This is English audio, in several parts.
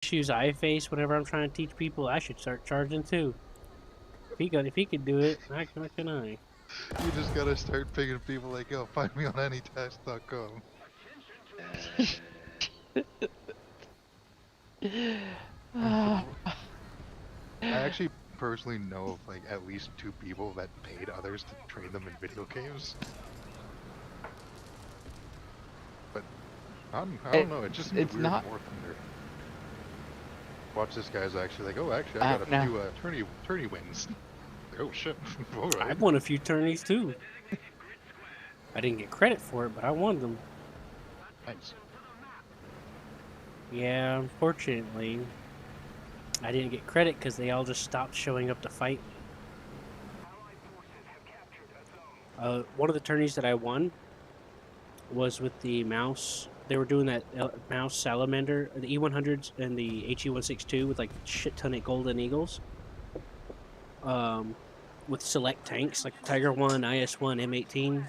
issues I face whenever I'm trying to teach people, I should start charging too. If he could do it, why can I? You just gotta start picking people like, yo, find me on anytest.com. Ah, I actually personally know of like at least 2 people that paid others to train them in video games. But I don't know, it just seems it's weird not. in War Thunder. Watch this guy's actually like, oh, actually, I I got a no. few tourney wins. Like, oh shit, alright. I've won a few tourneys too. I didn't get credit for it, but I won them. Nice. Yeah, unfortunately, I didn't get credit because they all just stopped showing up to fight me. One of the tourneys that I won was with the mouse. They were doing that mouse salamander, the E100s and the HE162 with like shit ton of golden eagles. With select tanks like the Tiger 1, IS-1, M18.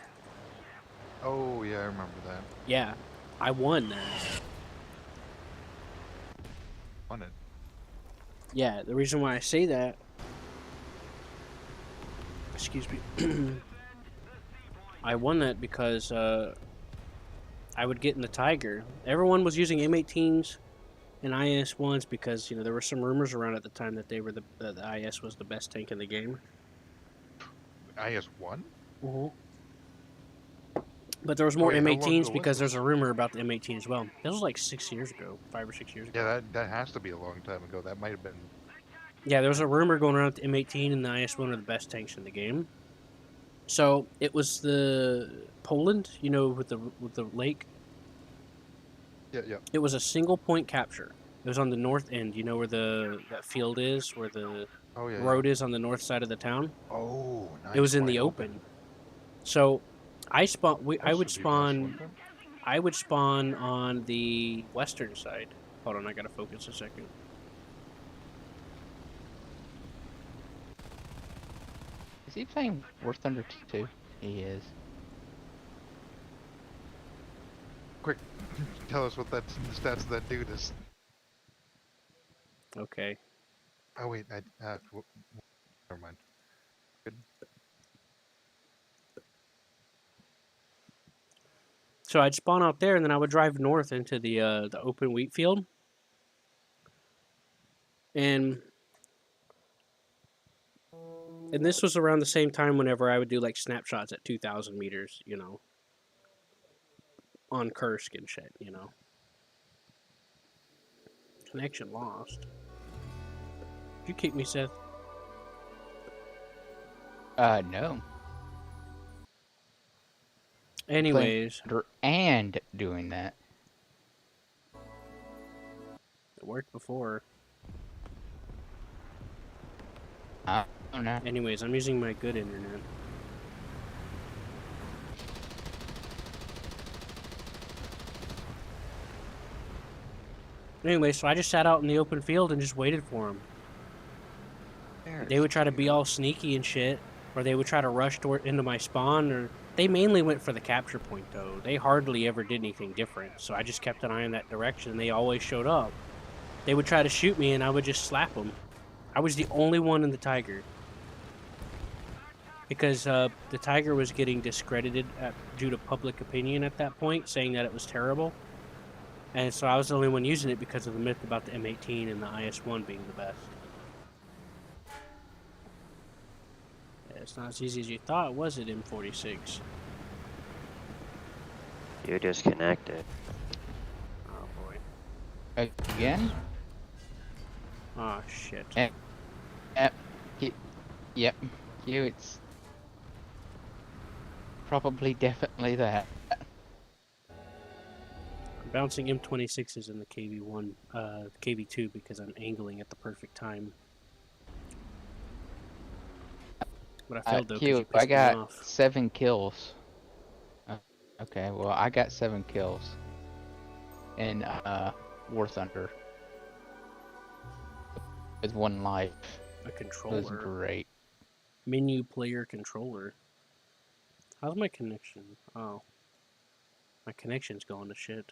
Oh yeah, I remember that. Yeah, I won that. Won it. Yeah, the reason why I say that, excuse me, I won that because I would get in the Tiger. Everyone was using M18s and IS-1s because, you know, there were some rumors around at the time that they were the IS was the best tank in the game. IS-1? Mm-hmm. But there was Oh more wait, how long M18s ago was because there's this? a rumor about the M18 as well. This was like 6 years ago, 5 or 6 years ago. Yeah, that has to be a long time ago. That might have been. Yeah, there was a rumor going around that the M18 and the IS-1 are the best tanks in the game. So it was the Poland, you know, with the lake. Yeah, yeah. It was a single point capture. It was on the north end. You know where that field is, where the Oh yeah, yeah. road is on the north side of the town. Oh, It nice, was in wide the open. open. So I spawn. That should be nice, wouldn't it? I would spawn on the western side. Hold on, I gotta focus a second. Is he playing War Thunder 2? He is. Quick, tell us what the stats of that dude is. Okay. Oh wait, never mind. Good. So I'd spawn out there, and then I would drive north into the open wheat field, and this was around the same time whenever I would do like snapshots at 2,000 meters, you know, on Kursk and shit, you know. Connection lost. Did you kick me, Seth? No. Playing Anyways, and doing that. it worked before. I don't know. Anyways, I'm using my good internet. Anyway, so I just sat out in the open field and just waited for them. They would try to be all sneaky and shit, or they would try to rush into my spawn, or they mainly went for the capture point though. They hardly ever did anything different, so I just kept an eye in that direction and they always showed up. They would try to shoot me and I would just slap them. I was the only one in the Tiger. Because the Tiger was getting discredited due to public opinion at that point, saying that it was terrible. And so I was the only one using it because of the myth about the M18 and the IS-1 being the best. Yeah, it's not as easy as you thought, was it, M46? You disconnected. Oh boy. Again? Oh shit. Yep. Yep. It's probably definitely that. I'm bouncing M26s in the KV1, KV2 because I'm angling at the perfect time. But I failed though because you I pissed me got off. 7 kills. Okay, well I got 7 kills in War Thunder with 1 life. A It was controller. great. Menu player controller. How's my connection? Oh. My connection's going to shit.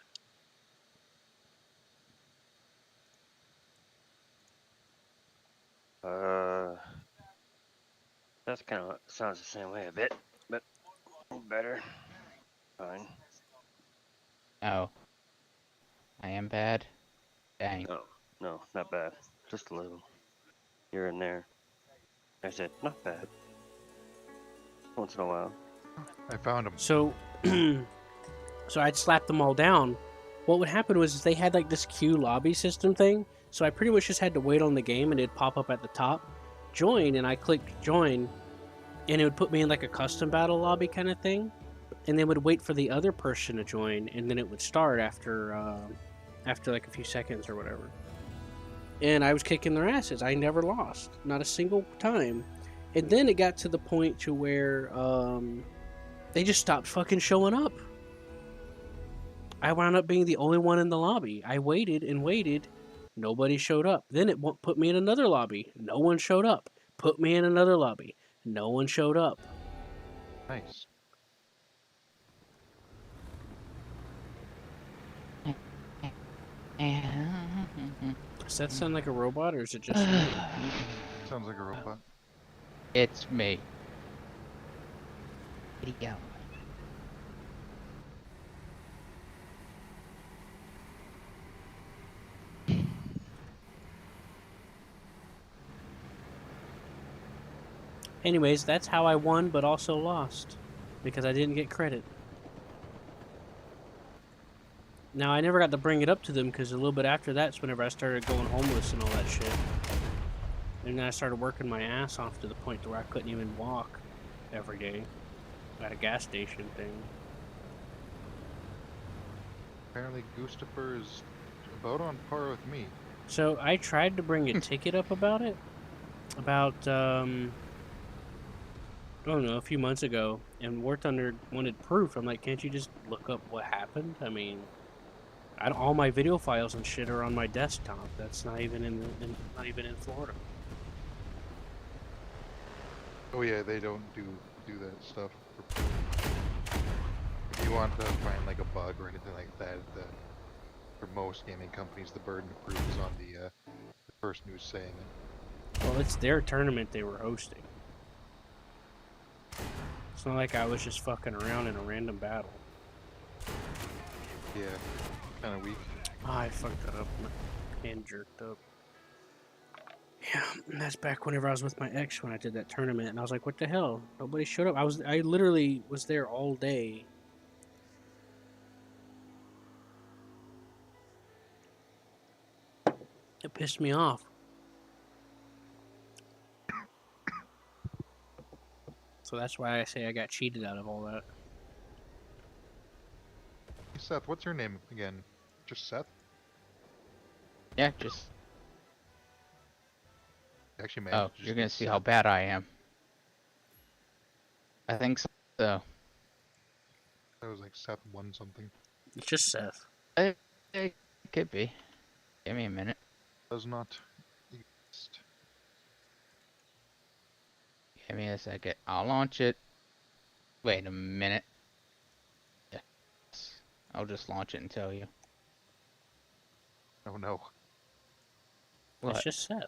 That's kind of sounds the same way a bit, but better. Fine. Oh, I am bad. Dang. No, no, not bad. Just a little. Here and there. I said, not bad. Once in a while. I found him. So, so I'd slap them all down. What would happen was they had like this queue lobby system thing. So I pretty much just had to wait on the game, and it'd pop up at the top, join, and I clicked join, and it would put me in like a custom battle lobby kind of thing, and then would wait for the other person to join, and then it would start after like a few seconds or whatever. And I was kicking their asses. I never lost, not a single time. And then it got to the point to where they just stopped fucking showing up. I wound up being the only one in the lobby. I waited and waited. Nobody showed up. Then it put me in another lobby. No one showed up. Put me in another lobby. No one showed up. Nice. Does that sound like a robot, or is it just me? Sounds like a robot. It's me. Video. Anyways, that's how I won, but also lost, because I didn't get credit. Now, I never got to bring it up to them, because a little bit after that's whenever I started going homeless and all that shit. And then I started working my ass off to the point to where I couldn't even walk every day at a gas station thing. Apparently, Gustafer is about on par with me. So I tried to bring a ticket up about it, I don't know, a few months ago, and War Thunder wanted proof. I'm like, can't you just look up what happened? I mean, all my video files and shit are on my desktop. That's not even not even in Florida. Oh yeah, they don't do that stuff. If you want to find like a bug or anything like that, for most gaming companies, the burden of proof is on the person who's saying it. Well, it's their tournament they were hosting. It's not like I was just fucking around in a random battle. Yeah, kind of weak. Oh, I fucked that up. My hand jerked up. Yeah, and that's back whenever I was with my ex when I did that tournament, and I was like, what the hell? Nobody showed up. I literally was there all day. It pissed me off. So that's why I say I got cheated out of all that. Hey, Seth, what's your name again? Just Seth? Yeah, just. Actually, man. Oh, you're gonna see how bad I am. I think so. That was like Seth won something. It's just Seth. It could be. Give me a minute. Does not exist. Give me a second. I'll launch it. Wait a minute. Yes. I'll just launch it and tell you. Oh no. What? It's just Seth.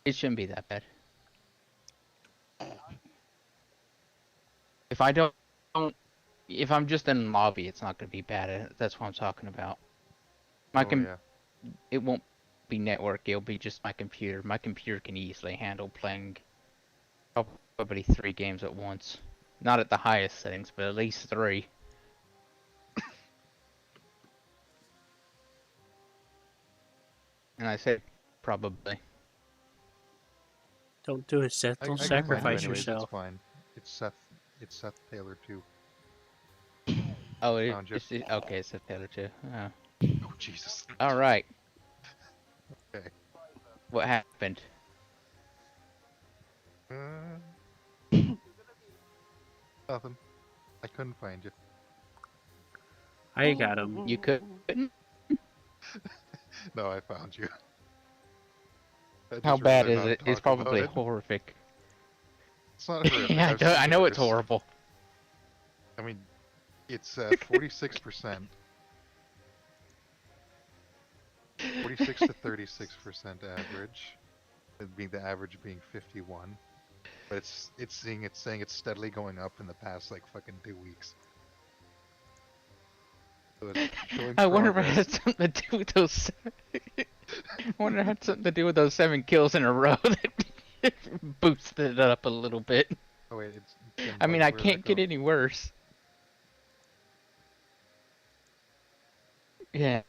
It shouldn't be that bad. If I don't, if I'm just in lobby, it's not gonna be bad. That's what I'm talking about. Yeah. It won't be network. It'll be just my computer. My computer can easily handle playing probably 3 games at once. Not at the highest settings, but at least 3. And I said probably. Don't do it, Seth. Don't I can find sacrifice you anyways, yourself. It's fine. It's Seth Taylor too. Oh, Found you. okay. It's a Taylor too. Oh. Oh Jesus. All right. Okay. What happened? Nothing. I couldn't find you. I got him. You couldn't? No, I found you. I How just bad rather is not it? It's talk about probably it. horrific. It's not horrific. Yeah, I've seen I know it's worse. horrible. I mean, it's 46%. 46 to 36% average. Being the average being 51. But it's saying it's steadily going up in the past like fucking 2 weeks. So it's showing I wonder if it progress. had something to do with those. I wonder if it had something to do with those 7 kills in a row that boosted it up a little bit. Oh wait, it's getting I mean, bugged. I Where did that can't get go? any worse. Yeah.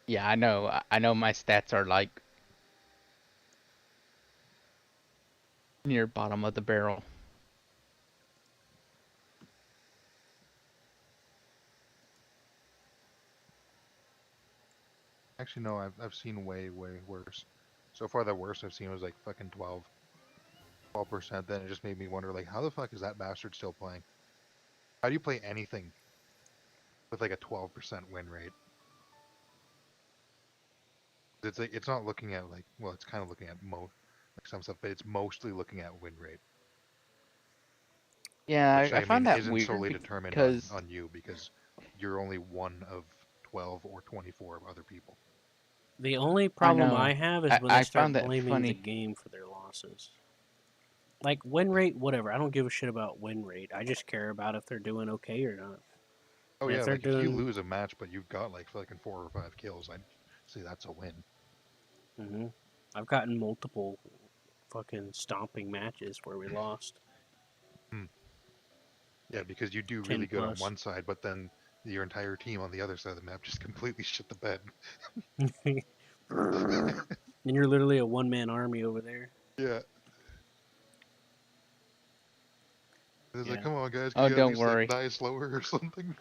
Yeah, I know. I know my stats are like near bottom of the barrel. Actually, no, I've seen way worse. So far, the worst I've seen was like fucking 12%. Then it just made me wonder, like, how the fuck is that bastard still playing? How do you play anything with like a 12% win rate? It's like it's not looking at like, well, it's kind of looking at like some stuff, but it's mostly looking at win rate, Yeah, which I I mean found that isn't weird solely determined because on you because you're only one of 12 or 24 of other people. The only I problem I know. have is when they I found start that blaming the funny. game for their losses. Like win rate, whatever. I don't give a shit about win rate. I just care about if they're doing okay or not. Oh And yeah, if they're like if you doing, lose a match but you've got like fucking 4 or 5 kills, I'd say that's a win. hmm I've gotten multiple fucking stomping matches where we lost. Hmm. Yeah, because you do 10 really good on plus. one side, but then your entire team on the other side of the map just completely shit the bed. Then you're literally a one-man army over there. Yeah. It's like, Yeah. come on, guys, can Oh, you at don't least like worry. die slower or something?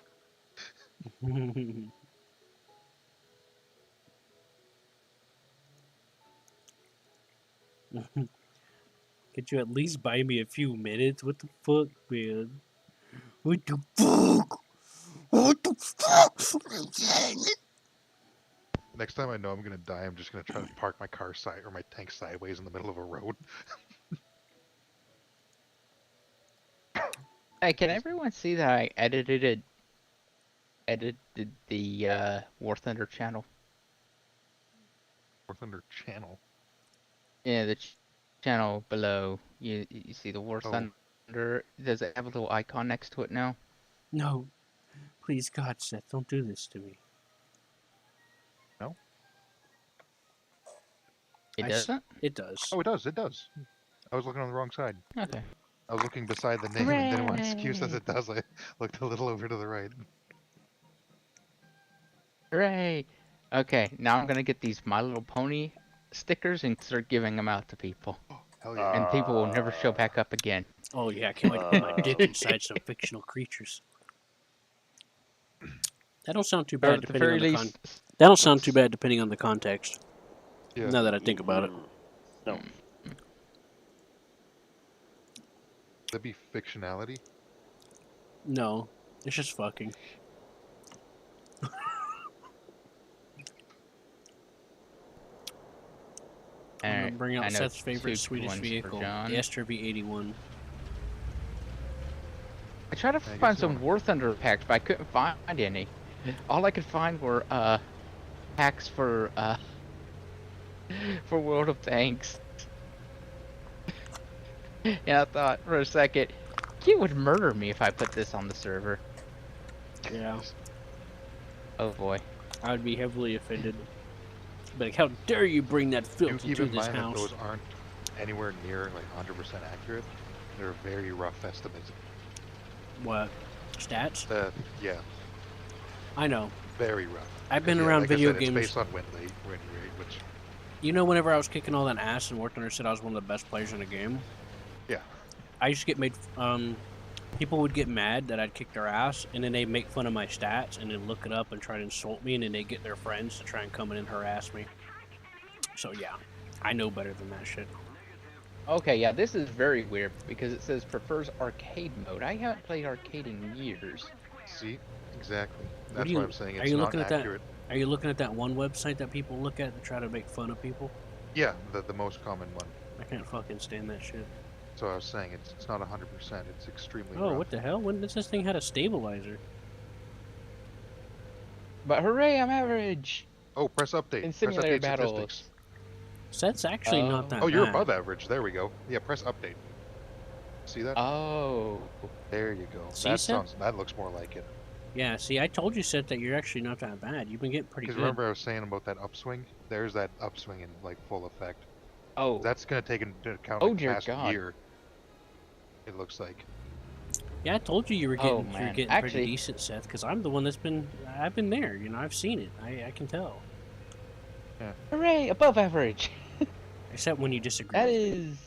Could you at least buy me a few minutes? What the fuck, man? What the fuck? What the fuck? Next time I know I'm gonna die, I'm just gonna try to park my car side or my tank sideways in the middle of a road. Hey, can Just everyone see that I edited the War Thunder channel? War Thunder channel. Yeah, the channel below. You see the War Oh, Thunder? Does it have a little icon next to it now? No, please, God, Seth, don't do this to me. no? It doesn't? It does. Oh, it does. It does. I was looking on the wrong side. Okay. I was looking beside the name, and then once Q says Hooray! it does, I looked a little over to the right. Hooray! Okay, now I'm gonna get these My Little Pony stickers and start giving them out to people. Hell yeah. And people will never show back up again. Oh yeah, I can't wait to put my dick inside some fictional creatures. That don't sound too Or bad at the depending very on the least, That don't sound too bad depending on the context. Yeah. Now that I think about it. No. That'd be fictionality. No, it's just fucking. I'm gonna alright, bring I out know Seth's favorite two Swedish ones for vehicle, John. the STRV-81. I tried to I find guess some not. War Thunder packs, but I couldn't find any. All I could find were packs for for World of Tanks. And I thought for a second, Q would murder me if I put this on the server. Yeah, Oh boy. I would be heavily offended. Like, how dare you bring that Do filth keep into in this mind that those house? aren't anywhere near like 100% accurate. They're very rough estimates. What? Stats? Yeah, I know. very rough. I've been Yeah, around like video I said, games. it's based on win rate, which You know, whenever I was kicking all that ass and War Thunder said I was one of the best players in the game, yeah. I used to get made. People would get mad that I'd kick their ass, and then they'd make fun of my stats, and then look it up and try to insult me, and then they'd get their friends to try and come in and harass me. So yeah, I know better than that shit. Okay, yeah, this is very weird because it says prefers arcade mode. I haven't played arcade in years. See, exactly. What That's do you- why I'm saying are it's you not looking at that? accurate. Are you looking at that one website that people look at to try to make fun of people? Yeah, the most common one. I can't fucking stand that shit. So I was saying it's not 100%. It's extremely Oh, rough. what the hell? When does this thing had a stabilizer? But hooray, I'm average Oh, press update. in Press simulator update battles. statistics. So that's actually not that Oh, you're bad. above average. There we go. Yeah, press update. See that? Oh. There you go. See, That Seth? that looks more like it. Yeah, see, I told you, Seth, that you're actually not that bad. You've been getting pretty Because good. remember I was saying about that upswing? There's that upswing in like full effect. Oh. That's gonna take into account Oh, like the dear past God. year. It looks like. Yeah, I told you you were Oh, getting man. pretty Actually- decent, Seth, because I'm the one I've been there. You know, I've seen it. I can tell. Hooray! Above average. Except when you disagree. That with me. is.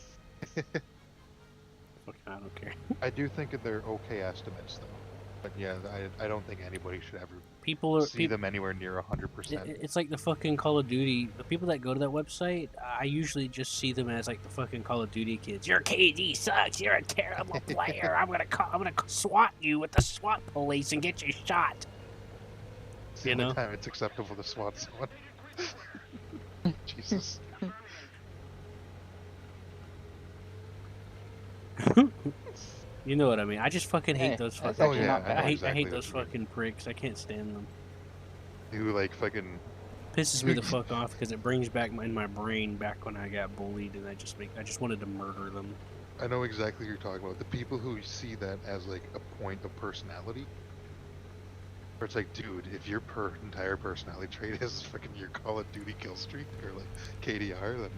Fucking, I don't care. I do think that they're okay estimates though. But yeah, I don't think anybody should ever People are see them anywhere near 100%. It's like the fucking Call of Duty. The people that go to that website, I usually just see them as like the fucking Call of Duty kids. Your KD sucks. You're a terrible player. I'm gonna SWAT you with the SWAT police and get you shot. It's the You only know? time it's acceptable to swat someone. Jesus. You know what I mean? I just fucking hate Hey, those that's fucking. Oh actually yeah, not I bad. know I hate exactly those what you mean. fucking pricks. I can't stand them. Who like fucking Pisses me the fuck off because it brings back in my brain back when I got bullied and I just wanted to murder them. I know exactly what you're talking about. The people who see that as like a point of personality. Where it's like, dude, if your entire personality trait is fucking your Call of Duty kill streak or like KDR, then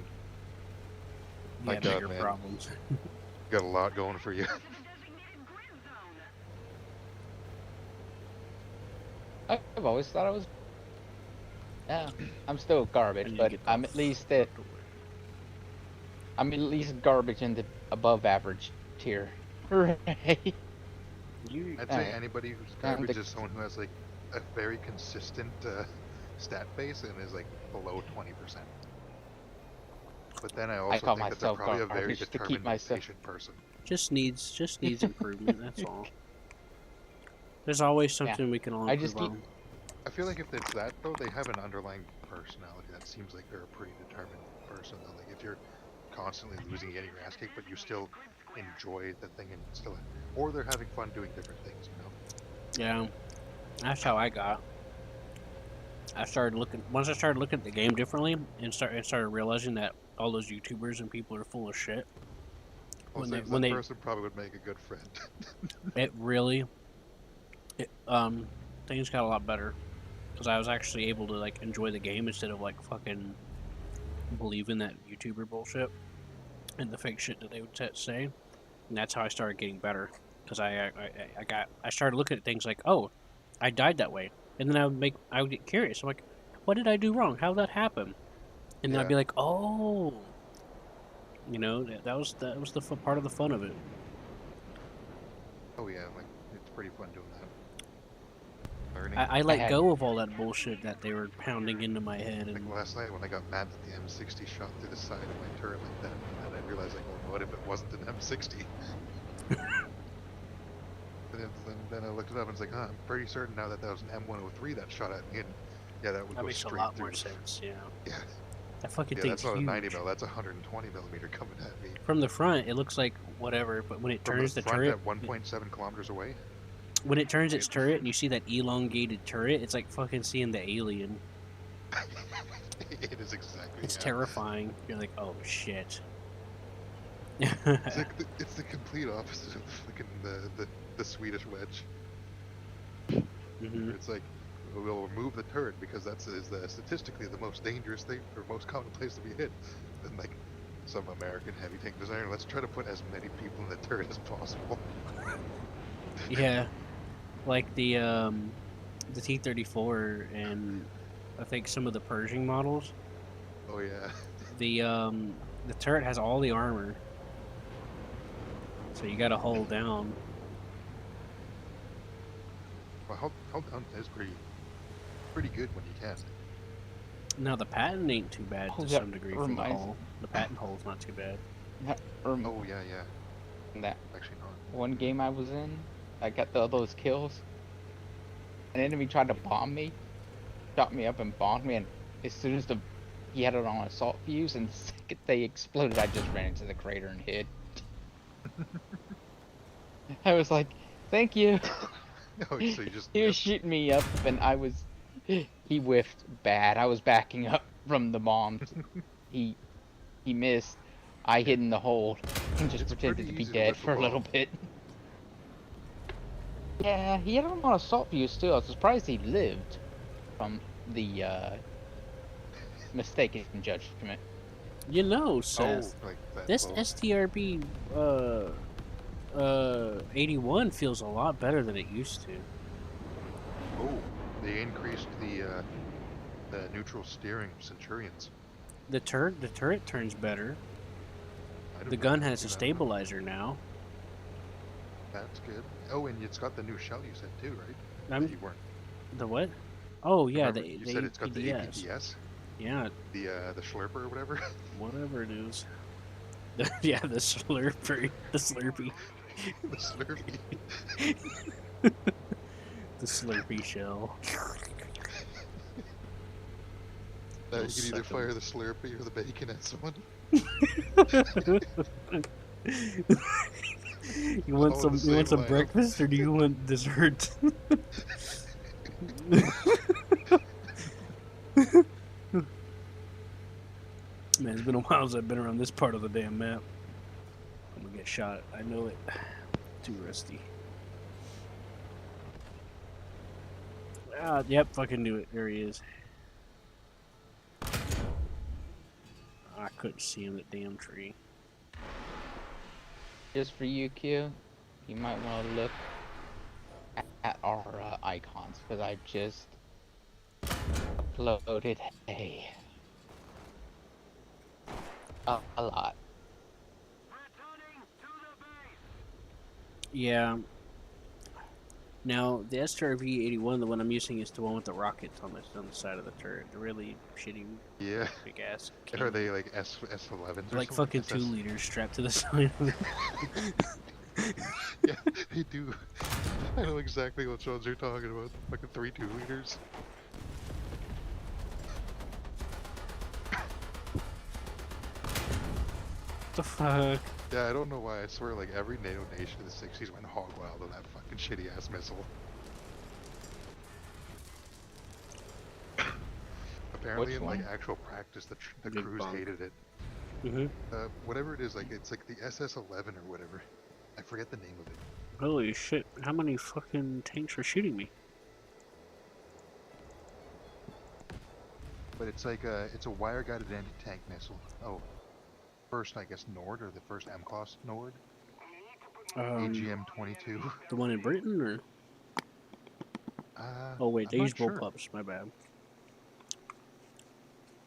My Yeah, God, bigger man. problems. you got a lot going for you. I've always thought I was. Yeah, I'm still garbage, I need to but get the I'm at least fuck away. I'm at least garbage in the above average tier. Hooray! You, I'd say Alright. anybody who's Um, garbage the- is someone who has like a very consistent stat base and is like below 20%. But then I also call think that they're myself probably a very garbage to keep determined, myself- patient person. just needs improvement. That's all. There's always Yeah. something we can all I improve just keep- on. I feel like if it's that though, they have an underlying personality that seems like they're a pretty determined person. Though, like if you're constantly losing, getting your ass kicked, but you still enjoy the thing and still, or they're having fun doing different things, you know. Yeah, that's how I got. Once I started looking at the game differently and started realizing that all those YouTubers and people are full of shit. Well, When seems they- when that they- person probably would make a good friend. It really, things got a lot better because I was actually able to like enjoy the game instead of like fucking believing that YouTuber bullshit and the fake shit that they would say. And that's how I started getting better because I started looking at things like, oh, I died that way, and then I would get curious. I'm like, what did I do wrong? How did that happen? And then I'd Yeah. be like, oh, you know, that was the part of the fun of it. Oh yeah, like it's pretty fun doing that. Learning. I let had- go of all that bullshit that they were pounding into my head, Like and last night when I got mad that the M60 shot through the side of my turret like that, and I realized like, well, what if it wasn't an M60? then I looked it up and it's like, I'm pretty certain now that was an M103 that shot at me, and yeah, that would that go makes a straight lot through. more sense. Yeah, Yeah, that fucking yeah, thing's that's not huge. a 90 mil, that's a 120 millimeter coming at me. From the front, it looks like whatever, but when it From turns the the front turret, at 1.7 kilometers away. when it turns its turret, and you see that elongated turret, it's like fucking seeing the alien. It is exactly. It's yeah. terrifying. You're like, oh shit. It's like it's the complete opposite of the Swedish wedge. Mhm. It's like we'll remove the turret because that's statistically the most dangerous thing or most common place to be hit. And like some American heavy tank designer, let's try to put as many people in the turret as possible. Yeah, like the T-34 and I think some of the Pershing models. Oh yeah. The turret has all the armor, so you got to hold down. Well, hold down is pretty good when you can. Now the patent ain't too bad Oh, to that some degree for the reminds- hull. The patent hull's not too bad. Oh yeah, yeah. That Actually not. one game I was in, I got all those kills. An enemy tried to bomb me, shot me up and bombed me, and as soon as he had it on assault fuse, and the second they exploded, I just ran into the crater and hid. I was like, "Thank you." Oh, so you just He was missed. shooting me up, and I was. He whiffed bad. I was backing up from the bombs. He He missed. I hid in the hole and just It's pretended pretty to be easy to dead whistle for a little bomb. bit. Yeah, he had a lot of salt views too. I was surprised he lived from the mistaken judgment. You know, Oh, Seth, like that this close. STRB 81 feels a lot better than it used to. Oh, they increased the neutral steering of Centurions. The turret turns better. I The didn't gun really has see a that. stabilizer now. That's good. Oh, and it's got the new shell you said too, right? I'm You weren't. the what? Oh yeah, Remember, you the said it's got the APDS. APDS, Yeah, the Schlurper or whatever. whatever it is. Yeah, the Slurpee, the Slurpee, The Slurpee. the Slurpee shell. Now It'll you can either suck 'em. fire the Slurpee or the bacon at someone. You want All in the some? You want same some lineup. breakfast or do you want dessert? Man, it's been a while since I've been around this part of the damn map. I'm gonna get shot. I know it. Too rusty. Ah, yep, fucking knew it. There he is. I couldn't see him, that damn tree. Just for you, Q, you might want to look at our icons, because I just uploaded a lot. Yeah. Now, the STRV-81, the one I'm using, is the one with the rockets on the side of the turret. The really shitty, Yeah. big ass. Are they like S11s or Like something? fucking SS? 2 liters strapped to the side of it. Yeah, they do. I know exactly which ones you're talking about. Fucking 3 2-liters. What the fuck? Yeah, I don't know why. I swear, like every NATO nation in the '60s went hog wild on that fucking shitty ass missile. Apparently, Which in like one? actual practice, the Big crews bunk. hated it. Mm-hmm. Whatever it is, like it's like the SS11 or whatever. I forget the name of it. Holy shit, how many fucking tanks are shooting me? But it's like it's a wire-guided anti-tank missile. Oh, first I guess Nord or the first M-class Nord. AGM-22. The one in Britain, or? Oh wait, I'm they use not sure. bullpups, my bad.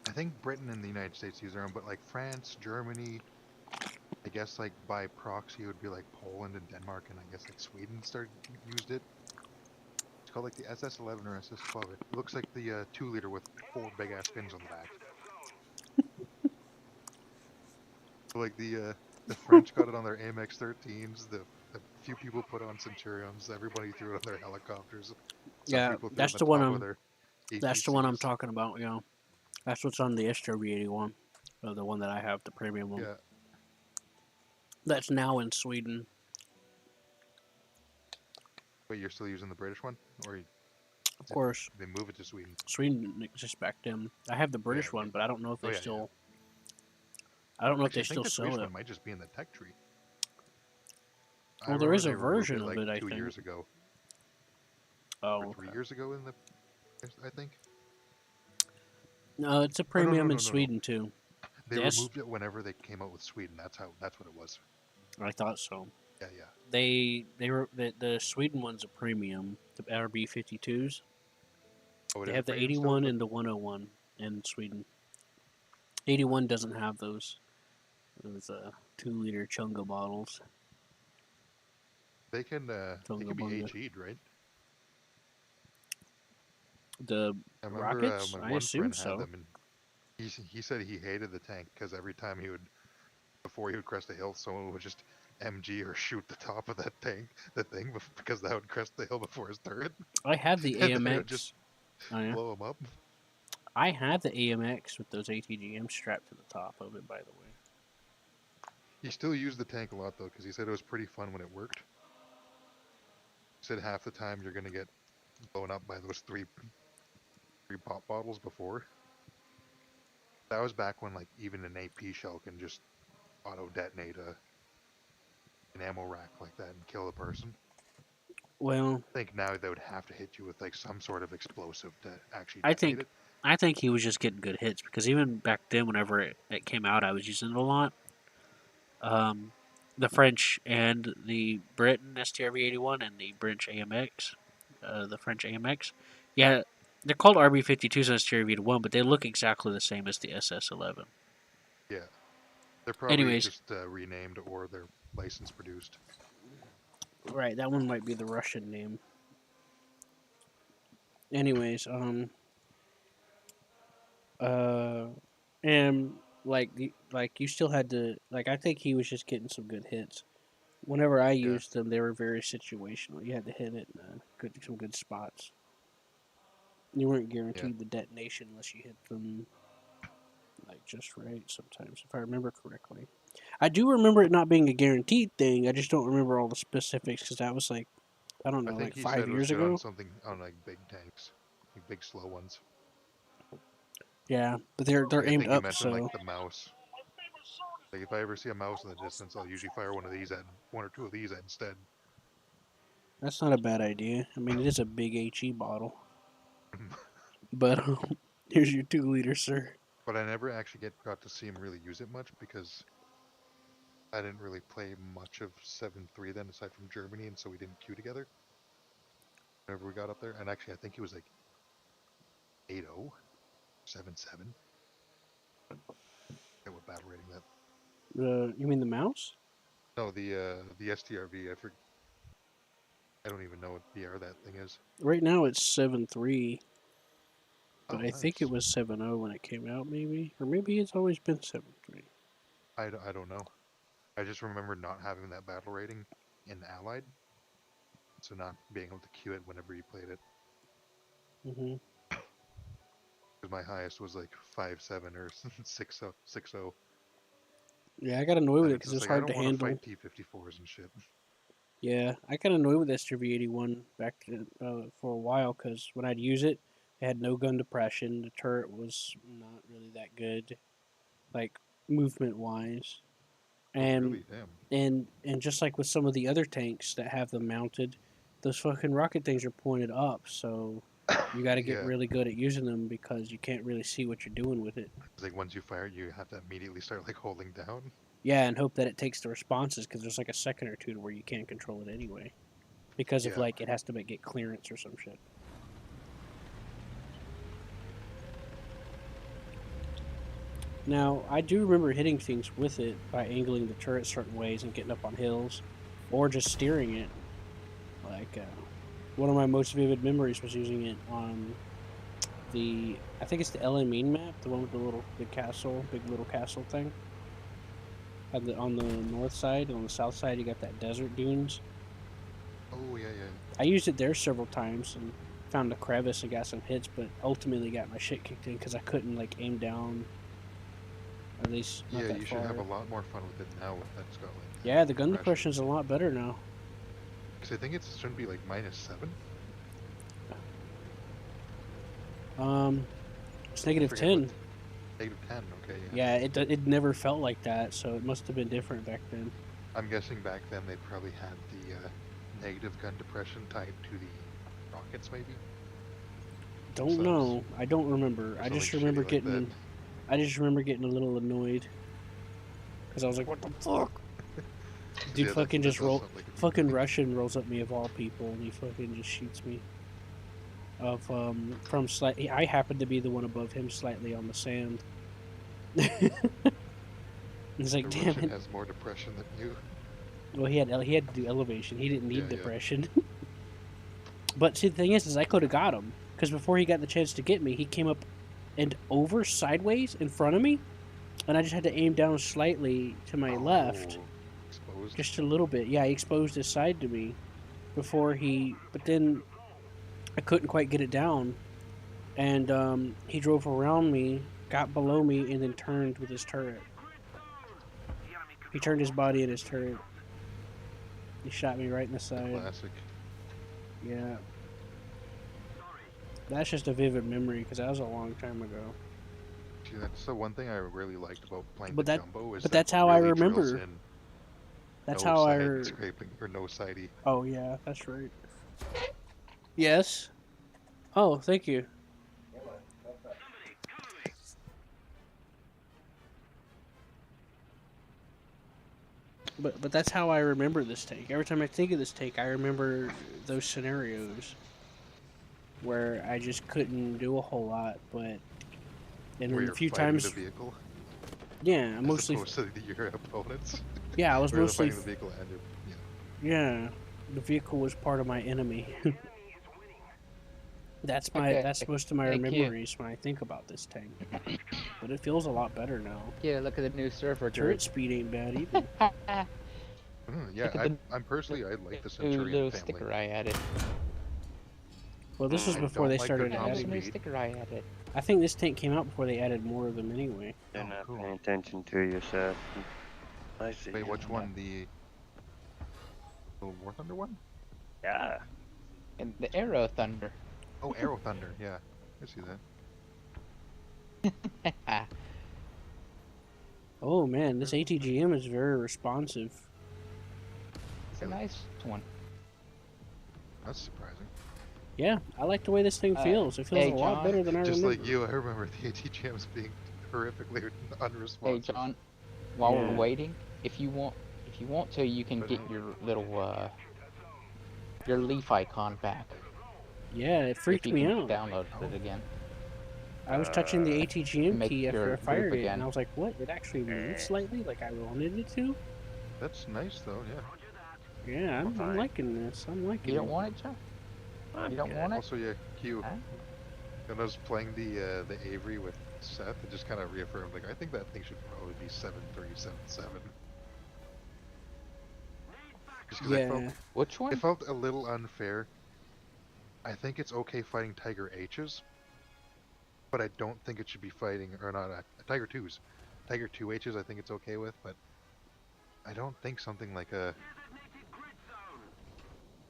I think Britain and the United States use their own, but like France, Germany, I guess like by proxy it would be like Poland and Denmark, and I guess like Sweden used it. It's called like the SS11 or SS12. It looks like the 2-liter with 4 big ass fins on the back. Like the French got it on their AMX-13s. The few people put on Centurions. Everybody threw it on their helicopters. Some Yeah, people threw it on that's the the one top of I'm. their That's the one I'm APCs. talking about. You know, that's what's on the STRV-81, or the one that I have, the premium one. Yeah. That's now in Sweden. Wait, you're still using the British one, or Of course, they move it to Sweden? Sweden didn't exist back then. I have the British one, Okay. but I don't know if Oh they yeah, still. I don't know if they Actually, I think still the sell Swedish it. one might just be in the tech tree. I Well, there remember is a they removed version it of like it, I 2 think. years ago, Oh, or 3 okay. years ago I think. No, it's a Oh no no premium in no no no. Sweden too. They removed it whenever they came out with Sweden. That's what it was. I thought so. Yeah yeah. They were the Sweden one's a premium. The RB52s. Oh, it They is a have the premium still. 81 and the 101 in Sweden. 81 doesn't have those 2-liter chunga bottles. They can Chunga be bunga. HE'd, right? The I remember rockets? my I one assume friend had so. them, and he said he hated the tank because every time before he would crest a hill, someone would just MG or shoot the top of the thing, because that would crest the hill before his turret, I have the and then it would just AMX. Oh yeah. blow him up. I have the AMX with those ATGMs strapped to the top of it, by the way. He still used the tank a lot though, because he said it was pretty fun when it worked. He said half the time you're gonna get blown up by those three pop bottles before. That was back when like even an AP shell can just auto detonate an ammo rack like that and kill the person. Well, I think now they would have to hit you with like some sort of explosive to actually I detonate think it. I think he was just getting good hits because even back then, whenever it came out, I was using it a lot. The French and the Britain STRV-81 and the French AMX, the French AMX. Yeah, they're called RB-52s and STRV-81, but they look exactly the same as the SS-11. Yeah, they're probably Anyways, just renamed or they're license produced. right, that one might be the Russian name. Anyways, uh, and like you still had to like I think he was just getting some good hits. Whenever I Yeah, used them, they were very situational. You had to hit it in some good spots. You weren't yeah. guaranteed the detonation unless you hit them like just right. Sometimes, if I remember correctly, I do remember it not being a guaranteed thing. I just don't remember all the specifics because that was like I don't I know, think like he five said it was years good on ago. something on like big tanks, like big slow ones. Yeah, but they're Like, I aimed think he up, mentioned like so the mouse. Like if I ever see a mouse in the distance, I'll usually fire one of these at one or two of these at instead. that's not a bad idea. I mean, it is a big HE bottle, but here's your 2 liter, sir. But I never actually got to see him really use it much because I didn't really play much of 7.3 then, aside from Germany, and so we didn't queue together whenever we got up there. And actually, I think he was like 8.0, 7.7. Yeah, what battle rating that? You mean the mouse? No, the STRV. I don't even know what BR that thing is. Right now it's 7.3. But Oh, I think it nice. was 7.0 when it came out, maybe, or maybe it's always been 7.3. I don't know. I just remember not having that battle rating in Allied, so not being able to queue it whenever you played it. Hmm. Because my highest was like 5.7 or 6.0, 6.0. Yeah, I got annoyed with And it it's because it just was like I hard don't to want to handle. fight T-54s and shit. Yeah, I got annoyed with STRV-81 back for a while because when I'd use it, it had no gun depression. The turret was not really that good, like movement wise, Oh, and really? Damn. and just like with some of the other tanks that have them mounted, those fucking rocket things are pointed up, so you got to get Yeah. really good at using them because you can't really see what you're doing with it. It's like once you fire, you have to immediately start like holding down. Yeah, and hope that it takes the responses because there's like a second or two to where you can't control it anyway because of Yeah. like it has to get clearance or some shit. Now I do remember hitting things with it by angling the turret certain ways and getting up on hills, or just steering it. Like one of my most vivid memories was using it on I think it's the LA Mean map, the one with the castle, big little castle thing. On the north side, on the south side, you got that desert dunes. Oh, yeah, yeah. I used it there several times and found a crevice and got some hits, but ultimately got my shit kicked in because I couldn't like aim down, at least not Yeah, that you should have a far. lot more fun with it now with that's got like Yeah, the gun depression. depression is a lot better now. Because I think it shouldn't be like -7. It's I negative forget what. 10. -10. Okay, Yeah, yeah. it never felt like that, so it must have been different back then. I'm guessing back then they probably had the negative gun depression tied to the rockets, maybe Don't themselves, know. I don't remember. or something shitty like that. I just remember getting a little annoyed because I was like, "What the fuck?" Because Dude, yeah, fucking that just does roll. sound like a mean Fucking thing. Russian rolls up me of all people, and he fucking just shoots me. Of from slightly, I happened to be the one above him slightly on the sand. It's like, The damn Russian it. has more depression than you. Well, he had to do elevation. He didn't Yeah, need yeah. depression. But see, the thing is I could have got him because before he got the chance to get me, he came up and over sideways in front of me, and I just had to aim down slightly to my left, Oh, exposed. just a little bit. Yeah, he exposed his side to me before he, but then I couldn't quite get it down, and he drove around me, got below me, and then turned with his turret. He turned his body in his turret. He shot me right in the The side. classic. Yeah. That's just a vivid memory because that was a long time ago. See, that's the one thing I really liked about playing But the that- jumbo is but that that's it how I really drills remember. in That's no how I. side scraping or no sidey. Oh yeah, that's right. Yes. Oh, thank you. But that's how I remember this take. Every time I think of this take, I remember those scenarios where I just couldn't do a whole lot. But and Where then the you're few fighting the times, vehicle yeah, as mostly, opposed to your opponents. yeah, I was Where they're mostly, fighting the vehicle and yeah. yeah, the vehicle was part of my enemy. Okay, That's most of my hey, Q. memories when I think about this tank. But it feels a lot better now. Yeah, look at the new surfer Turret group. speed ain't bad either. Yeah, Look at the I'm personally I like the new Centurion little family. sticker I added. Well, this was I before don't they like their started Look top at the adding. new speed. sticker I added. I think this tank came out before they added more of them anyway. They're Oh, not cool. paying attention to you, Seth. I see. Wait, which Yeah. one? The War Thunder one? Yeah. And the Arrow Thunder. Oh, Arrow Thunder. Yeah, I see that. Oh man, this ATGM is very responsive. It's a nice one. That's surprising. Yeah, I like the way this thing feels. It feels hey, a lot John. better than I Just remember. like you, I remember the ATGMs being horrifically unresponsive. Hey, John. While Yeah. we're waiting, if you want to, you can But get hey. your little your leaf icon back. Yeah, it freaked if me you can out. download it again. I was touching the ATGM make key after your I fired group it, again. and I was like, "What? It actually moved slightly, like I wanted it to." That's nice though, yeah. Yeah, I'm Fine. liking this. I'm liking You don't it. want it, John? I'm You don't good. want it? Also, yeah, Q. Huh? When I was playing the Avery with Seth, it just kind of reaffirmed, like, I think that thing should probably be 7.377. Just because Yeah, Which one? it felt a little unfair. I think it's okay fighting Tiger H's, but I don't think it should be fighting, or not, Tiger 2s. Tiger 2 H's I think it's okay with, but I don't think something like a...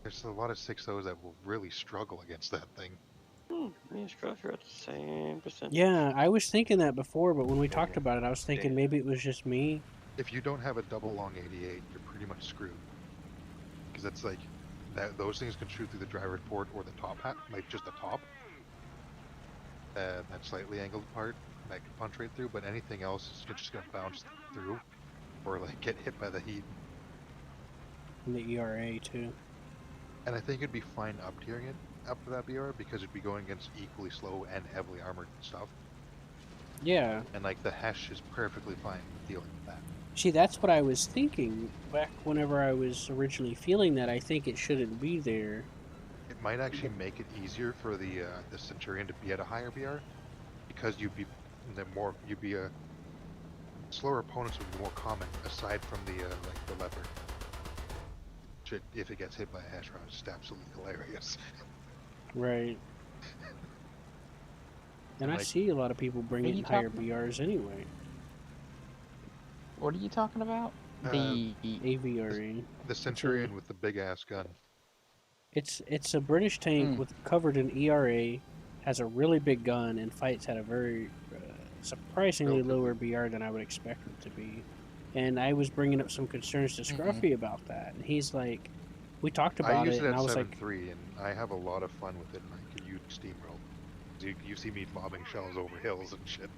There's a lot of 6.0s that will really struggle against that thing. Me and Scrubs are at the same percentage. yeah. I was thinking that before, but when we talked about it, I was thinking Damn. maybe it was just me. If you don't have a double long 88, you're pretty much screwed. Because that's like, those things can shoot through the driver's port or the top hat, like just the top. That slightly angled part that can punch right through, but anything else is just gonna bounce through, or like get hit by the heat. And the ERA too. And I think it'd be fine up tiering it up to that BR because it'd be going against equally slow and heavily armored stuff. Yeah. And like the Hesh is perfectly fine dealing with that. See, that's what I was thinking back whenever I was originally feeling that. I think it shouldn't be there. It might actually make it easier for the Centurion to be at a higher BR because you'd be slower opponents would be more common aside from the like the Leopard. Which if it gets hit by a hash round, it's just absolutely hilarious. Right. And I like- see a lot of people bring What it are in you higher talking- BRs anyway. What are you talking about? The AVRE. The Centurion with the big ass gun. It's a British tank with covered in ERA, has a really big gun, and fights at a very surprisingly Relatively. lower BR than I would expect it to be. And I was bringing up some concerns to Scruffy about that, and he's like, we talked about I use it and at I was like, 7.3 and I have a lot of fun with it and I can use steamroll. You see me lobbing shells over hills and shit.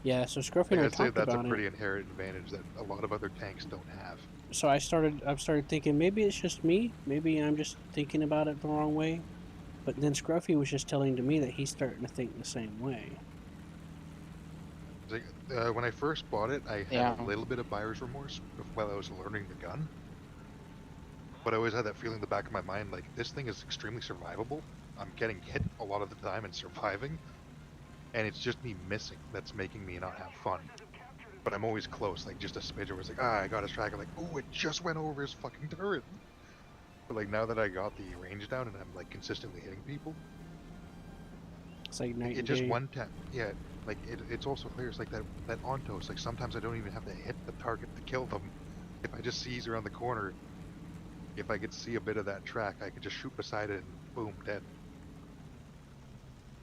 yeah. So Scruffy Like and I I'd say talked that's a about pretty it. inherent advantage that a lot of other tanks don't have. So I started thinking maybe it's just me, maybe I'm just thinking about it the wrong way. But then Scruffy was just telling to me that he's starting to think the same way. Like, when I first bought it, I had Yeah. a little bit of buyer's remorse while I was learning the gun. But I always had that feeling in the back of my mind, like, this thing is extremely survivable. I'm getting hit a lot of the time and surviving. And it's just me missing that's making me not have fun. But I'm always close, like, just a smidge where it's like, I got his track. I'm like, oh, it just went over his fucking turret. But, like, now that I got the range down and I'm, like, consistently hitting people, It's like night it and just day. one tap, yeah, like it's also hilarious. Like that Ontos. Like sometimes I don't even have to hit the target to kill them. If I just seize around the corner, if I could see a bit of that track, I could just shoot beside it and boom, dead.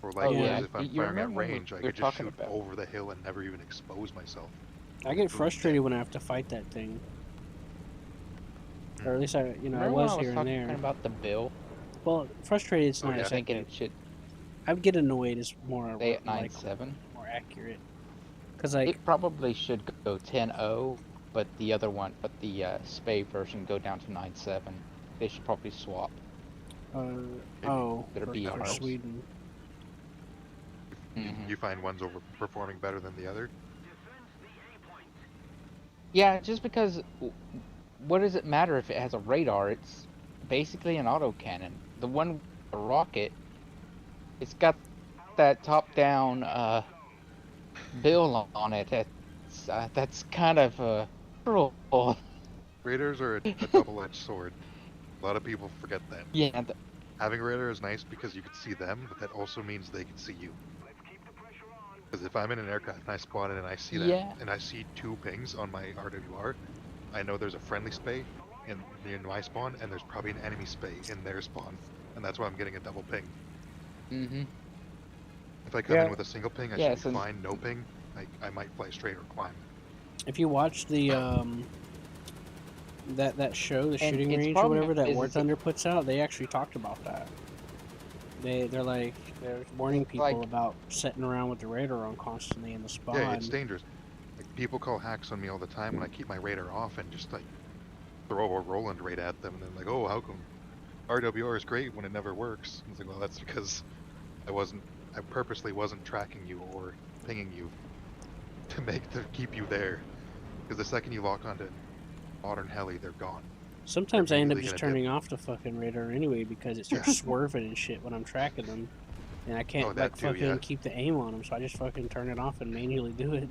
Or like, Oh Yeah. whereas yeah, if I'm you firing at remember when range, I we were could just talking shoot about? over the hill and never even expose myself. I get frustrated when I have to fight that thing. Or at least I Remember when was I was here and talking there. about the bill? Well, frustrated is Oh, not yeah. as Thinking accurate. it should I would get annoyed is more stay at like 9.7. more accurate. Cause like It probably should go 10.0, but the other one, but the spay version go down to 9.7. They should probably swap. oh It'll be for ours. Sweden. You find one's overperforming better than the other? Yeah, just because what does it matter if it has a radar? It's basically an autocannon. The one with the rocket, it's got that top-down bill on it. That's kind of cruel. Radars are a double-edged sword. A lot of people forget that. Yeah, Having a radar is nice because you can see them, but that also means they can see you. Because if I'm in an aircraft and I spawn in and I see that, yeah. and I see 2 pings on my RWR, I know there's a friendly spay in my spawn, and there's probably an enemy spay in their spawn, and that's why I'm getting a double ping. Mhm. If I come Yeah. in with a single ping, I Yeah, should be since- fine. No ping, I might fly straight or climb. If you watch the that show, the shooting its range or problem whatever that is War it- Thunder puts out, they actually talked about that. They're warning It's people like- about sitting around with the radar on constantly in the spawn. Yeah, it's dangerous. Like, people call hacks on me all the time when I keep my radar off and just like throw a Roland right at them, and then like, oh, how come RWR is great when it never works? And it's like, well, that's because I purposely wasn't tracking you or pinging you to keep you there. Because the second you lock onto modern heli, they're gone. Sometimes I end up immediately just gonna dip. turning off the fucking radar anyway because it starts swerving and shit when I'm tracking them, and I can't Oh, that like too, fucking yeah. keep the aim on them, so I just fucking turn it off and manually do it.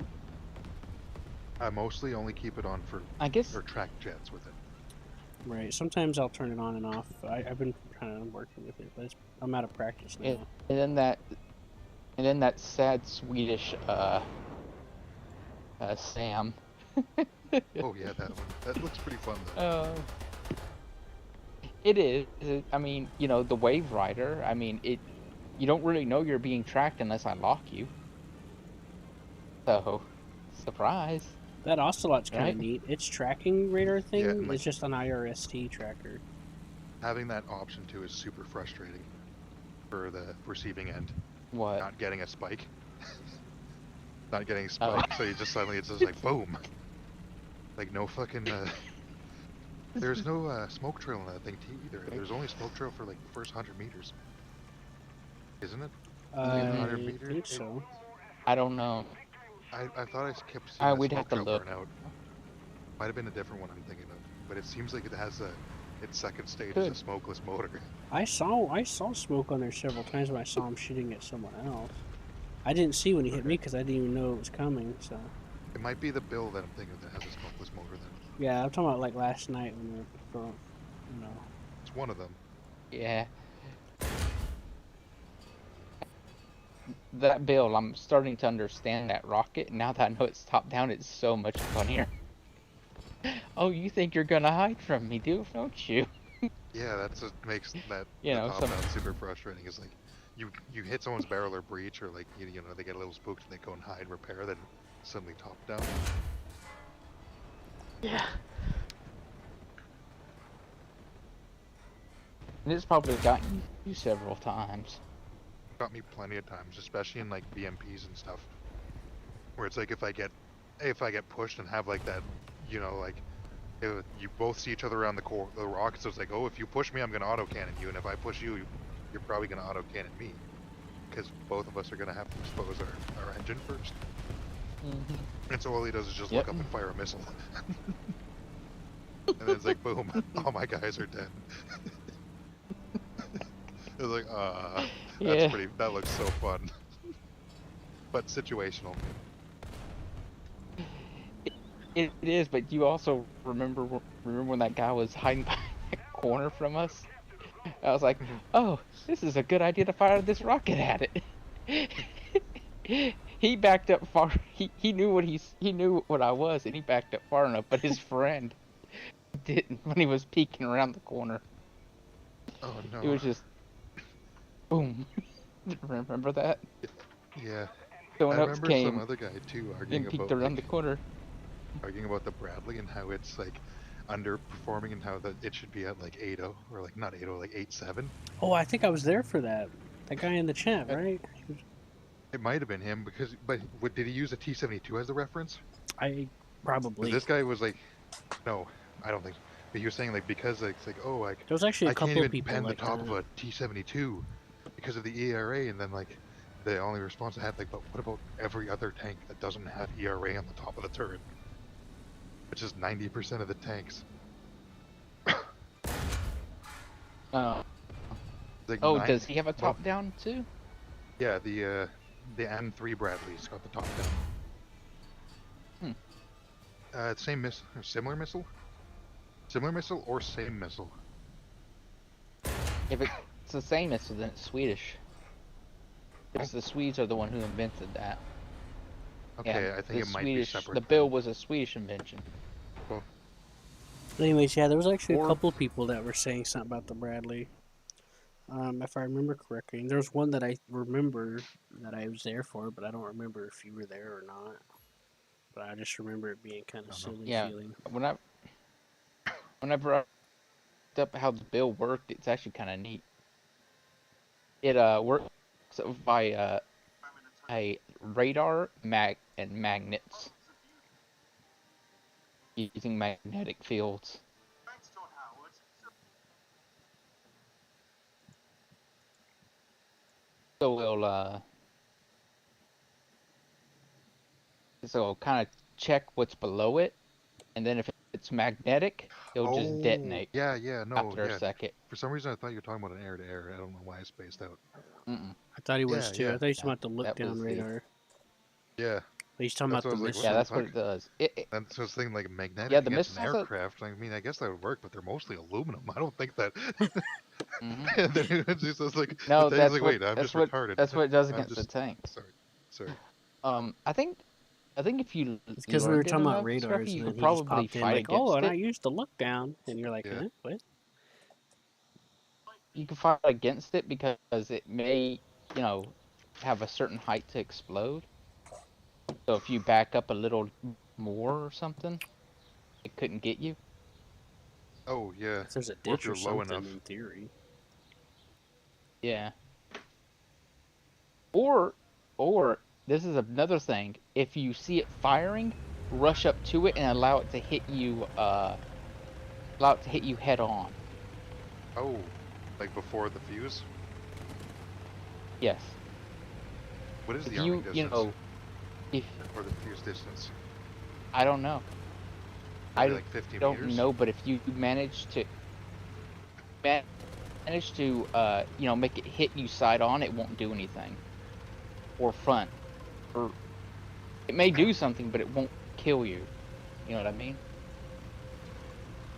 I mostly only keep it on for I guess or track jets with it. Right. Sometimes I'll turn it on and off. I've been kind of working with it, but I'm out of practice now. and then that sad Swedish Sam. Oh yeah, that one. That looks pretty fun though. It is. I mean, you know, the Wave Rider. I mean, you don't really know you're being tracked unless I lock you. So, surprise. That Ocelot's kind of Right? neat. Its tracking radar thing Yeah, and, like- is just an IRST tracker. Having that option too is super frustrating for the receiving end. What? Not getting a spike. Not getting a spike, so you just suddenly it's just like boom. Like no fucking there's no smoke trail on that thing either. There's only smoke trail for like the first 100 meters. Isn't it? I 100 meters? think so. I don't know. I thought I kept seeing the We'd smoke have to trail look. burn out. Might have been a different one I'm thinking of. But it seems like it has its second stage is Could. a smokeless motor. I saw smoke on there several times when I saw him shooting at someone else. I didn't see when he hit me because I didn't even know it was coming. So It might be the bill that I'm thinking of that has a smokeless motor then. yeah, I'm talking about like last night when we were going, you know. It's one of them. Yeah. That build, I'm starting to understand that rocket. Now that I know it's top down, it's so much funnier. Oh, you think you're gonna hide from me, don't you? Yeah, that's what makes that You the know, top some- down super frustrating. Is like you hit someone's barrel or breach, or like you know they get a little spooked and they go and hide and repair, then suddenly top down. Yeah. And it's probably gotten you several times. Got me plenty of times, especially in like BMPs and stuff, where it's like if I get pushed and have like that, you know, like you both see each other around the rock, so it's like, oh, if you push me, I'm gonna auto cannon you, and if I push you, you're probably gonna auto cannon me, because both of us are gonna have to expose our engine first. And so all he does is just Yep. look up and fire a missile. And then it's like, boom, all my guys are dead. It's like, Yeah. that looks so fun. But situational. It is, but you also remember when that guy was hiding behind that corner from us? I was like, oh, this is a good idea to fire this rocket at it. He backed up far. He knew what I was, and he backed up far enough. But his friend didn't when he was peeking around the corner. Oh no. It was just boom. Remember that? Yeah. Someone I else remember some came other guy too and peeked around the corner. arguing about the Bradley and how it's like underperforming and how that it should be at like 8.0 or like not 8.0 like 8.7. Oh, I think I was there for that. That guy in the chat, Uh, right? It might have been him because but what did he use a T72 as the reference? I Because probably. this guy was like, no, I don't think so. But he was saying like because like, it's like oh like There was actually a I can't couple of even people pen the like top of that. a T72 because of the ERA, and then like the only response I had like, but what about every other tank that doesn't have ERA on the top of the turret, which is 90% of the tanks. Oh, Like oh, nine, does he have a well, top down too? yeah, the N3 Bradley's got the top down. Same missile, or similar missile, or same missile. If it's the same missile, then it's Swedish. Because the Swedes are the one who invented that. Okay, Yeah, I think the it might be Swedish, separate. the bill was a Swedish invention. Well, Anyways, yeah, there was actually a Or- couple of people that were saying something about the Bradley. If I remember correctly, and there was one that I remember that I was there for, but I don't remember if you were there or not. But I just remember it being kind I of don't know. silly Yeah, feeling. whenever I looked up how the bill worked, it's actually kind of neat. It works by a radar and magnets using magnetic fields. So it'll kind of check what's below it, and then if it's magnetic, it'll just Oh, detonate yeah, no, after a yeah. second. For some reason, I thought you were talking about an air-to-air. I don't know why I spaced out. Mm-mm. I thought he was Yeah, too. I yeah, thought he was talking Yeah, about the look that down was the. radar. yeah. But he's talking That's about what I the was like, what Yeah, the missile. that's what fuck? it does. And so it's thinking like Yeah, magnetic the against an missiles. aircraft. I mean, I guess that would work, but they're mostly aluminum. I don't think that. Hmm And then it just was like, the No, thing's like, wait, I'm that's just what retarded. that's what it does I'm against the just tanks. sorry. I think if you It's because we were learned it talking about enough, Scruffy, radars, you and then could he just probably popped in fight like, "Oh, against and I it. used the look down," and you're like, Yeah. "Huh? What?" You can fight against it because it may, you know, have a certain height to explode. So if you back up a little more or something, it couldn't get you. Oh yeah. If there's a Or if ditch or you're low something, enough. in theory. Yeah. Or this is another thing. If you see it firing, rush up to it and allow it to hit you. Allow it to hit you head on. Oh, like before the fuse. Yes. What is If the arming you distance? know, if Or the fuse distance? I don't know. Maybe I like 50 don't meters. know, but if you manage to you know, make it hit you side on, it won't do anything. Or front. Or it may do something, but it won't kill you. You know what I mean?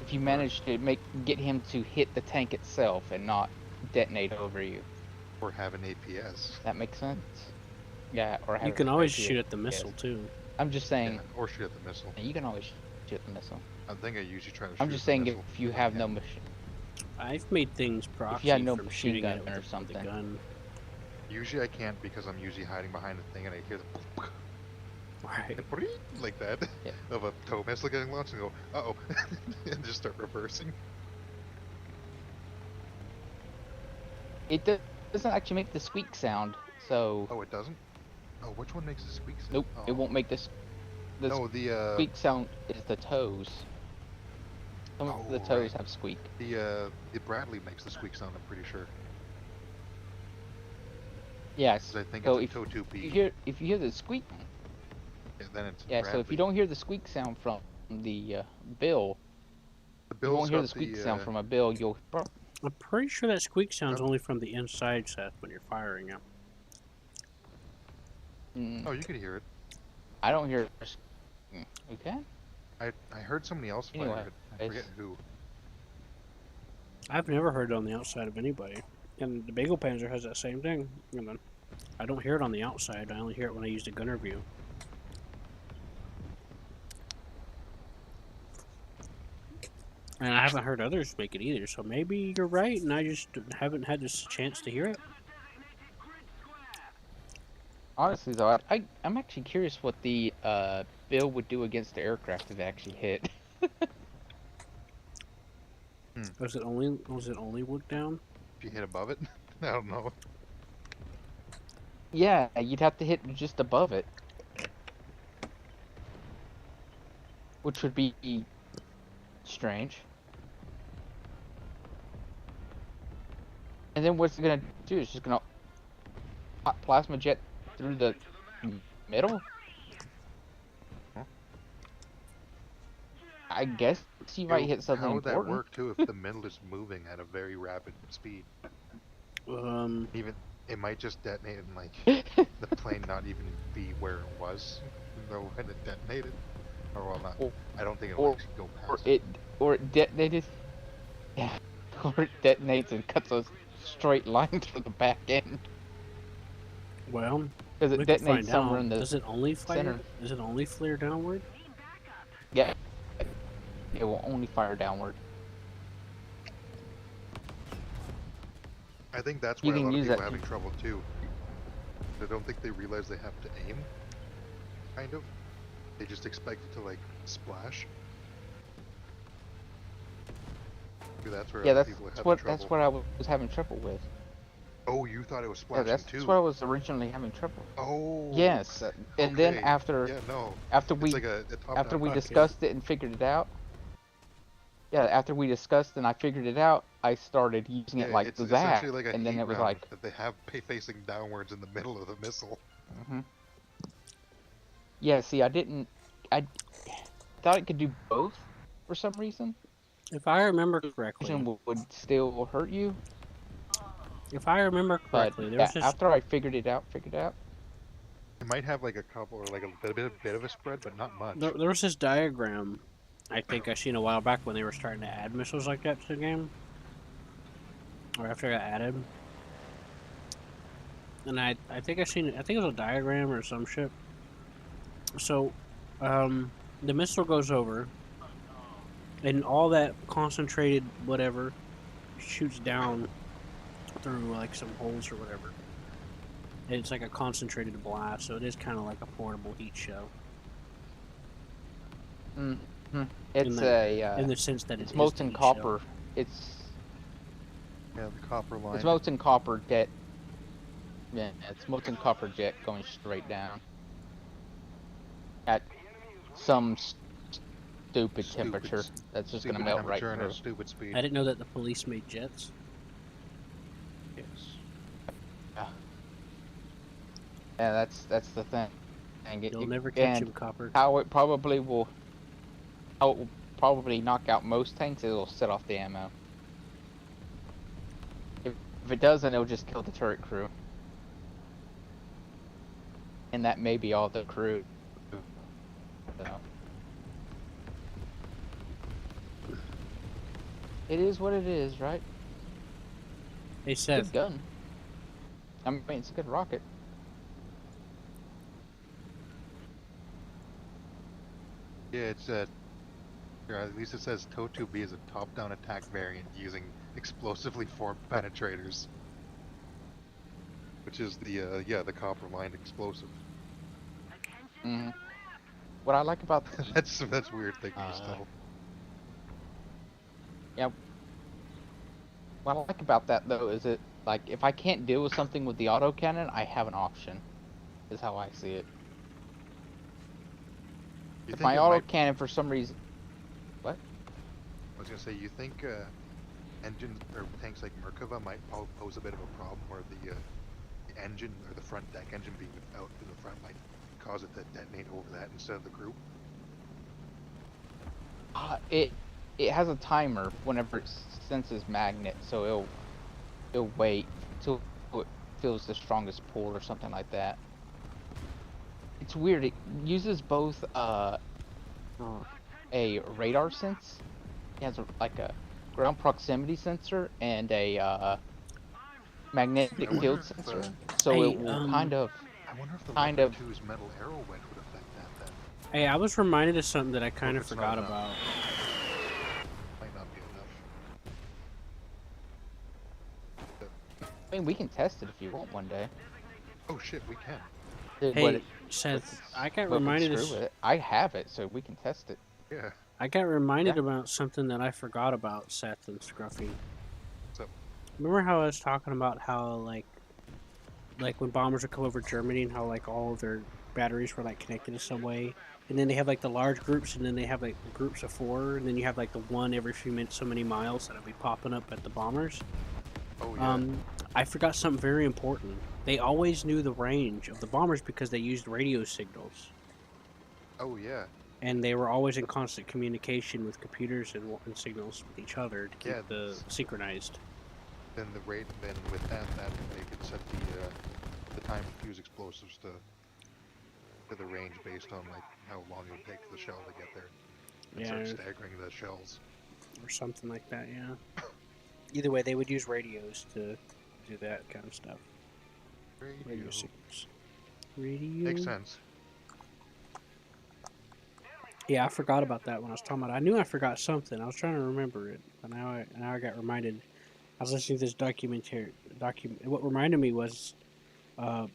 If you manage to get him to hit the tank itself and not detonate over you. Or have an APS. That makes sense? Yeah, or have You can it always right shoot here. at the missile Yes. too. I'm just saying, Yeah, or shoot at the missile. you can always shoot at the missile. I think I usually try to shoot I'm just at the saying missile. if you I have no can. machine. I've made things If you proxy had no from machine shooting at it gun or with the something. gun. Usually I can't because I'm usually hiding behind a thing and I hear the Right. like that Yeah. of a tow missile getting launched and go, uh-oh, and just start reversing. It doesn't actually make the squeak sound, so Oh, it doesn't? Oh, which one makes a squeak sound? nope, Oh. it won't make this. The No, the squeak sound is the toes. Some of the Oh, toes right. have squeak. the Bradley makes the squeak sound, I'm pretty sure. Yes. Because I think So it's a if tow 2B. you hear the squeak, Yeah, then it's yeah. Bradley. So if you don't hear the squeak sound from the bill, The you Bill's won't hear got the squeak the, sound from a bill. You'll. I'm pretty sure that squeak sound's Oh. only from the inside, Seth, when you're firing it. Oh, you can hear it. I don't hear. Okay. I heard somebody else fire Anyway, it. I forget who. I've never heard it on the outside of anybody. And the Bagel Panzer has that same thing. And then I don't hear it on the outside. I only hear it when I use the gunner view. And I haven't heard others make it either. So maybe you're right, and I just haven't had this chance to hear it. Honestly, though, I'm actually curious what the bill would do against the aircraft if it actually hit. Was it only look down? If you hit above it, I don't know. Yeah, you'd have to hit just above it, which would be strange. And then what's it gonna do? It's just gonna hot plasma jet through the middle? Huh? I guess you might hit something How would that important. work too if the middle is moving at a very rapid speed? Even it might just detonate and like the plane not even be where it was, though when it detonated. Or well, not. I don't think it will actually go past it. Or it detonated. Yeah. Or it detonates and cuts a straight line through the back end. Well, Because we it can detonates find somewhere out. in the Does it only flare? center. Does it only flare downward? Yeah. It will only fire downward. I think that's You why a can lot of use people that are having trouble too. I don't think they realize they have to aim. Kind of. They just expect it to like splash. Maybe that's where Yeah, other that's people are having what trouble. that's what I was having trouble with. Oh, you thought it was Yeah, splashing too? that's what I was originally having trouble. Oh. Yes, and then okay. after Yeah, no. after It's we like a top after down we puck. discussed it and figured it out. Yeah, after we discussed and I figured it out, I started using it Yeah, like it's that, essentially like a and then heat it was round like, that they have facing downwards in the middle of the missile. yeah. See, I thought it could do both for some reason. If I remember correctly, Would still hurt you, if I remember but correctly, there was yeah, this. after I figured it out, It might have like a couple or like a bit of a spread, but not much. There was this diagram I think I seen a while back when they were starting to add missiles like that to the game, or after it got added. And I think I seen it. I think it was a diagram or some shit. So, the missile goes over, and all that concentrated whatever shoots down through like some holes or whatever. And it's like a concentrated blast, so it is kind of like a portable heat shell. it's in the sense that it's it is molten the heat copper. shell. Yeah, the copper line. It's molten copper jet. Yeah, it's molten copper jet going straight down at some stupid temperature that's just gonna melt right and through. a stupid speed. I didn't know that the police made jets. Yes. Yeah, that's the thing. You'll never catch and him, Copper. how it will probably knock out most tanks. It'll set off the ammo. If it doesn't, it'll just kill the turret crew. And that may be all the crew. So. It is what it is, right? Hey, Good Seth. gun. I mean, it's a good rocket. Yeah, it's or at least it says TOW-2B is a top-down attack variant using explosively formed penetrators, which is the the copper lined explosive. What I like about that's weird thinking still. Yeah. What I like about that though is it like if I can't deal with something with the autocannon, I have an option. Is how I see it. If my autocannon for some reason, what? I was gonna say, you think engines or tanks like Merkava might pose a bit of a problem, where the engine or the front deck engine being out in the front might cause it to detonate over that instead of the group? It has a timer whenever it senses magnet, so it'll wait till it feels the strongest pull or something like that. It's weird. It uses both a radar sense. It has like a ground proximity sensor and a magnetic field sensor. So Hey, it will kind of. I wonder if the kind Leopard of- 2's metal arrow wedge would affect that then. Hey, I was reminded of something that I kind of it's not forgot enough. about. Might not be enough. I mean, we can test it if you want one day. Oh shit, we can. Hey, Seth, I got reminded screw with it. I have it, so we can test it. Yeah. I got reminded Yeah. about something that I forgot about, Seth and Scruffy. What's up? Remember how I was talking about how like when bombers would come over Germany and how like all of their batteries were like connected in some way, and then they have like the large groups, and then they have like groups of 4, and then you have like the one every few minutes, so many miles that'll be popping up at the bombers. Oh yeah. I forgot something very important. They always knew the range of the bombers because they used radio signals, Oh yeah. and they were always in constant communication with computers and signals with each other to keep Yeah. the synchronized. Then with that they could set the time to fuse explosives to the range based on like how long it would take for the shell to get there, and Yeah, start staggering the shells. or something like that. Yeah. Either way, they would use radios to do that kind of stuff. Radio signals. Radio. Makes sense. Yeah, I forgot about that when I was talking about it. I knew I forgot something. I was trying to remember it, but now I got reminded. I was listening to this What reminded me was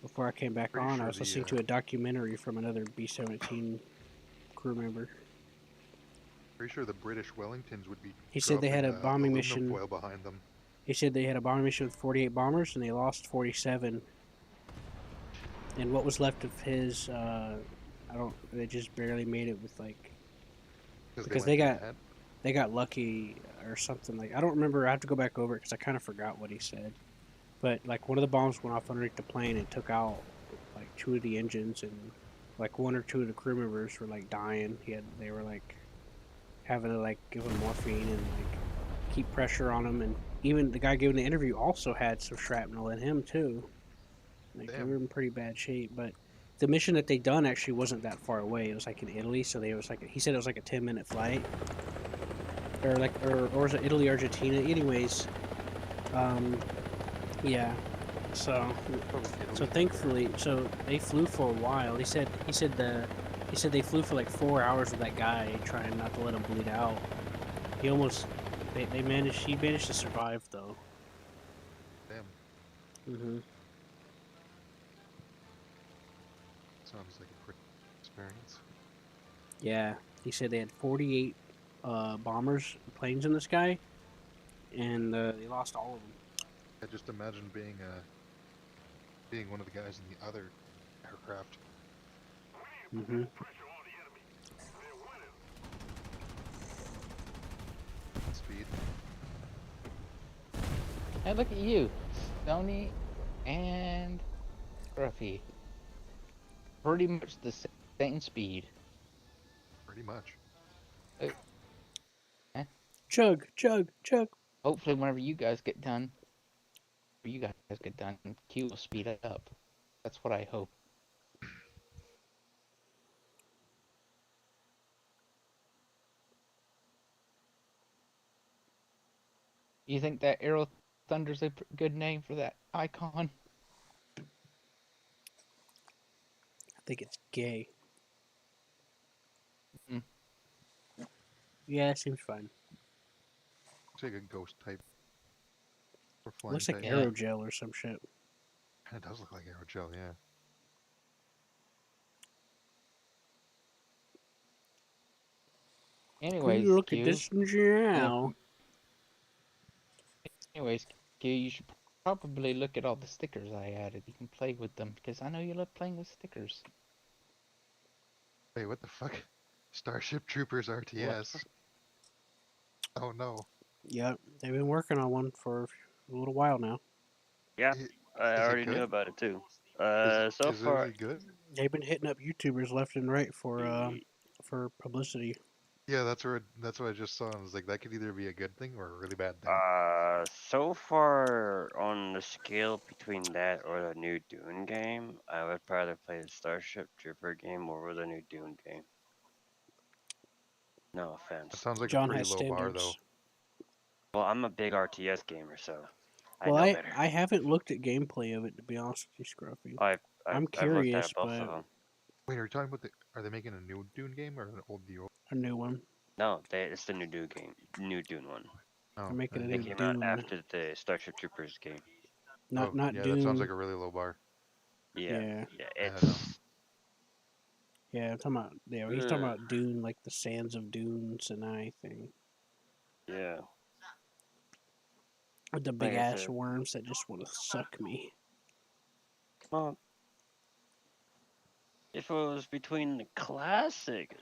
before I came back Pretty on, I sure was listening to a documentary from another B-17 crew member. Pretty sure the British Wellingtons would be. He said they had a dropping, bombing aluminum mission. foil behind them. He said they had a bombing mission with 48 bombers, and they lost 47. And what was left of his, they just barely made it with like, because they got lucky or something. Like, I don't remember. I have to go back over it because I kind of forgot what he said. But like one of the bombs went off underneath the plane and took out like 2 of the engines, and like 1 or 2 of the crew members were like dying. They were like having to like give him morphine and like keep pressure on him, and even the guy giving the interview also had some shrapnel in him too. Like they were in pretty bad shape, but the mission that they done actually wasn't that far away. It was like in Italy, so he said it was like a 10-minute flight, or was it Italy, Argentina? Anyways, yeah. So thankfully, so they flew for a while. He said they flew for like 4 hours with that guy, trying not to let him bleed out. He managed to survive though. Damn. Mm-hmm. Sounds like a pretty experience. Yeah, he said they had 48 bombers, planes in the sky, and they lost all of them. I just imagine being one of the guys in the other aircraft. Mm-hmm. Speed. Hey, look at you, Sony and Gruffy. Pretty much the same speed. Pretty much. Chug, chug, chug. Hopefully, whenever you guys get done, Q will speed up. That's what I hope. You think that Arrow Thunder's a good name for that icon? I think it's gay. Mm. Yeah, it seems fine. Looks like a ghost type. Or flying Looks like type. aerogel or some shit. It does look like aerogel, yeah. Anyways, look Q. at this gel. Anyways, Q, you should probably look at all the stickers I added. You can play with them because I know you love playing with stickers. Wait, what the fuck? Starship Troopers RTS. Oh no. Yep, they've been working on one for a little while now. Yeah, I Is it already good? knew about it too. Is So it far, really good? They've been hitting up YouTubers left and right for publicity. Yeah, that's what I just saw. And I was like, that could either be a good thing or a really bad thing. so far on the scale between that or the new Dune game, I would probably play the Starship Trooper game over the new Dune game. No That offense. sounds like John a pretty has low bar, standards. though. Well, I'm a big RTS gamer, so I Well, know better. I haven't looked at gameplay of it, to be honest with you, Scruffy. I'm I'm looked curious, at both of but them. Wait, are you talking about are they making a new Dune game or an old the old? a new one. No, it's the new Dune game, new Dune one. Oh, They're making a They new came Dune. out after the Starship Troopers game. Not yeah, Dune. that sounds like a really low bar. Yeah. Yeah, I don't it's Yeah, I'm talking about. Yeah, he's talking ugh, about Dune, like the Sands of Dune Sinai thing, yeah. with the big Like I ass said, worms that just want to suck me. well, if it was between the classic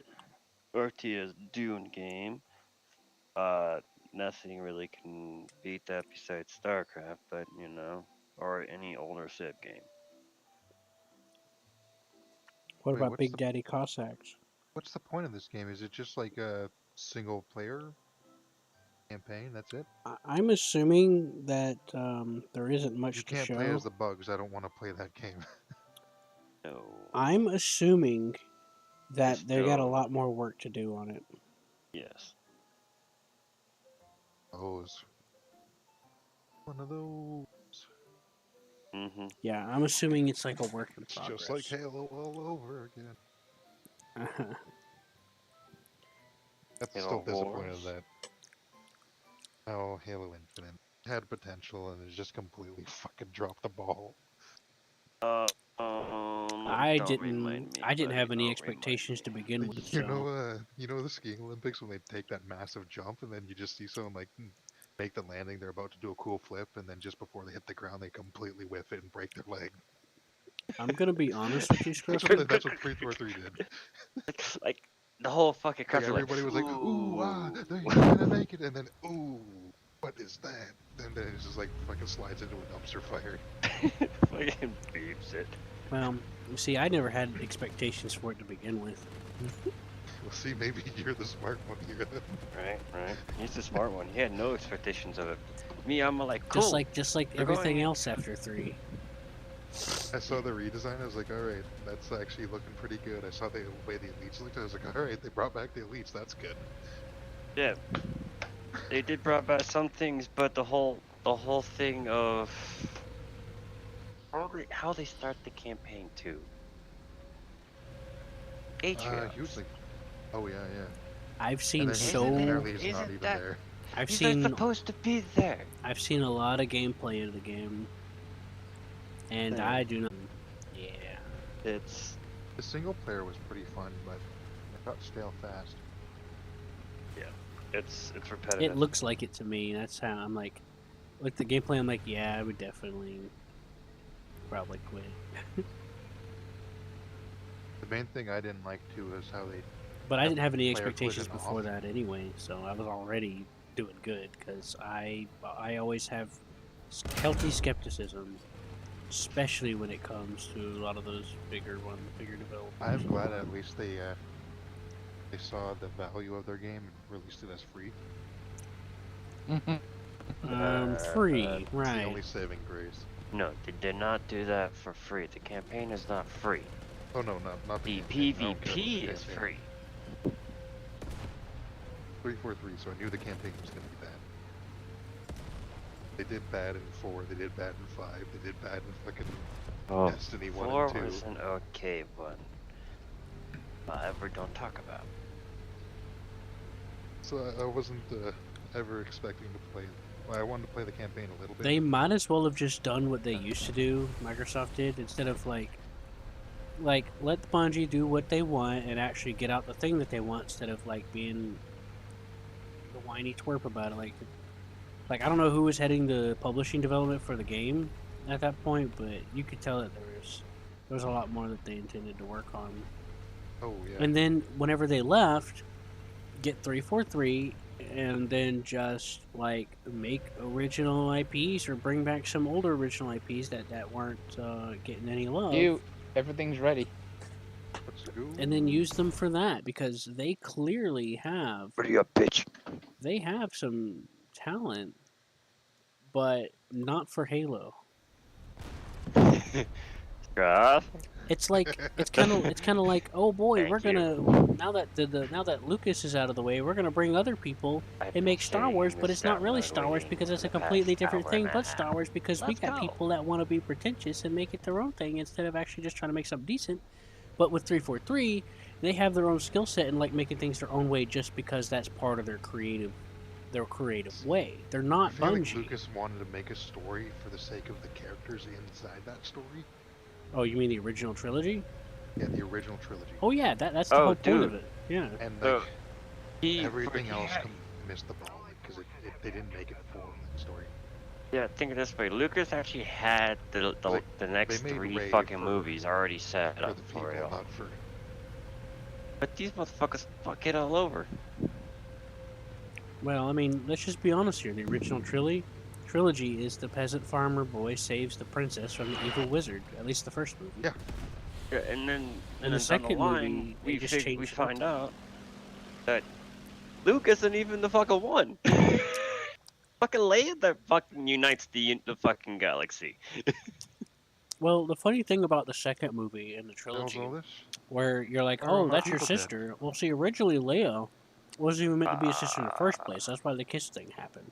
RTS Dune game, uh, nothing really can beat that besides StarCraft, but or any older Civ game. What Wait, about Big Daddy Cossacks? what's the point of this game? Is it just like a single player campaign? That's it? I'm assuming that there isn't If you much to can't play as show. the bugs, I don't want to play that game. No, I'm assuming it's that they got a still lot more work to do on it. yes. Those. One of those. Mm-hmm. Yeah, I'm assuming it's like a work in It's just like progress. Halo all over again. I'm Halo still disappointed Wars. that Halo Infinite had potential and it just completely fucking dropped the ball. I Don't remind didn't. me, I didn't buddy. have any Don't remind expectations me. to begin with, so You know the skiing Olympics when they take that massive jump and then you just see someone like make the landing, they're about to do a cool flip, and then just before they hit the ground, they completely whiff it and break their leg. I'm gonna be honest with you, Scruffy. That's what 343 did. Like the whole fucking Like crowd was everybody like, was like, "Ooh, ah, ooh. he's not gonna make it," and then, "Ooh, what is that?" And then it's just like fucking slides into a dumpster fire. Fucking beeps it. Well, you see, I never had expectations for it to begin with. Well, see, maybe you're the smart one here. Right. He's the smart one. He had no expectations of it. Me, I'm like, cool. Just like We're everything going- else after 3. I saw the redesign. I was like, "All right, that's actually looking pretty good." I saw the way the elites looked. I was like, "All right, they brought back the elites. That's good." Yeah. They did brought back some things, but the whole thing of how they start the campaign too. Atrios. He was like, "Oh yeah, yeah." I've seen And then so apparently he's not isn't even that- there. I've He's seen not supposed to be there. I've seen a lot of gameplay of the game, and Yeah. I do not. Yeah, It's The single player was pretty fun, but it got stale fast. it's repetitive. it looks like it to me. That's how I'm like, with the gameplay. I'm like, yeah, I would definitely, probably quit. The main thing I didn't like too is how they But I Yep, didn't have any player expectations quitting before off. that anyway, so I was already doing good because I always have healthy skepticism, especially when it comes to a lot of those bigger developers. I'm glad at least they saw the value of their game and released it as free. Free, It's the right? only saving grace. No, they did not do that for free. The campaign is not free. Oh no, not The campaign. I don't care about PvP the is campaign. free. 343, so I knew the campaign was gonna be bad. They did bad in 4, they did bad in 5, they did bad in fucking Oh, Destiny 1 4 and 2. was an okay one. 5 we don't talk about. So I wasn't ever expecting to play. Well, I wanted to play the campaign a little bit. They might as well have just done what they used to do. Microsoft did instead of like let Bungie do what they want and actually get out the thing that they want instead of like being the whiny twerp about it. Like I don't know who was heading the publishing development for the game at that point, but you could tell that there was a lot more that they intended to work on. Oh yeah. And then whenever they left, get 343 and then just like make original IPs or bring back some older original IPs that weren't getting any love. Everything's ready. Let's go. And then use them for that because they clearly have Ready up, bitch. some talent, but not for Halo. Scruff. It's like it's kind of like, oh boy, Thank we're gonna now that Lucas is out of the way, we're gonna bring other people and make Star Wars, but it's not really Star Wars because it's a completely different thing but Star Wars because we Let's got go. people that want to be pretentious and make it their own thing instead of actually just trying to make something decent. But with 343, they have their own skill set and like making things their own way just because that's part of their creative way. They're I not feel like Bungie. Lucas wanted to make a story for the sake of the characters inside that story. Oh, you mean the original trilogy? Yeah, the original trilogy. Oh yeah, that's the Oh, whole point of dude. it. Yeah. And So like everything else missed the ball, like because they didn't make it forward that story. Yeah, think of it this way. Lucas actually had Like the they next made 3 Ray fucking for movies already set up the for it people, all. not for. But these motherfuckers fuck it all over. Well, I mean, let's just be honest here. The original trilogy is the peasant farmer boy saves the princess from the evil wizard. At least the first movie. Yeah. Yeah, and then And the down the second line, movie, they just we changed it up. find out that Luke isn't even the fucking one. Fucking Leia that fucking unites the fucking galaxy. Well, the funny thing about the second movie in the The hell's trilogy, all this? where you're like, Are all oh, my that's your people dead? sister. Well, see, originally Leia wasn't even meant to be a sister in the first place. That's why the kiss thing happened.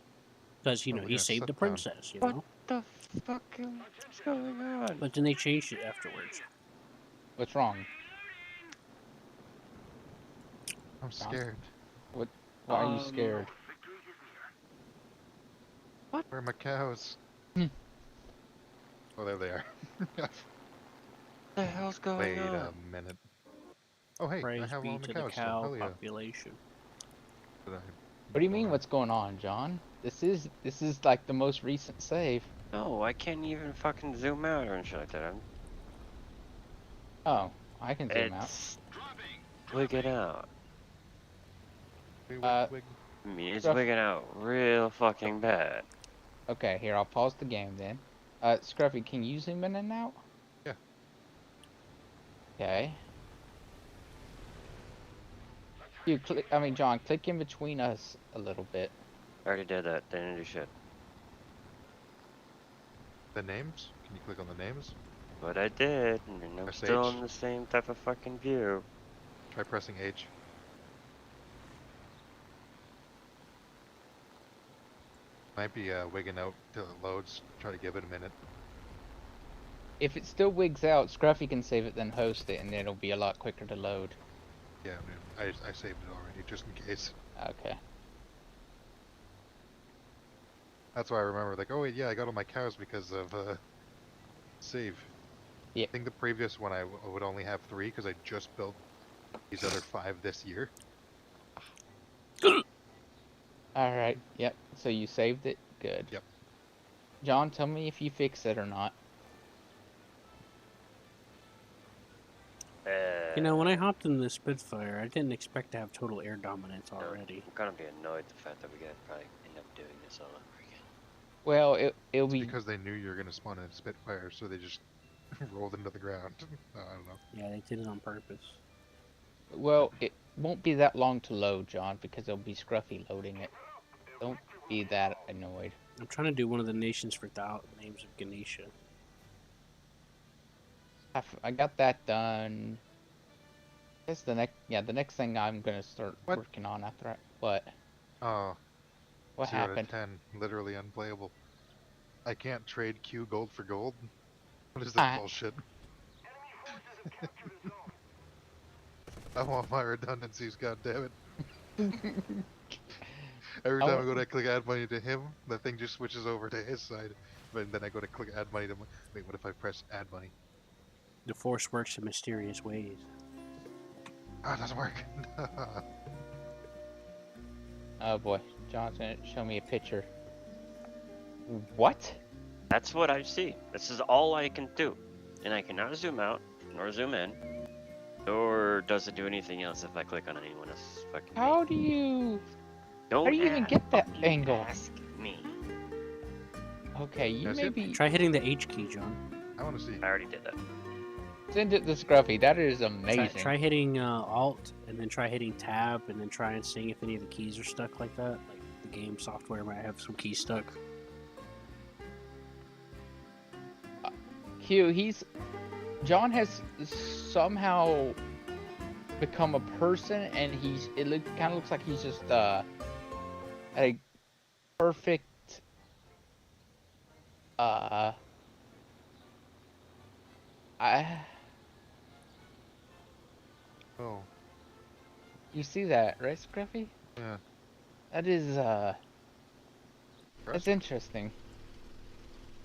Because, Oh, he yeah, saved the sit down. princess, What the fuck is going on? But then they changed it afterwards. What's wrong? I'm scared. Why are you scared? Where are my cows? Hmm. Oh, there they are. What the hell's going Wait on? a minute. Oh, hey, I Praise have be all my to the cows still. cow Hell yeah. population. Did I- What do you mean? What's going on, John? This is like the most recent save. No, I can't even fucking zoom out or shit like that. Oh, I can zoom out. It's wigging out. Wig, Uh, wig. I mean, it's Scruff. wigging out real fucking bad. Okay, here, I'll pause the game then. Scruffy, can you zoom in and out? Yeah. Okay. John, click in between us a little bit. I already did that. Didn't do shit. The names? Can you click on the names? But I did, and I'm Press still H. in the same type of fucking view. Try pressing H. Might be wigging out till it loads. Try to give it a minute. If it still wigs out, Scruffy can save it then host it, and it'll be a lot quicker to load. Yeah, I saved it already, just in case. Okay. That's why I remember, like, oh wait, yeah, I got all my cows because of save. Yeah. I think the previous one I would only have 3 because I just built these other 5 this year. Alright, yep. So you saved it? Good. Yep. John, tell me if you fix it or not. You know, when I hopped in the Spitfire, I didn't expect to have total air dominance already. I'm gonna be annoyed the fact that we gotta probably end up doing this all over again. Well, it'll It's be... because they knew you were going to spawn in a Spitfire, so they just rolled into the ground. I don't know. Yeah, they did it on purpose. Well, it won't be that long to load, John, because it'll be Scruffy loading it. Don't be that annoyed. I'm trying to do one of the nations for names of Ganesha. I got that done. Guess the next thing I'm gonna start What? working on after what? Oh, What 0 happened? to 10, literally unplayable. I can't trade Q gold for gold. What is that bullshit? I want my redundancies, goddammit. Every time I go to click add money to him, the thing just switches over to his side. But then I go to click add money to wait, what if I press add money? The Force works in mysterious ways. Ah, it doesn't work. Oh boy, John's gonna show me a picture. What? That's what I see. This is all I can do. And I cannot zoom out, nor zoom in, nor does it do anything else if I click on anyone else's fucking How do you... Don't How do you even get that fucking angle? ask me. Okay, you That's it? maybe Try hitting the H key, John. I want to see. I already did that. send it to Scruffy. That is amazing. Try hitting Alt, and then try hitting Tab, and then try and seeing if any of the keys are stuck like that. Like the game software might have some keys stuck. Q, John has somehow become a person, and it kind of looks like he's just a perfect Oh, you see that, right, Scruffy? yeah. That is that's Impressive. interesting.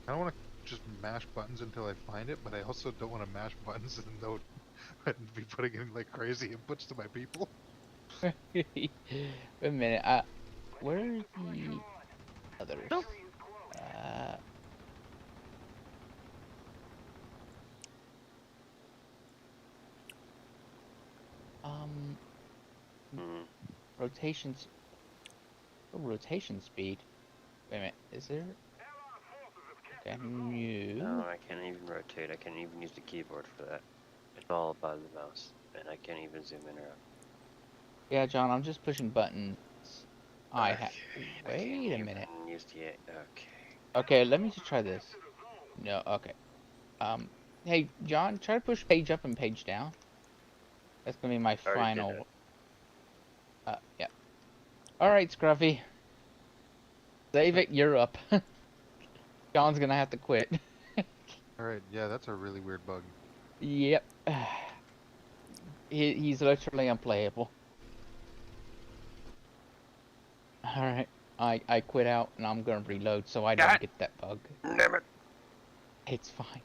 I don't want just mash buttons until I find it, but I also don't want to mash buttons and don't and be putting in like crazy inputs to my people. Wait a minute. Where are the others? Uh, um, Hmm. rotations. Oh, rotation speed. Wait a minute. Is there? Okay, No, no. I can't even rotate. I can't even use the keyboard for that. It's all by the mouse, and I can't even zoom in or out. Yeah, John, I'm just pushing buttons. I have. I can't Wait a even minute. use the. Okay. Okay, let me just try this. No, okay. Hey, John, try to push page up and page down. That's gonna be my I already did final. Yeah. All right, Scruffy. Save it. You're up. John's gonna have to quit. Alright, yeah, that's a really weird bug. Yep. He's literally unplayable. All right. I quit out and I'm gonna reload so I don't God. get that bug. Damn it. It's fine.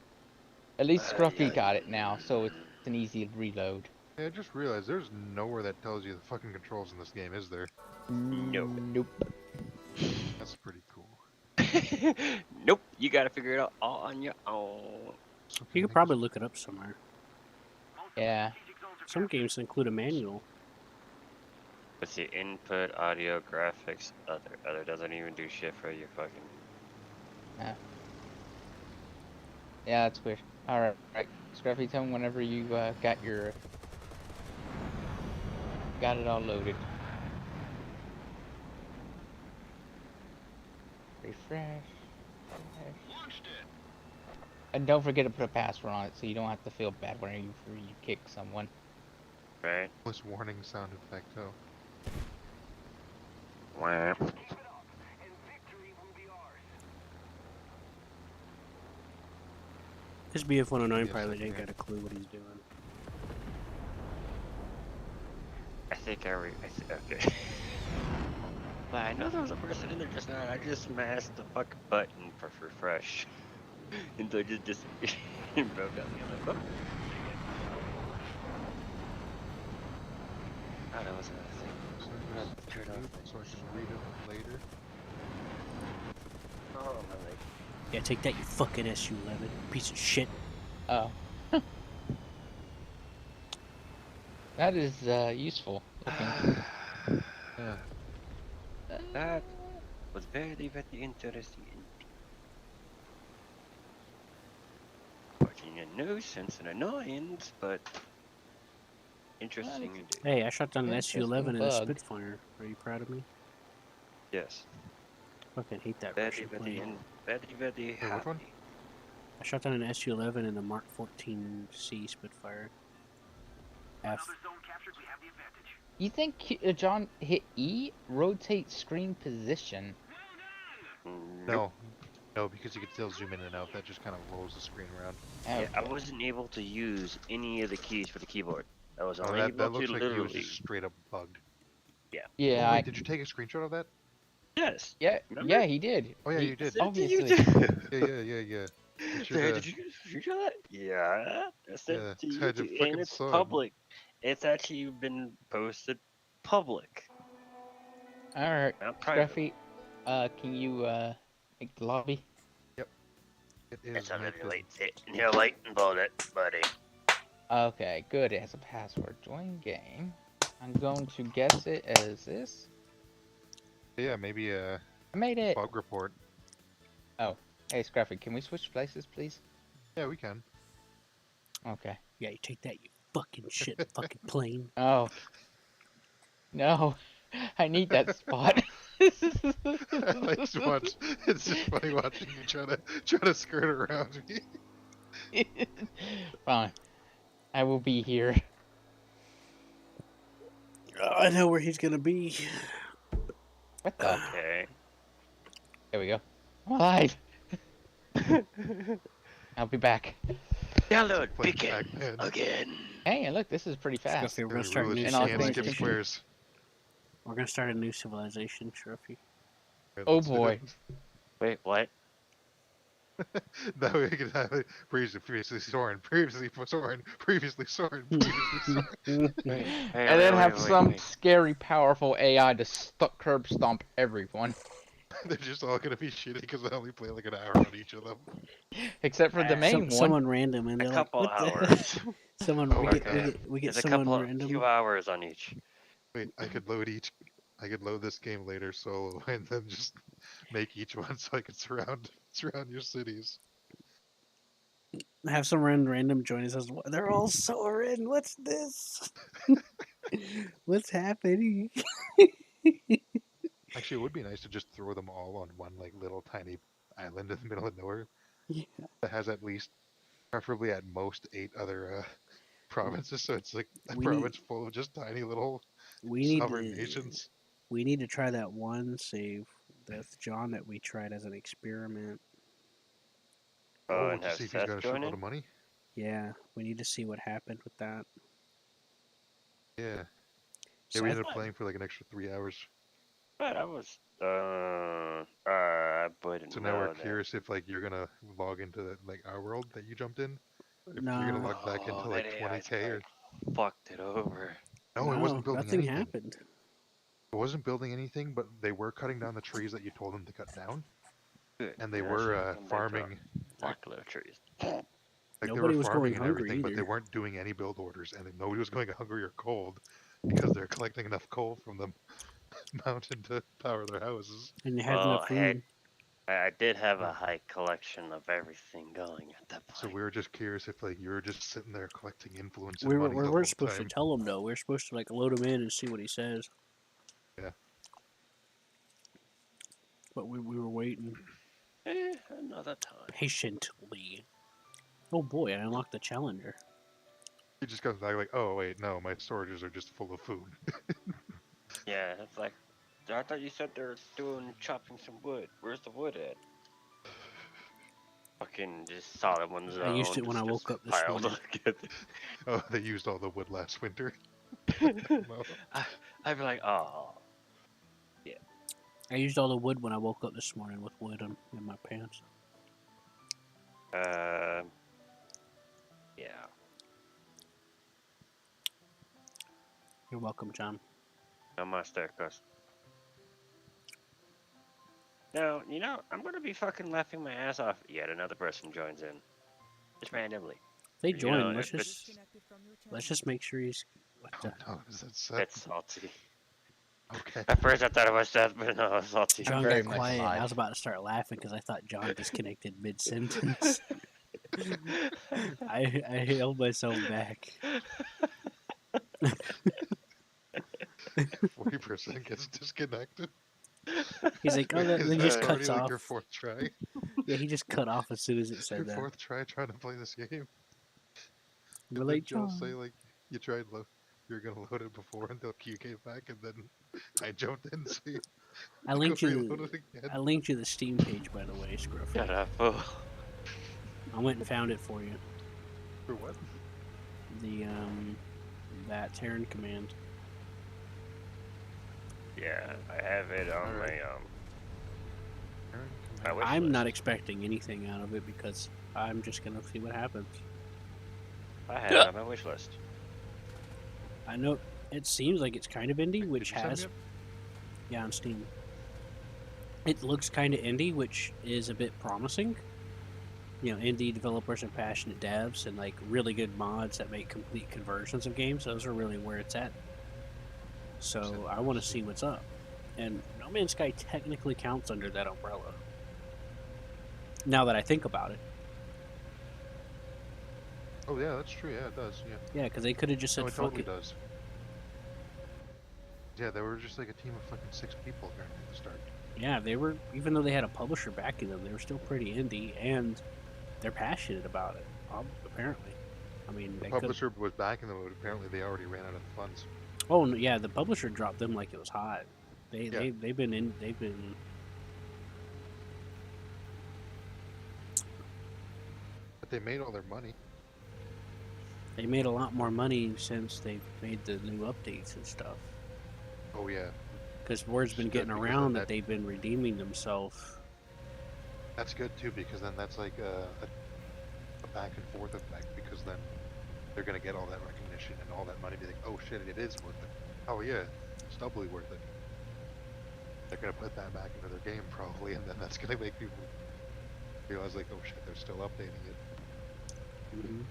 At least Scruffy got it now, so it's an easy reload. Yeah, I just realized there's nowhere that tells you the fucking controls in this game, is there? Nope. Nope. That's pretty cool. Nope. You gotta figure it out all on your own. So You could probably look it up somewhere. Yeah. Some games include a manual. Let's see, input, audio, graphics, other. Other doesn't even do shit for your fucking. Yeah, that's weird. All right. Scruffy, tell me whenever you got it all loaded. Refresh. And don't forget to put a password on it so you don't have to feel bad whenever you kick someone. Right? This warning sound effect, oh. Wah. This BF-109 Yes, pilot I ain't can. got a clue what he's doing. I think okay. But I know there was a person in there just now. I just smashed the fucking button for refresh. Until it just disappeared and broke out. I'm like, oh. Oh, that was another thing. So I'm I gonna just turn off mute so I can read it later. Oh, my leg. Yeah, take that, you fucking SU-11, piece of shit. Oh. That is useful looking. Yeah. That was very, very interesting. Fucking a nuisance and annoyance, but interesting indeed. Hey, I shot down an Interesting SU-11 and a bug. Spitfire. Are you proud of me? Yes. Fucking hate that Very, Russian very, plane. very, very Wait, which happy. one? I shot down an SU-11 and a Mark 14C Spitfire. F. You think John hit E? Rotate screen position. Nope. No, because you can still zoom in and out. That just kind of rolls the screen around. Okay. Yeah, I wasn't able to use any of the keys for the keyboard. I was Oh, only able that looks to like he was literally. just straight up bugged. Yeah. Wait, did you take a screenshot of that? Yes. Yeah. Remember? Yeah, he did. Oh yeah, you did. Obviously. Yeah. You should, Did you screenshot that? Yeah. I sent yeah, it to so I had to YouTube, fucking and it's saw it. public. It's actually been posted public. All right. Not private. Scruffy, can you make the lobby? It is It's already muted. late. You're late and bullet, buddy. Okay, good. It has a password. Join game. I'm going to guess it as this. Yeah, maybe a I made it. bug report. Hey, Scruffy, can we switch places, please? Yeah, we can. Okay. Yeah, you take that, you fucking shit fucking plane. Oh. No. I need that spot. I like to watch. It's just funny watching you try to skirt around me. Fine. I will be here. I know where he's gonna be. What the? Okay. There we go. I'm alive. I'll be back. Download Playing begin Pac-Man. again. Hey, and look, this is pretty fast. Scruffy, we're gonna The start a rule is new And you I'll can't skip finish civilization. squares. We're gonna start a new civilization, Scruffy. Okay, Oh let's do boy. it. Wait, what? That way we could have it previously Soren, previously Soren, previously Soren, previously Soren. And then have some scary, powerful AI to curb stomp everyone. They're just all gonna be shitty because I only play like an hour on each of them. Except for the main one. Someone random, and A they're like, couple "What the hell?" hours. Someone Oh we my get God. we get It's a someone couple random. few hours on each. Wait, I could load this game later solo and then just make each one so I could surround your cities. Have some random join us. They're all Soren. What's this? What's happening? Actually, it would be nice to just throw them all on one like little tiny island in the middle of nowhere Yeah. that has at least, preferably at most, 8 other provinces. So it's like a We province full of just tiny little We need sovereign to nations. we need to try that one save with John that we tried as an experiment. Oh, And to have see if he's got Seth a join shitload in. of money. Yeah, we need to see what happened with that. Yeah. Yeah, we Seth, ended up playing for like an extra 3 hours. But I was I wouldn't So now we're know that. curious if like you're gonna log into that like our world that you jumped in. If you're gonna no, log back into Oh, like that 20k AI's or fucked it over. no, it wasn't building nothing anything. happened. It wasn't building anything, but they were cutting down the trees that you told them to cut down, Good. and they Then I should were come back to farming. Black Clover trees. Like they Nobody were was going farming and hungry everything, but they either. weren't doing any build orders, and nobody was going hungry or cold because they're collecting enough coal from the mountain to power their houses. And they had Well, enough food. I did have a high collection of everything going at that So point. we were just curious if like you were just sitting there collecting influence and We money the weren't whole supposed time. to tell him though. We are supposed to like load him in and see what he says. Yeah. But we were waiting Another time. patiently. Oh boy, I unlocked the challenger. He just comes back like, oh wait, no, my storages are just full of food. Yeah, it's like I thought you said they're doing chopping some wood. Where's the wood at? Fucking just solid ones. I used it when I woke up this piled morning. together. Oh, they used all the wood last winter. No. I'd be like, oh. I used all the wood when I woke up this morning with wood in my pants. Yeah. You're welcome, John. I'm on Staircase. Now, I'm gonna be fucking laughing my ass off. Yet another person joins in. Just randomly. They You joined. know, let's if just make sure he's. What the? Oh no, is that Seth? That's salty. Okay. At first I thought it was Seth, but no, it's salty. John very got much quiet. lied. I was about to start laughing because I thought John disconnected mid sentence. I held myself back. 40% gets disconnected. He's like, oh, that Is then that just already cuts like off. your 4th try? Yeah, he just cut off as soon as it Your said that. 4th try trying to play this game. We're Did like, Joe John. say like you tried you're gonna load it before until Q came back and then I jumped in so you I linked go you. reload it again. I linked you the Steam page, by the way, Scruff. Shut up, fool. I went and found it for you. For what? The that Terran command. Yeah, I have it on Alright. my wish I'm list. not expecting anything out of it because I'm just gonna see what happens. I have it on my wish list. I know it seems like it's kind of indie, which Did you send has me it? yeah on Steam. It looks kind of indie, which is a bit promising. You know, indie developers and passionate devs and like really good mods that make complete conversions of games. Those are really where it's at. So I want to see what's up. And No Man's Sky technically counts under that umbrella. Now that I think about it. Oh yeah, that's true. Yeah, it does. Yeah. Yeah, because they could have just said No, it fuck totally it. does. Yeah, they were just like a team of fucking 6 people apparently at the start. Yeah, they were, even though they had a publisher backing them, they were still pretty indie, and they're passionate about it, apparently. I mean, The they could. publisher was backing them, but apparently they already ran out of funds. Oh, yeah, the publisher dropped them like it was hot. Yeah. They've been. But they made all their money. They made a lot more money since they've made the new updates and stuff. Oh yeah. Because word's been Just getting because of around that- that they've been redeeming themselves. That's good too, because then that's like a back and forth effect, because then they're gonna get all that recognition and all that money, be like, oh shit, it is worth it. Oh yeah, it's doubly worth it. They're gonna put that back into their game probably, and then that's gonna make people realize like, oh shit, they're still updating it. Mm-hmm.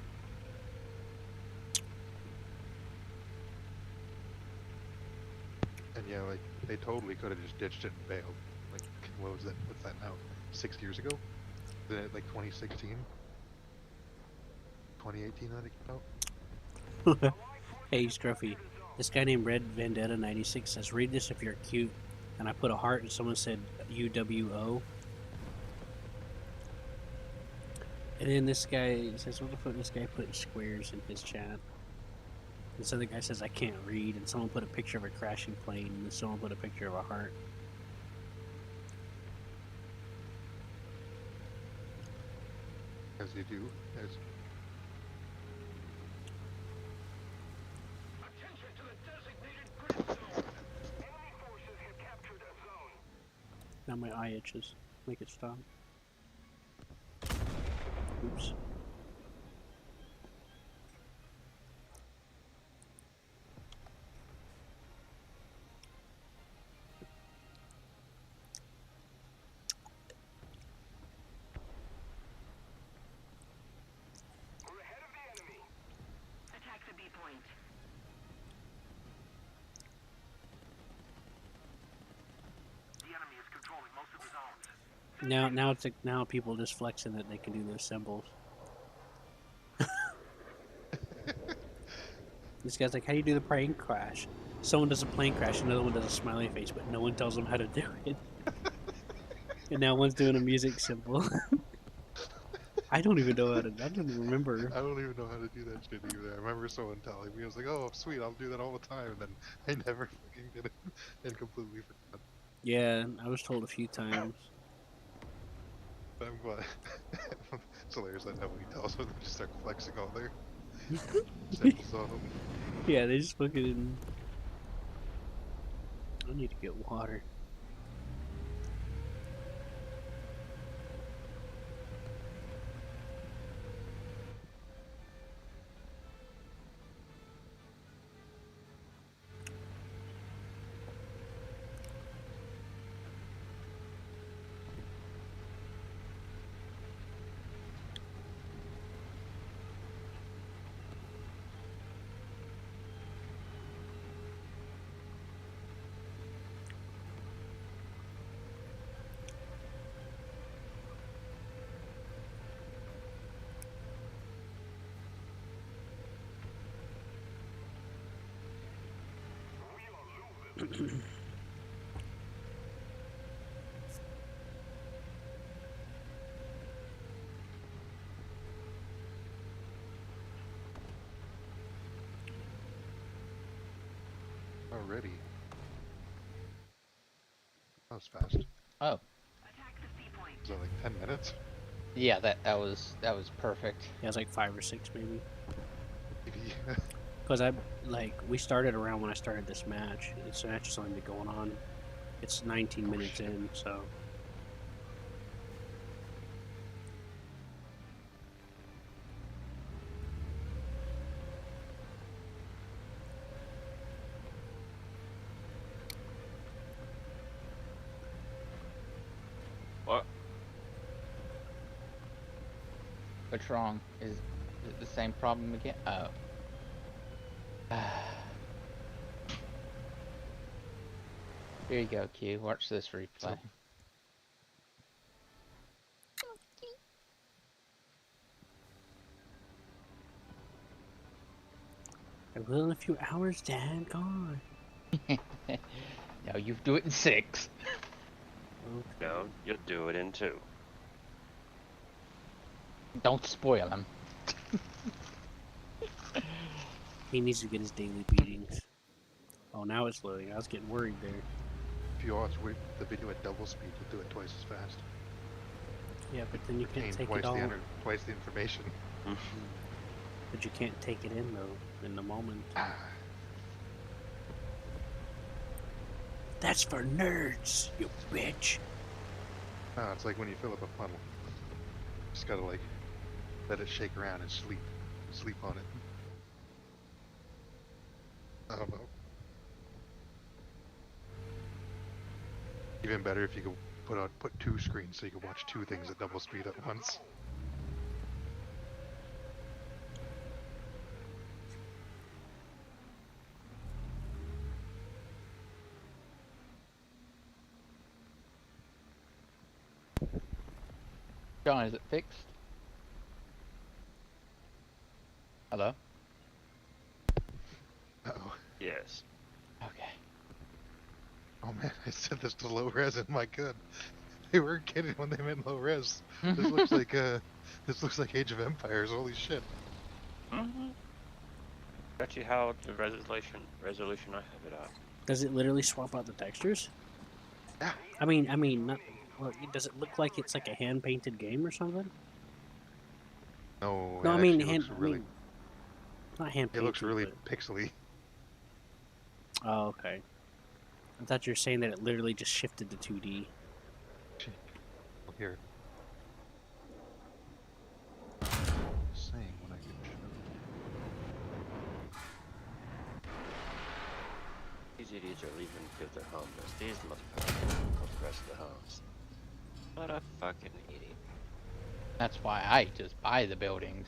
And yeah, like they totally could have just ditched it and bailed. Like, what was that? What's that now? 6 years ago? Isn't it like 2016? 2018 that it came out? Hey, Scruffy. This guy named Red Vendetta 96 says, read this if you're cute. And I put a heart and someone said UWO. And then this guy says, what the fuck, this guy put squares in his chat. This other guy says, I can't read. And someone put a picture of a crashing plane. And then someone put a picture of a heart. As you do. As Now my eye itches. Make it stop. Oops. Now it's like, now people just flexing that they can do those symbols. This guy's like, how do you do the plane crash? Someone does a plane crash, another one does a smiley face, but no one tells them how to do it. And now one's doing a music symbol. I don't even know how to. I don't even remember. I don't even know how to do that shit either. I remember someone telling me, I was like, oh sweet, I'll do that all the time, and then I never fucking did it and completely forgot. Yeah, I was told a few times. I'm glad. It's hilarious that nobody tells them, they just start flexing all their symbols on them. Yeah, they just fucking. I need to get water. Already. That was fast. Oh, Was that like 10 minutes? yeah, that was perfect. Yeah, it was like 5 or 6 maybe. Maybe. Because we started around when I started this match. This match has only been going on. It's 19 minutes in, so. What? What's wrong? Is it the same problem again? Oh. Here you go, Q. Watch this replay. I will in a few hours, Dad. God. No, you do it in 6. No, you'll do it in 2. Don't spoil him. He needs to get his daily beatings. Oh, now it's loading. I was getting worried there. If you watch the video at double speed, you'll do it twice as fast. Yeah, but then you can't Gain take twice it all. twice the information. But you can't take it in though, in the moment. That's for nerds, you bitch. No, it's like when you fill up a funnel. Just gotta like let it shake around and sleep. Sleep on it. I don't know. Even better if you could put two screens so you could watch two things at double speed at once. John, is it fixed? Hello? Uh-oh. Yes. Okay. Oh man, I said this to low res and my god. They weren't kidding when they meant low res. This looks like Age of Empires, holy shit. Mm-hmm. Got you how the resolution I have it at. Does it literally swap out the textures? Yeah. I mean, not. Well, does it look like it's like a hand painted game or something? No, No, it I mean actually looks really, not hand painted. it looks really pixely. Oh, okay. I thought you were saying that it literally just shifted to 2D. Here. Saying when I can These idiots are leaving because they're homeless. These motherfuckers cause the rest of the homes. What a fucking idiot. That's why I just buy the buildings.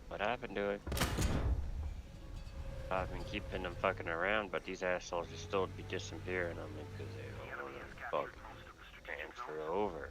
What happened to it? I've been keeping them fucking around, but these assholes are still be disappearing on me because they don't want to fucking transfer over.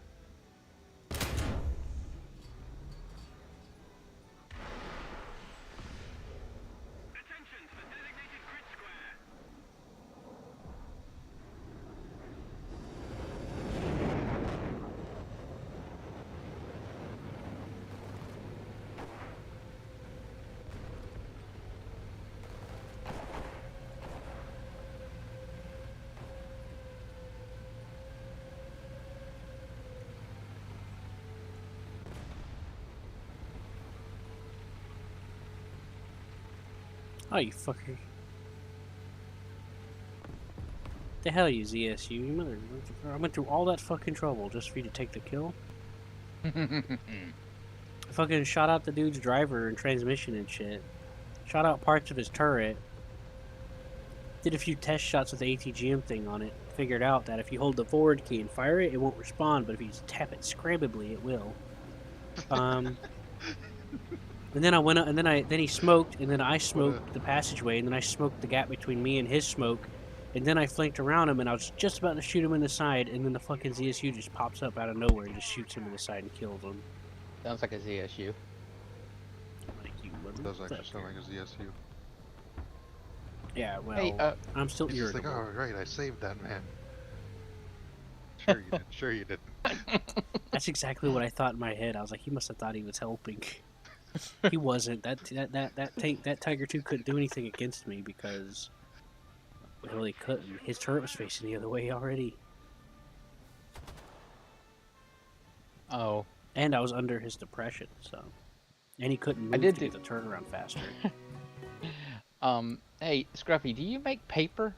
Oh, you fucker. The hell you ZSU, you mother. I went through all that fucking trouble just for you to take the kill. I fucking shot out the dude's driver and transmission and shit. Shot out parts of his turret. Did a few test shots with the ATGM thing on it. Figured out that if you hold the forward key and fire it, it won't respond, but if you just tap it scrambly, it will. And then I went up, and then he smoked, and then I smoked the passageway, and then I smoked the gap between me and his smoke, and then I flanked around him, and I was just about to shoot him in the side, and then the fucking ZSU just pops up out of nowhere and just shoots him in the side and kills him. Sounds like a ZSU. Like you It does actually sound like a ZSU. Yeah, well, Hey, I'm still He's just like, irritable. oh right, I saved that man. Sure you did. Sure you did. That's exactly what I thought in my head. I was like, he must have thought he was helping. He wasn't. That Tiger 2 couldn't do anything against me because, well, he couldn't. His turret was facing the other way already, Oh. and I was under his depression, so, and he couldn't move I did to get the turnaround faster. Hey, Scruffy, do you make paper?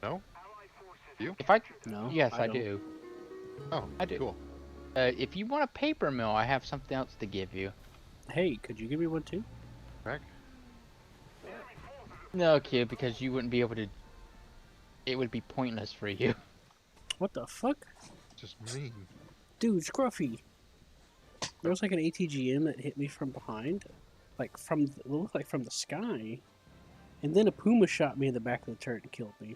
No? You? If I... No, Yes, I don't. do. Oh, I do. cool. If you want a paper mill, I have something else to give you. Hey, could you give me one too? Back? No, kid, because you wouldn't be able to... It would be pointless for you. What the fuck? Just mean. Dude, Scruffy. There was like an ATGM that hit me from behind. Like it looked like from the sky. And then a puma shot me in the back of the turret and killed me.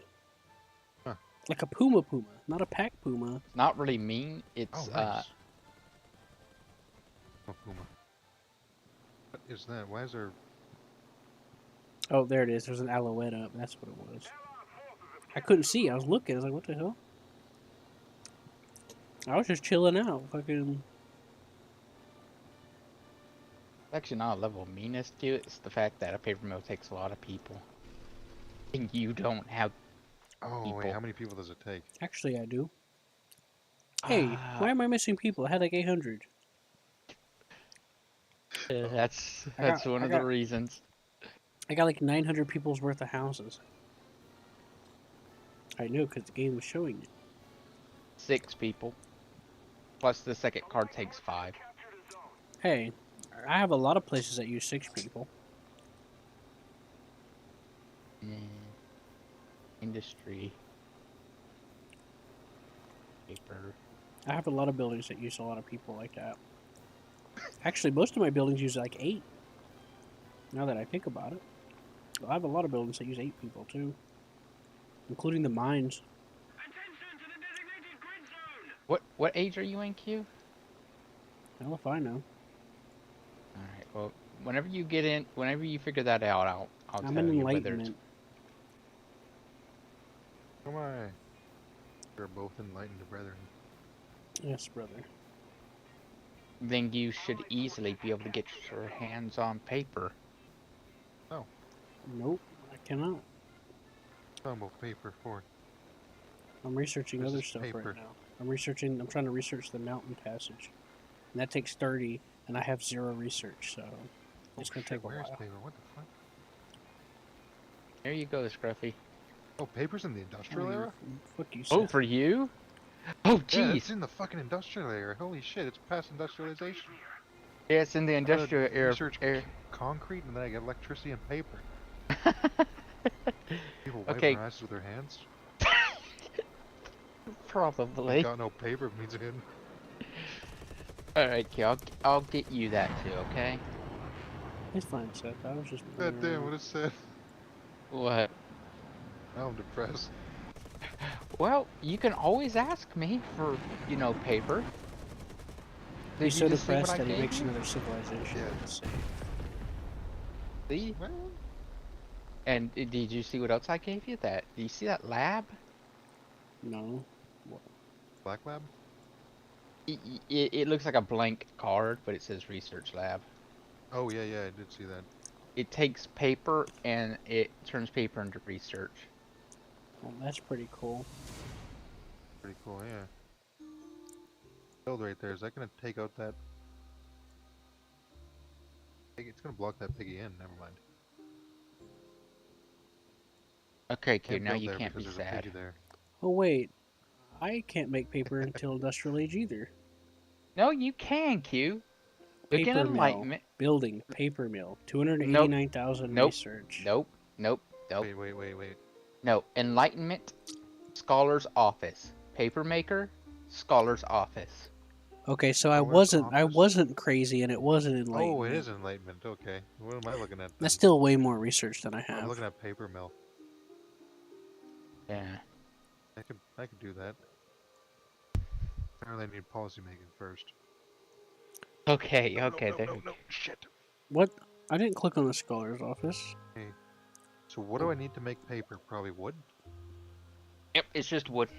Huh. Like a puma, not a pack puma. It's not really mean. It's, Oh, nice. Oh, Puma. What is that? Why is there... Oh, there it is. There's an alouette up. That's what it was. I couldn't see. I was looking. I was like, what the hell? I was just chilling out. Fucking... It's actually not a level of meanness to it. It's the fact that a paper mill takes a lot of people. And you don't have Oh, people. wait, how many people does it take? Actually, I do. Hey, why am I missing people? I had like 800. That's I got- one I of the got- reasons. I got like 900 people's worth of houses. I know, because the game was showing it. 6 people. Plus the second card takes 5. Hey, I have a lot of places that use 6 people. Industry. Paper. I have a lot of buildings that use a lot of people like that. Actually, most of my buildings use like 8. Now that I think about it. I have a lot of buildings that use 8 people too. Including the mines. What age are you in, Q? Hell if I know. Alright, well, whenever you figure that out, I'll I'm tell in you whether it's... enlightenment. Come on. We're both enlightened brethren. Yes, brother. Then you should easily be able to get your hands on paper. Oh, Nope, I cannot. talking about paper for. I'm researching This other is stuff paper. right now. I'm trying to research the mountain passage. And that takes 30, and I have 0 research, so it's Oh gonna shit, take a where's while. paper? What the fuck? There you go, Scruffy. Oh, paper's in the industrial Oh, era? fuck you, Oh, Seth. for you? Oh, Yeah, jeez. it's in the fucking industrial era. Holy shit, it's past industrialization. Yeah, it's in the I gotta industrial era. research concrete and then I get electricity and paper. People wipe Okay, their asses with their hands. probably. Got no paper means in. Alright, Q, I'll get you that too, okay? It's fine, Seth. I was just God playing damn, around. what is that? What? Now I'm depressed. Well, you can always ask me for, paper. Did He's you so just see what depressed I that he gave makes you? another civilization. Yeah. Let's see. See? Well, And did you see what else I gave you? Do you see that lab? No. Black Lab? It looks like a blank card, but it says research lab. Oh yeah, yeah, I did see that. It takes paper and it turns paper into research. Well, that's pretty cool. Pretty cool, yeah. Build right there. Is that gonna take out that? It's gonna block that piggy in. Never mind. Okay, Q, Can't now build you there can't be because there's a sad. piggy there. Oh, wait. I can't make paper until Industrial Age either. No, you can, Q. Look in Paper mill. Enlightenment. Building. Paper mill. Nope. 289,000 Nope. research. Nope. Nope. Wait. No. Enlightenment, Scholar's Office. Paper Maker, Scholar's Office. Okay, so Scholar's I office? wasn't crazy and it wasn't enlightenment. Oh, it is enlightenment. Okay. What am I looking at then? That's still way more research than I have. I'm looking at paper mill. Yeah. I could do that. Apparently I need policy making first. Okay, No, okay, no, there. no, no, shit. What? I didn't click on the scholar's office. Okay. So what do I need to make paper? Probably wood? Yep, it's just wood.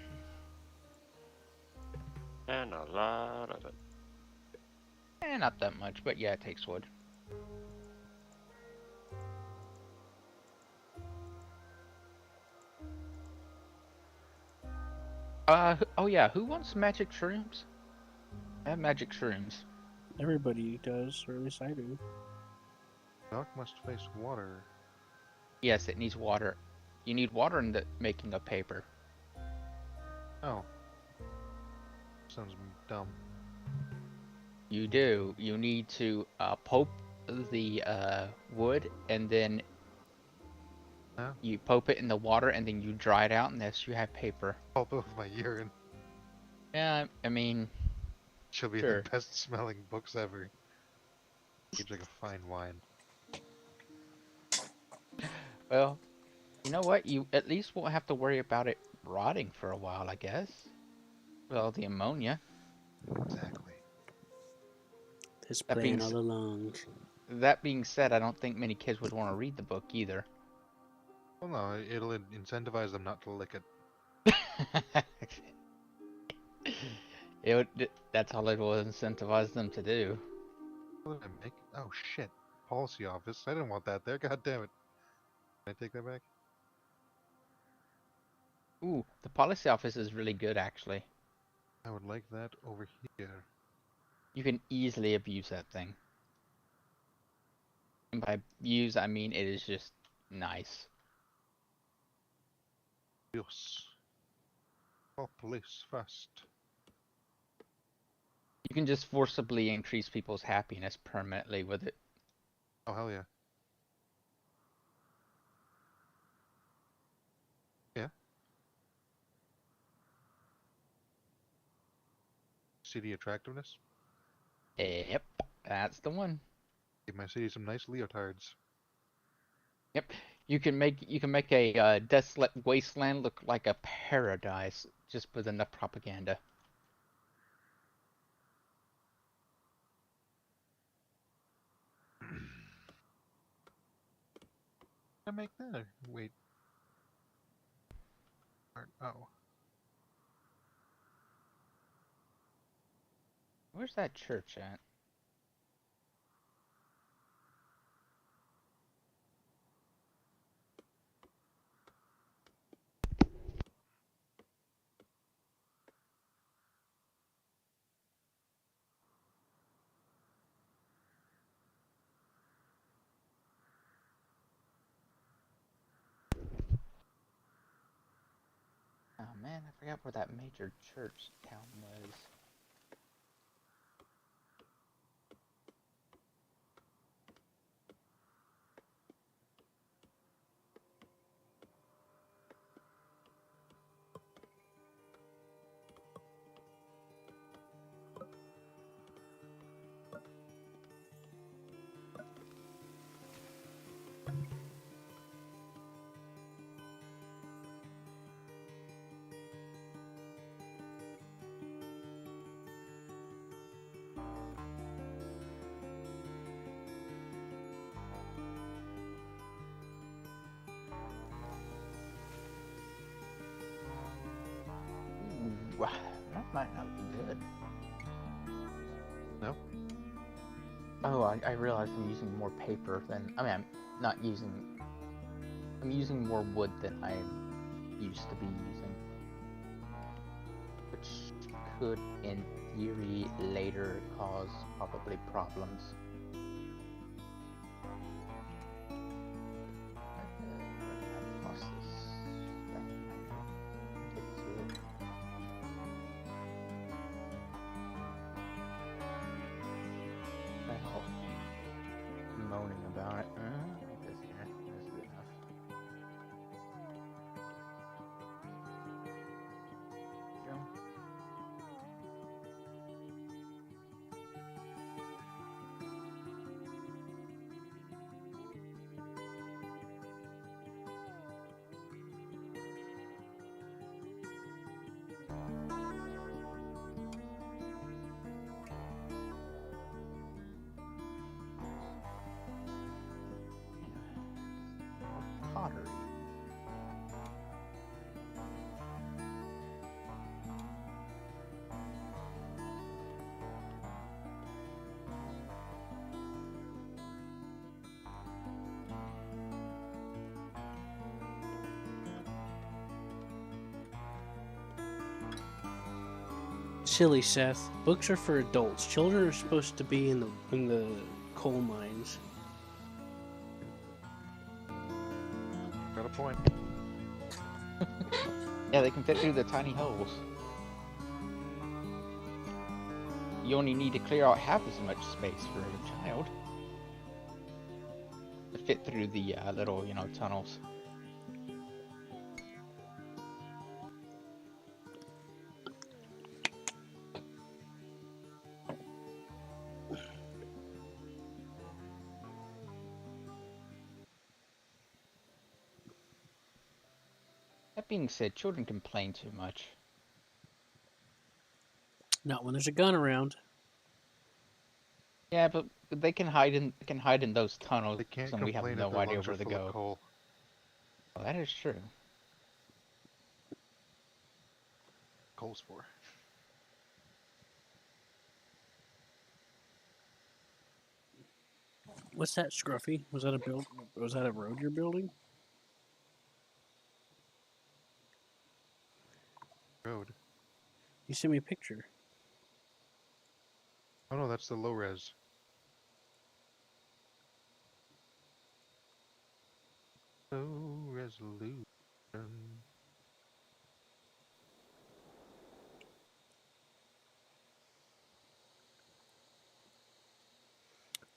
And a lot of it. Not that much, but yeah, it takes wood. Oh yeah, who wants magic shrooms? I have magic shrooms. Everybody does, or at least I do. Milk must face water. Yes, it needs water. You need water in the making of paper. Oh. Sounds dumb. You do. You need to pope the wood, and then Huh? you pope it in the water, and then you dry it out, and thus you have paper. Pulp of my urine. Yeah, I mean, She'll be Sure. the best smelling books ever. Seems like a fine wine. well, you know what? You at least won't have to worry about it rotting for a while, I guess. Well, the ammonia. Exactly. This That plan being all along. That being said, I don't think many kids would want to read the book either. Well, no, it'll incentivize them not to lick it. That's all it will incentivize them to do. What did I make? Oh shit. Policy office. I didn't want that there. God damn it. Can I take that back? Ooh, the policy office is really good, actually. I would like that over here. You can easily abuse that thing. And by use, I mean it is just nice. Yes. Call police fast. You can just forcibly increase people's happiness permanently with it. Oh hell yeah. Yeah. City attractiveness. Yep, that's the one. Give my city some nice leotards. Yep, you can make a desolate wasteland look like a paradise just with enough propaganda. I make that. Wait. Oh. Where's that church at? Oh man, I forgot where that major church town was. Ooh, that might not be good. No? Oh, I realized I'm using more paper than... I mean, I'm not using... I'm using more wood than I used to be using. Which could, in theory, later cause probably problems. Toss this back there. Get to it. Well, moaning about it. Like this here. That's good enough. Go. Pottery. Silly Seth. Books are for adults. Children are supposed to be in the coal mines. Got a point. Yeah, they can fit through the tiny holes. You only need to clear out half as much space for a child to fit through the little, tunnels. That being said, children complain too much. Not when there's a gun around. Yeah, but they can hide in those tunnels, They can't and we have complain if no their idea lungs are where to full of go. coal. Well, that is true. Coal's for. What's that, Scruffy? Was that a road you're building? Road. You sent me a picture. Oh no, that's the low res. Low resolution.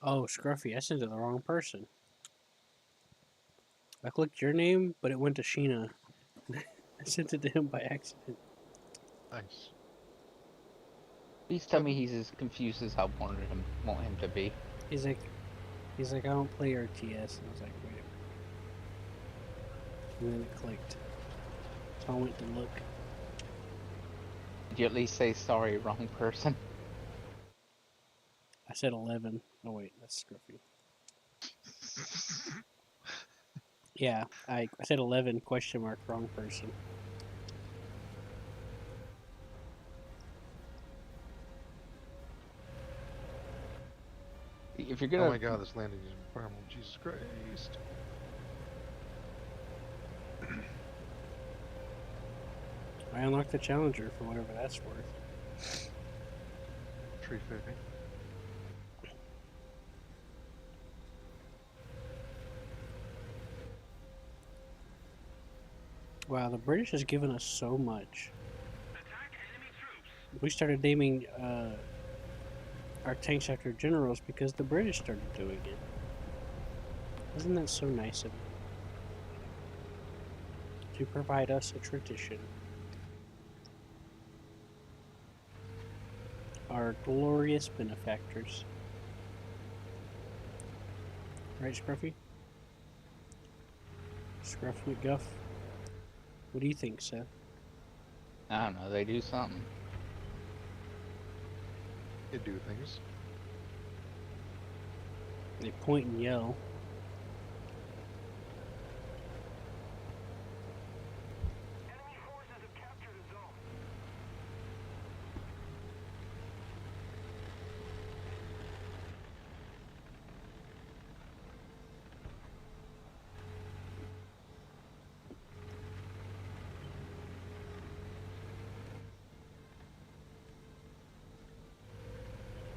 Oh, Scruffy, I sent it to the wrong person. I clicked your name, but it went to Sheena. I sent it to him by accident. Nice. Please tell me he's as confused as I want him to be. He's like, I don't play RTS. And I was like, wait a minute. And then it clicked. So I went to look. Did you at least say sorry, wrong person? I said 11. Oh wait, that's Scruffy. Yeah, I said 11 question mark wrong person. If you're Oh gonna, my god, this landing is incredible. Jesus Christ. I unlocked the Challenger for whatever that's worth. Tree fitting. Wow, the British has given us so much. We started naming our tanks after generals because the British started doing it. Isn't that so nice of them? To provide us a tradition. Our glorious benefactors. Right, Scruffy? Scruff McGuff? What do you think, Seth? I don't know, they do something. They do things. They point and yell.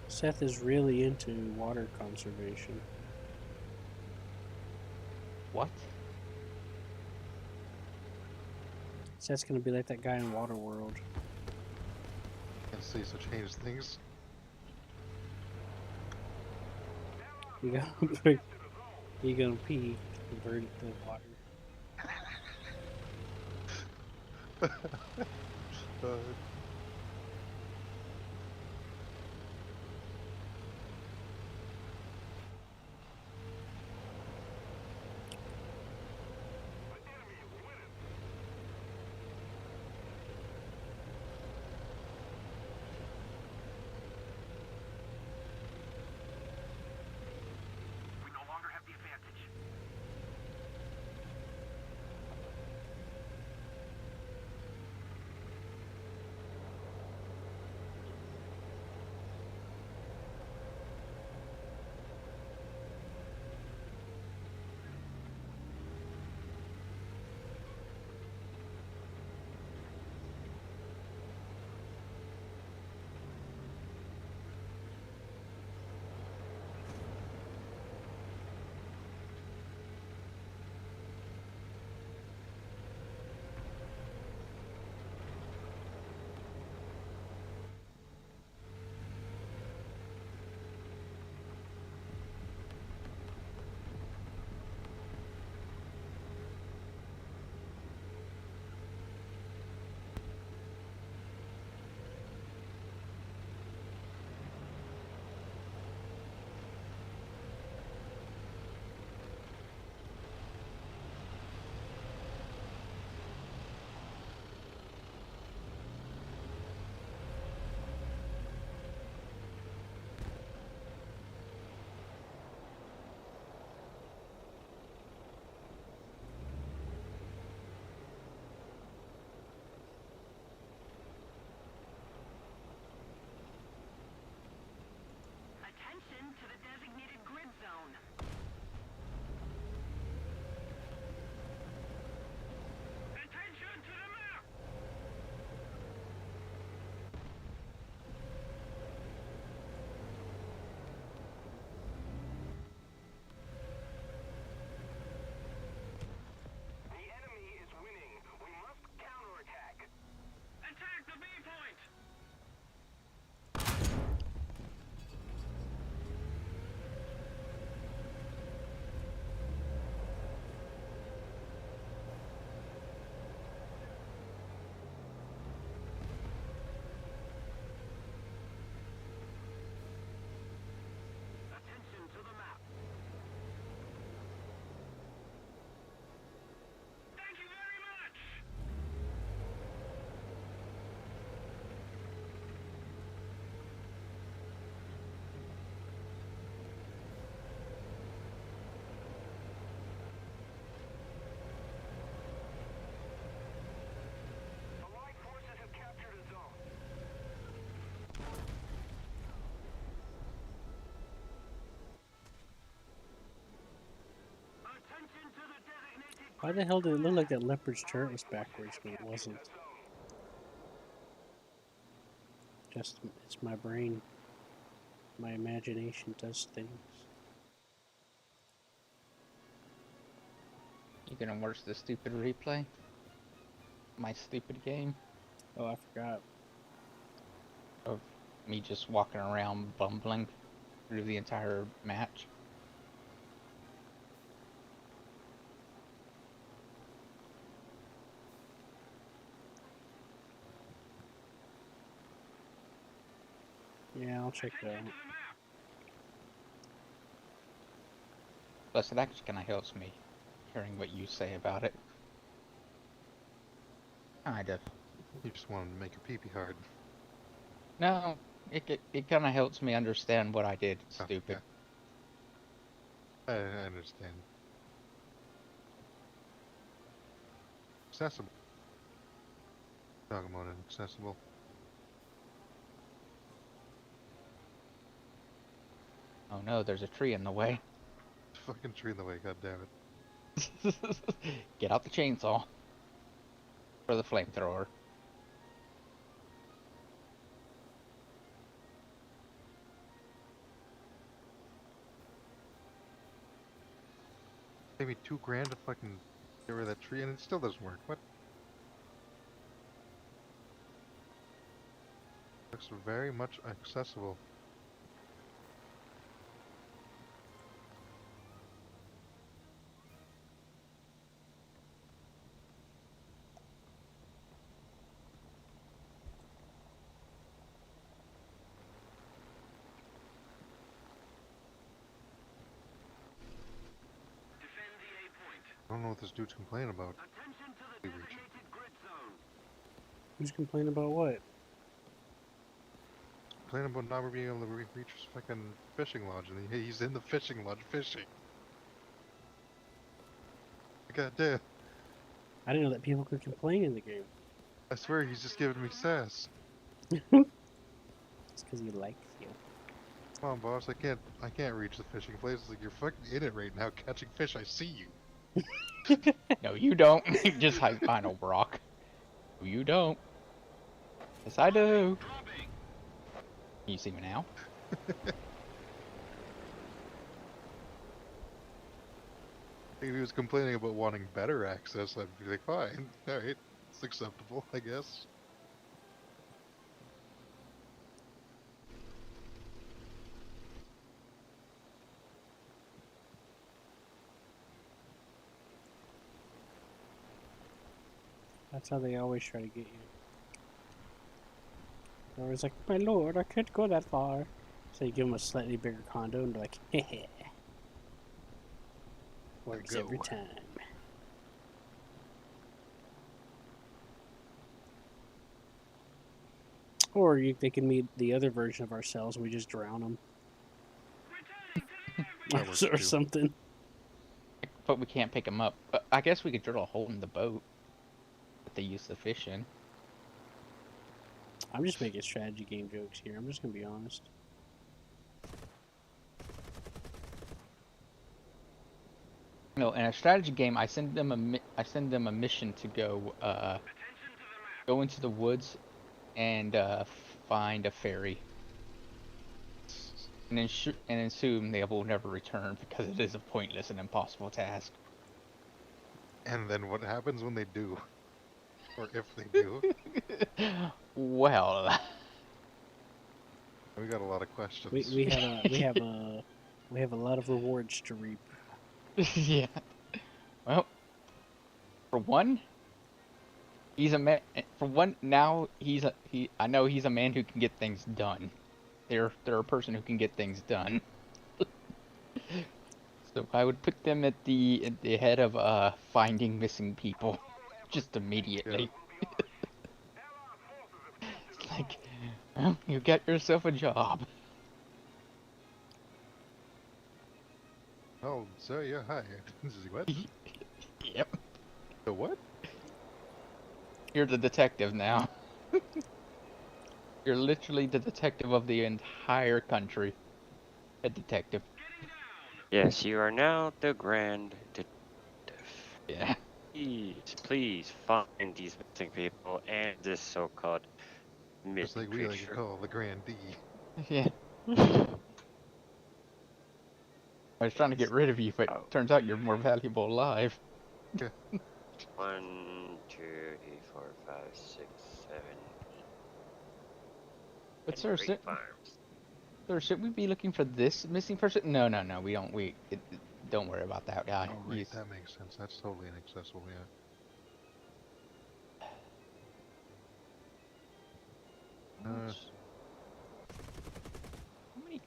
Seth is really into water conservation. What? Seth's gonna be like that guy in Waterworld. Can't say such heinous things. You gotta you gonna pee, convert it to water. uh, Why the hell did it look like that leopard's turret was backwards when it wasn't? Just, it's my brain. My imagination does things. You gonna watch the stupid replay? My stupid game Oh, I forgot. of me just walking around bumbling through the entire match. Yeah, I'll check that out. Plus, it actually kind of helps me hearing what you say about it. Kind of. You just wanted to make your pee-pee hard. No, it kind of helps me understand what I did Oh, stupid. yeah. I understand. Accessible. Talking about inaccessible. Oh no, there's a tree in the way. Fucking tree in the way, god damn it. Get out the chainsaw. For the flamethrower. Pay me $2,000 to fucking get rid of that tree and it still doesn't work. What? Looks very much accessible. I don't know what this dude's complaining about. Who's complaining about what? Complaining about not being able to reach his fucking fishing lodge, and he's in the fishing lodge fishing. God damn. I didn't know that people could complain in the game. I swear he's just giving me sass. It's because he likes you. Come on, boss, I can't reach the fishing place. It's like, you're fucking in it right now, catching fish, I see you. No, you don't. Just hide behind a rock. No, you don't. Yes, I do. Can you see me now? If he was complaining about wanting better access, I'd be like, fine, alright, it's acceptable, I guess. That's how they always try to get you. They're always like, my lord, I can't go that far. So you give them a slightly bigger condo and they're like, heh. Works every Go. time. Or they can meet the other version of ourselves and we just drown them. That works or too. something. But we can't pick them up. But I guess we could drill a hole in the boat that they use the fish in. I'm just making strategy game jokes here. I'm just gonna be honest. No, in a strategy game, I send them a mission to go into the woods and find a ferry, and assume they will never return because it is a pointless and impossible task. And then what happens when they do? Or if they do? Well, We got a lot of questions. We have a lot of rewards to reap. yeah. Well, for one, he's a man. For one, now I know he's a man who can get things done. They're a person who can get things done. So I would put them at the head of finding missing people, just immediately. It's like, well, you got yourself a job. Oh, so yeah, hi. This is what? Yep. The what? You're the detective now. You're literally the detective of the entire country. A detective. Yes, you are now the Grand Detective. Yeah. Please find these missing people and this so-called Just missing like we like to creature. call the Grandee. Yeah. I was trying to get rid of you, but Oh. turns out you're more valuable alive. 1, 2, 3, 4, 5, 6, 7, 8. But And sir, great farms. should we be looking for this missing person? No, we don't. Don't worry about that guy. Oh, right, that makes sense. That's totally inaccessible, yeah. How many?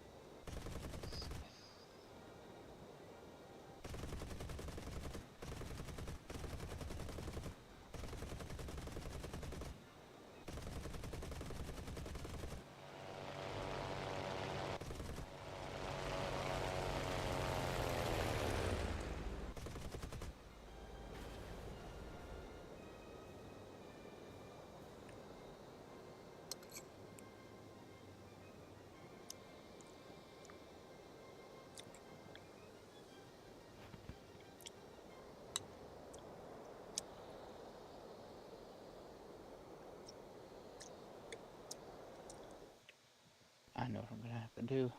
I know what I'm gonna have to do.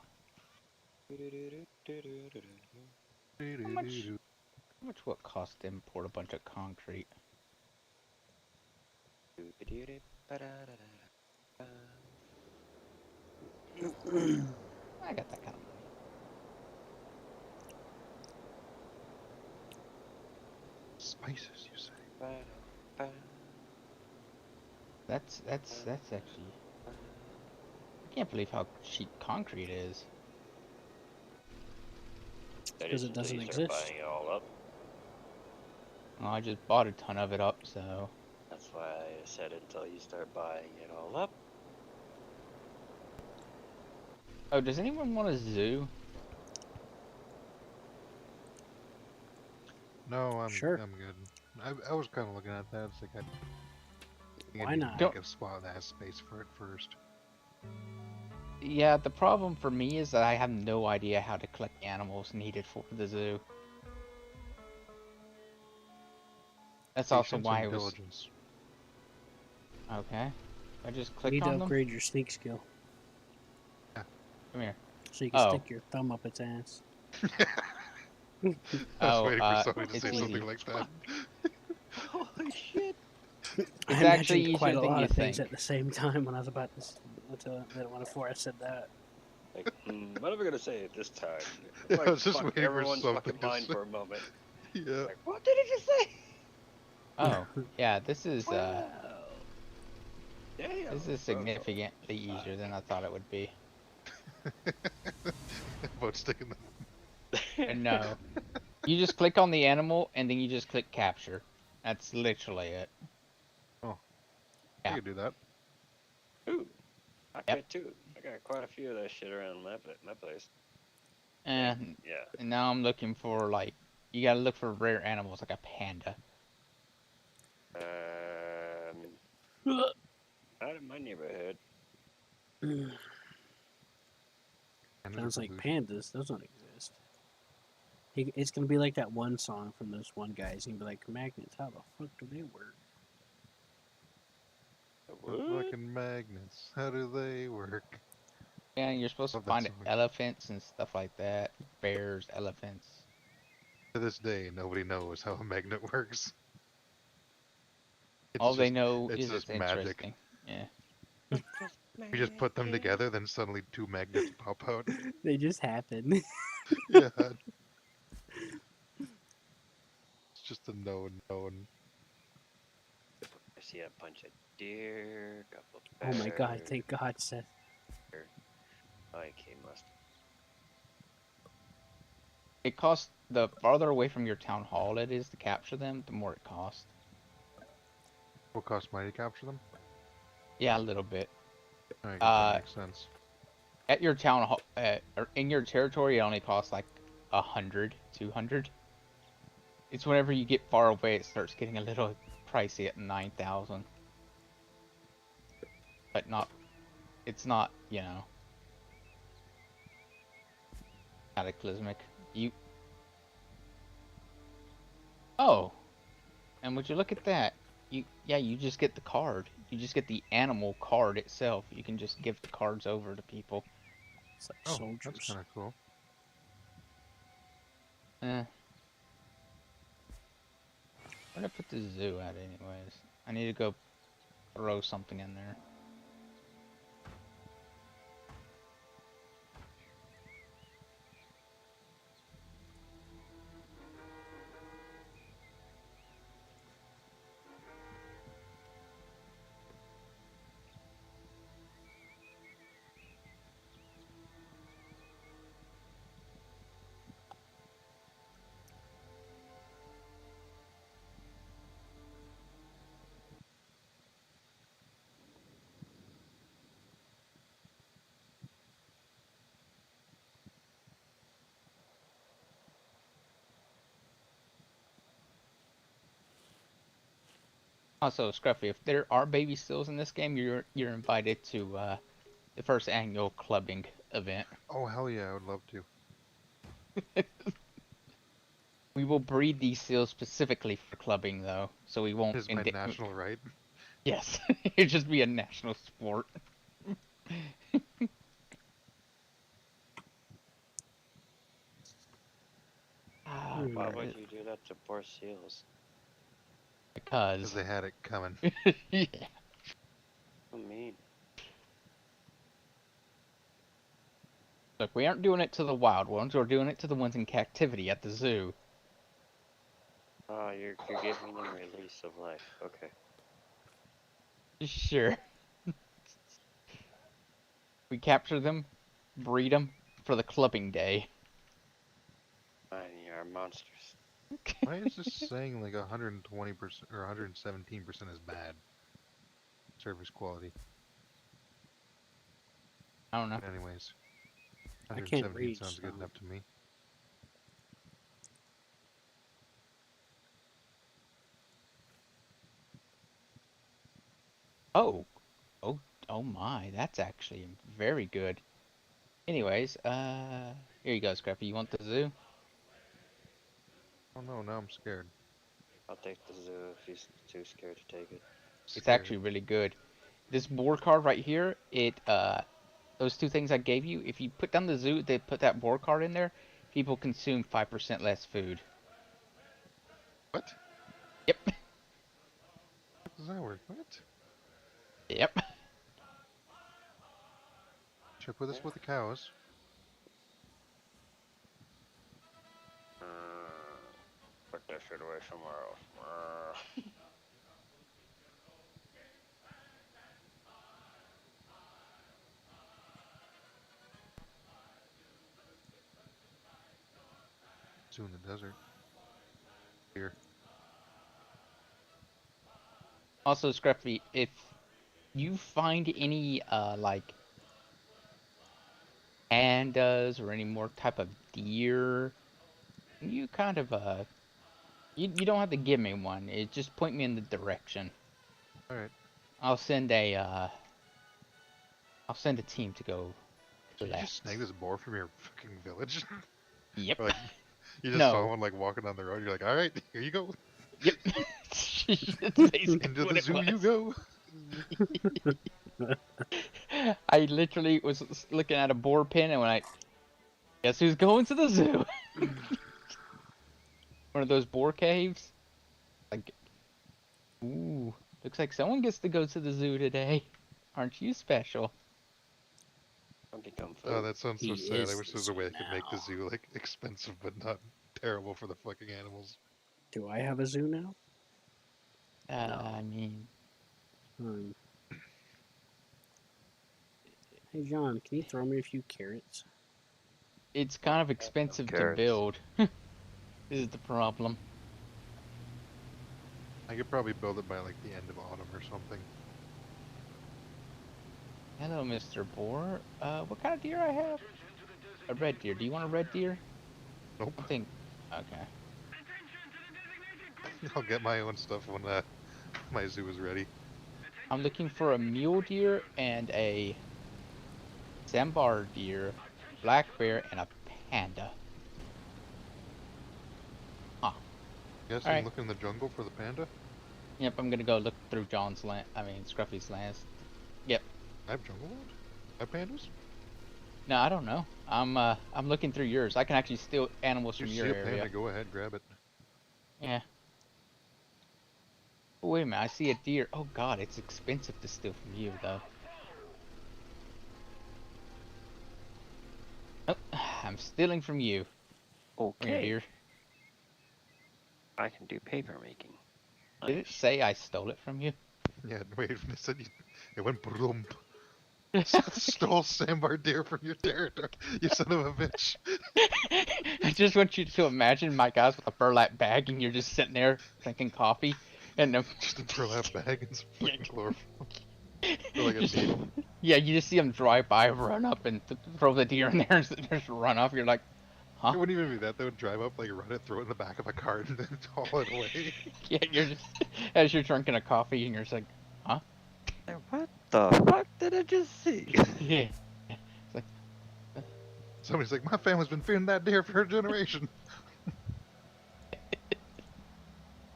How much? How much will it cost to import a bunch of concrete? I got that kind of money. Spices, you say? That's actually. I can't believe how cheap concrete is. That Because is it until doesn't you start exist. buying it all up. Well, I just bought a ton of it up, so. That's why I said until you start buying it all up. Oh, does anyone want a zoo? No, Sure. I'm good. I was kind of looking at that. It's like I Why need not? to make a spot that has space for it first. Yeah, the problem for me is that I have no idea how to collect animals needed for the zoo. That's also Patience why I and was. diligence. Okay. I just You click need to on them. upgrade your sneak skill Come here. so you can Oh. stick your thumb up its ass. I was Oh, waiting for somebody to it's say easy. something like that. Holy shit! It's I actually imagined quite easier a than lot you of things think. at the same time when I was about to before I said that. Like, what am I gonna say at this time? Yeah, Like, I was just fuck waiting for everyone's something fucking to mind say. for a moment. Yeah. Like, what did he just say? Oh, yeah, this is Wow. Damn. significantly easier than I thought it would be. About sticking the. And no. You just click on the animal and then you just click capture. That's literally it. Oh, Yeah. I could do that. Ooh, I Yep. could too. I got quite a few of that shit around my place. And Yeah. now I'm looking for, like, you gotta look for rare animals like a panda. Out in my neighborhood. Sounds like pandas. Those don't exist. It's gonna be like that one song from those one guys. He's gonna be like, magnets, how the fuck do they work? The fucking magnets. How do they work? Yeah, you're supposed to Love that find song. elephants and stuff like that. Bears, elephants. To this day, nobody knows how a magnet works. All they know is just it's magic. interesting. Yeah. You just put them together, then suddenly two magnets pop out. They just happen. Yeah. It's just a known. I see a bunch of deer, couple Oh my god, bears. thank God, Seth. IK must. It costs, the farther away from your town hall it is to capture them, the more it costs. What cost money to capture them? Yeah, a little bit. Alright, that makes sense. At your town hall, or in your territory, it only costs like 100, 200. It's whenever you get far away, it starts getting a little pricey at 9,000. But not, it's not, you know, cataclysmic. Oh. And would you look at that? You just get the card. You just get the animal card itself. You can just give the cards over to people. It's like Oh, that's soldiers. kind of cool. Where'd I put the zoo at anyways? I need to go throw something in there. Also, Scruffy, if there are baby seals in this game, you're invited to the first annual clubbing event. Oh, hell yeah, I would love to. We will breed these seals specifically for clubbing, though, so we won't. This is my national right. Yes, it'd just be a national sport. Why would you do that to poor seals? Because Because. they had it coming. Yeah. So mean. Look, we aren't doing it to the wild ones. We're doing it to the ones in captivity at the zoo. Oh, you're giving them release of life. Okay. Sure. We capture them, breed them for the clubbing day. Fine, you're monsters. Why is this saying like 120% or 117% is bad? Service quality. I don't know. Anyways, I can't 117 read. sounds good So. enough to me. Oh, oh my, that's actually very good. Anyways, here you go, Scrappy. You want the zoo? Oh no, now I'm scared. I'll take the zoo if he's too scared to take it. It's actually really good. This board card right here, those two things I gave you, if you put down the zoo, they put that board card in there, people consume 5% less food. What? Yep. How does that work? What? Yep. Should I put this with the cows? Put that shit away somewhere else. Zoo in the desert. Here. Also, Scruffy, if you find any, like, pandas or any more type of deer, you kind of, you don't have to give me one. It just point me in the direction. Alright. I'll send a team to go Did you collect. just snag this boar from your fucking village? Yep. Or like, you just No. saw one like walking down the road, you're like, alright, here you go. Yep. That's basically Into what the it zoo you was. go. I literally was looking at a boar pin and when I guess who's going to the zoo? One of those boar caves. Like, ooh, looks like someone gets to go to the zoo today. Aren't you special? I'll become food. Oh, that sounds so He sad. I is wish the there was a way I zoo could make the now. zoo like expensive but not terrible for the fucking animals. Do I have a zoo now? No. I mean, Hey John, can you throw me a few carrots? it's kind of expensive to Carrots. build. This is the problem. I could probably build it by like the end of autumn or something. Hello, Mr. Boar. What kind of deer I have? A red deer. Do you want a red deer? Nope. I think. Okay. I'll get my own stuff when my zoo is ready. I'm looking for a mule deer and a sambar deer, black bear, and a panda. Huh. Guessing Alright. look in the jungle for the panda? Yep, I'm gonna go look through John's land. I mean, Scruffy's lands. Yep. I have jungle land? I have pandas? No, I don't know. I'm looking through yours. I can actually steal animals You from see your a panda, area. go ahead, grab it. Yeah. Oh, wait a minute. I see a deer. Oh God, it's expensive to steal from you though. Oh, I'm stealing from you. Come here, Okay, deer. I can do paper making. Did it Nice. say I stole it from you? Yeah, wait, it said it went boom. Stole Sambar deer from your territory, you son of a bitch. I just want you to imagine my guys with a burlap bag and you're just sitting there drinking coffee and Just a burlap bag and some yeah, fucking chloroform. Or like a just- needle. yeah, you just see them drive by, run up and throw the deer in there and just run off. You're like, huh? It wouldn't even be that. They would drive up, like run it, throw it in the back of a cart, and then haul it away. Yeah, you're just as you're drinking a coffee and you're just like, huh? Like, what the fuck did I just see? Yeah. Somebody's like, my family's been feeding that deer for a generation.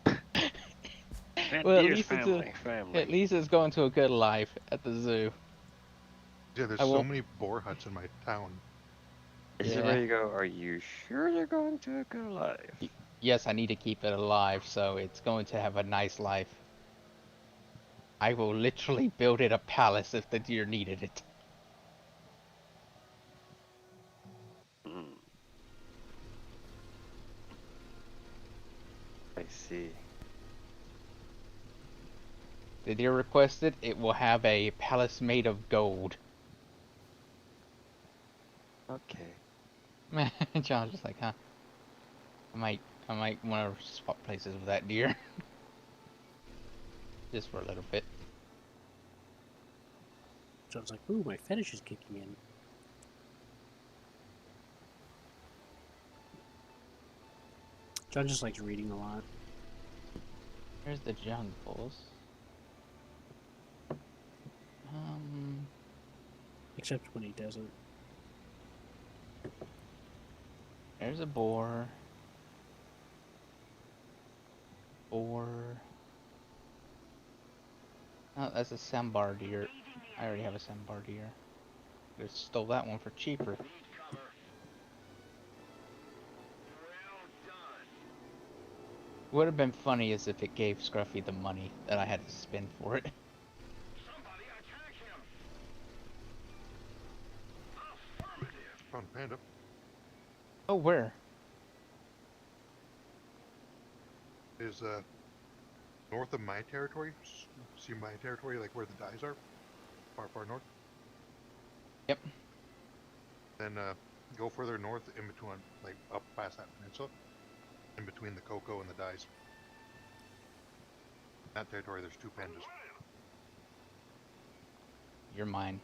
That Well, at deer's least it's family. at least it's going to a good life at the zoo. Yeah, there's I so won't- many boar huts in my town. This is Yeah. where you go, are you sure they're going to a good life? Yes, I need to keep it alive, so it's going to have a nice life. I will literally build it a palace if the deer needed it. Hmm. I see. The deer requested it will have a palace made of gold. Okay. John's just like, huh? I might want to swap places with that deer. Just for a little bit. So I was like, ooh, my fetish is kicking in. John just likes reading a lot. There's the jungles. Except when he doesn't. There's a boar. Boar. Oh, that's a sambar deer. I already have a sambar deer. Just stole that one for cheaper. Would have been funny as if it gave Scruffy the money that I had to spend for it. Found a panda. Oh, where? Is north of my territory. See my territory, like where the dyes are? Far north. Yep. Then go further north in between, like up past that peninsula. In between the cocoa and the dyes. That territory, there's 2 pandas. You're mine.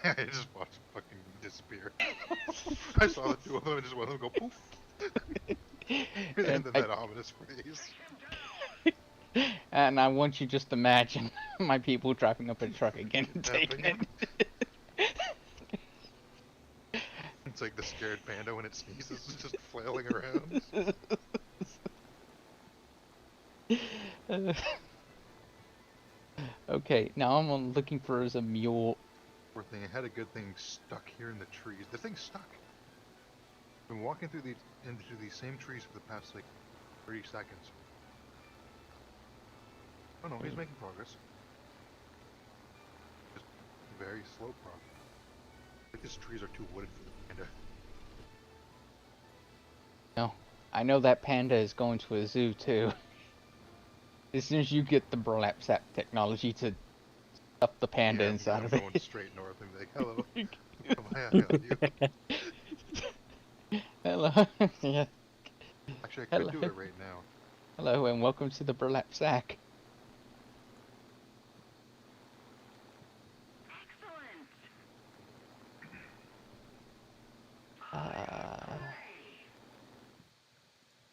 Yeah, I just watched them fucking disappear. I saw the 2 of them and just one of them go poof. and then that ominous phrase. And I want you just imagine my people driving up a truck again and taking it. It's like the scared panda when it sneezes, it's just flailing around. Okay, now I'm looking for is a mule. Poor thing, I had a good thing stuck here in the trees. The thing's stuck. Been walking through into these same trees for the past like 30 seconds. Oh no, he's making progress. Just very slow progress. Like these trees are too wooded for the panda. No, I know that panda is going to a zoo too. As soon as you get the burlap sack technology to stuff the panda Yeah, inside I'm of going it. straight north and be like, hello, come on you. Hello. Yeah. Actually, I could Hello. do it right now. Hello and welcome to the burlap sack.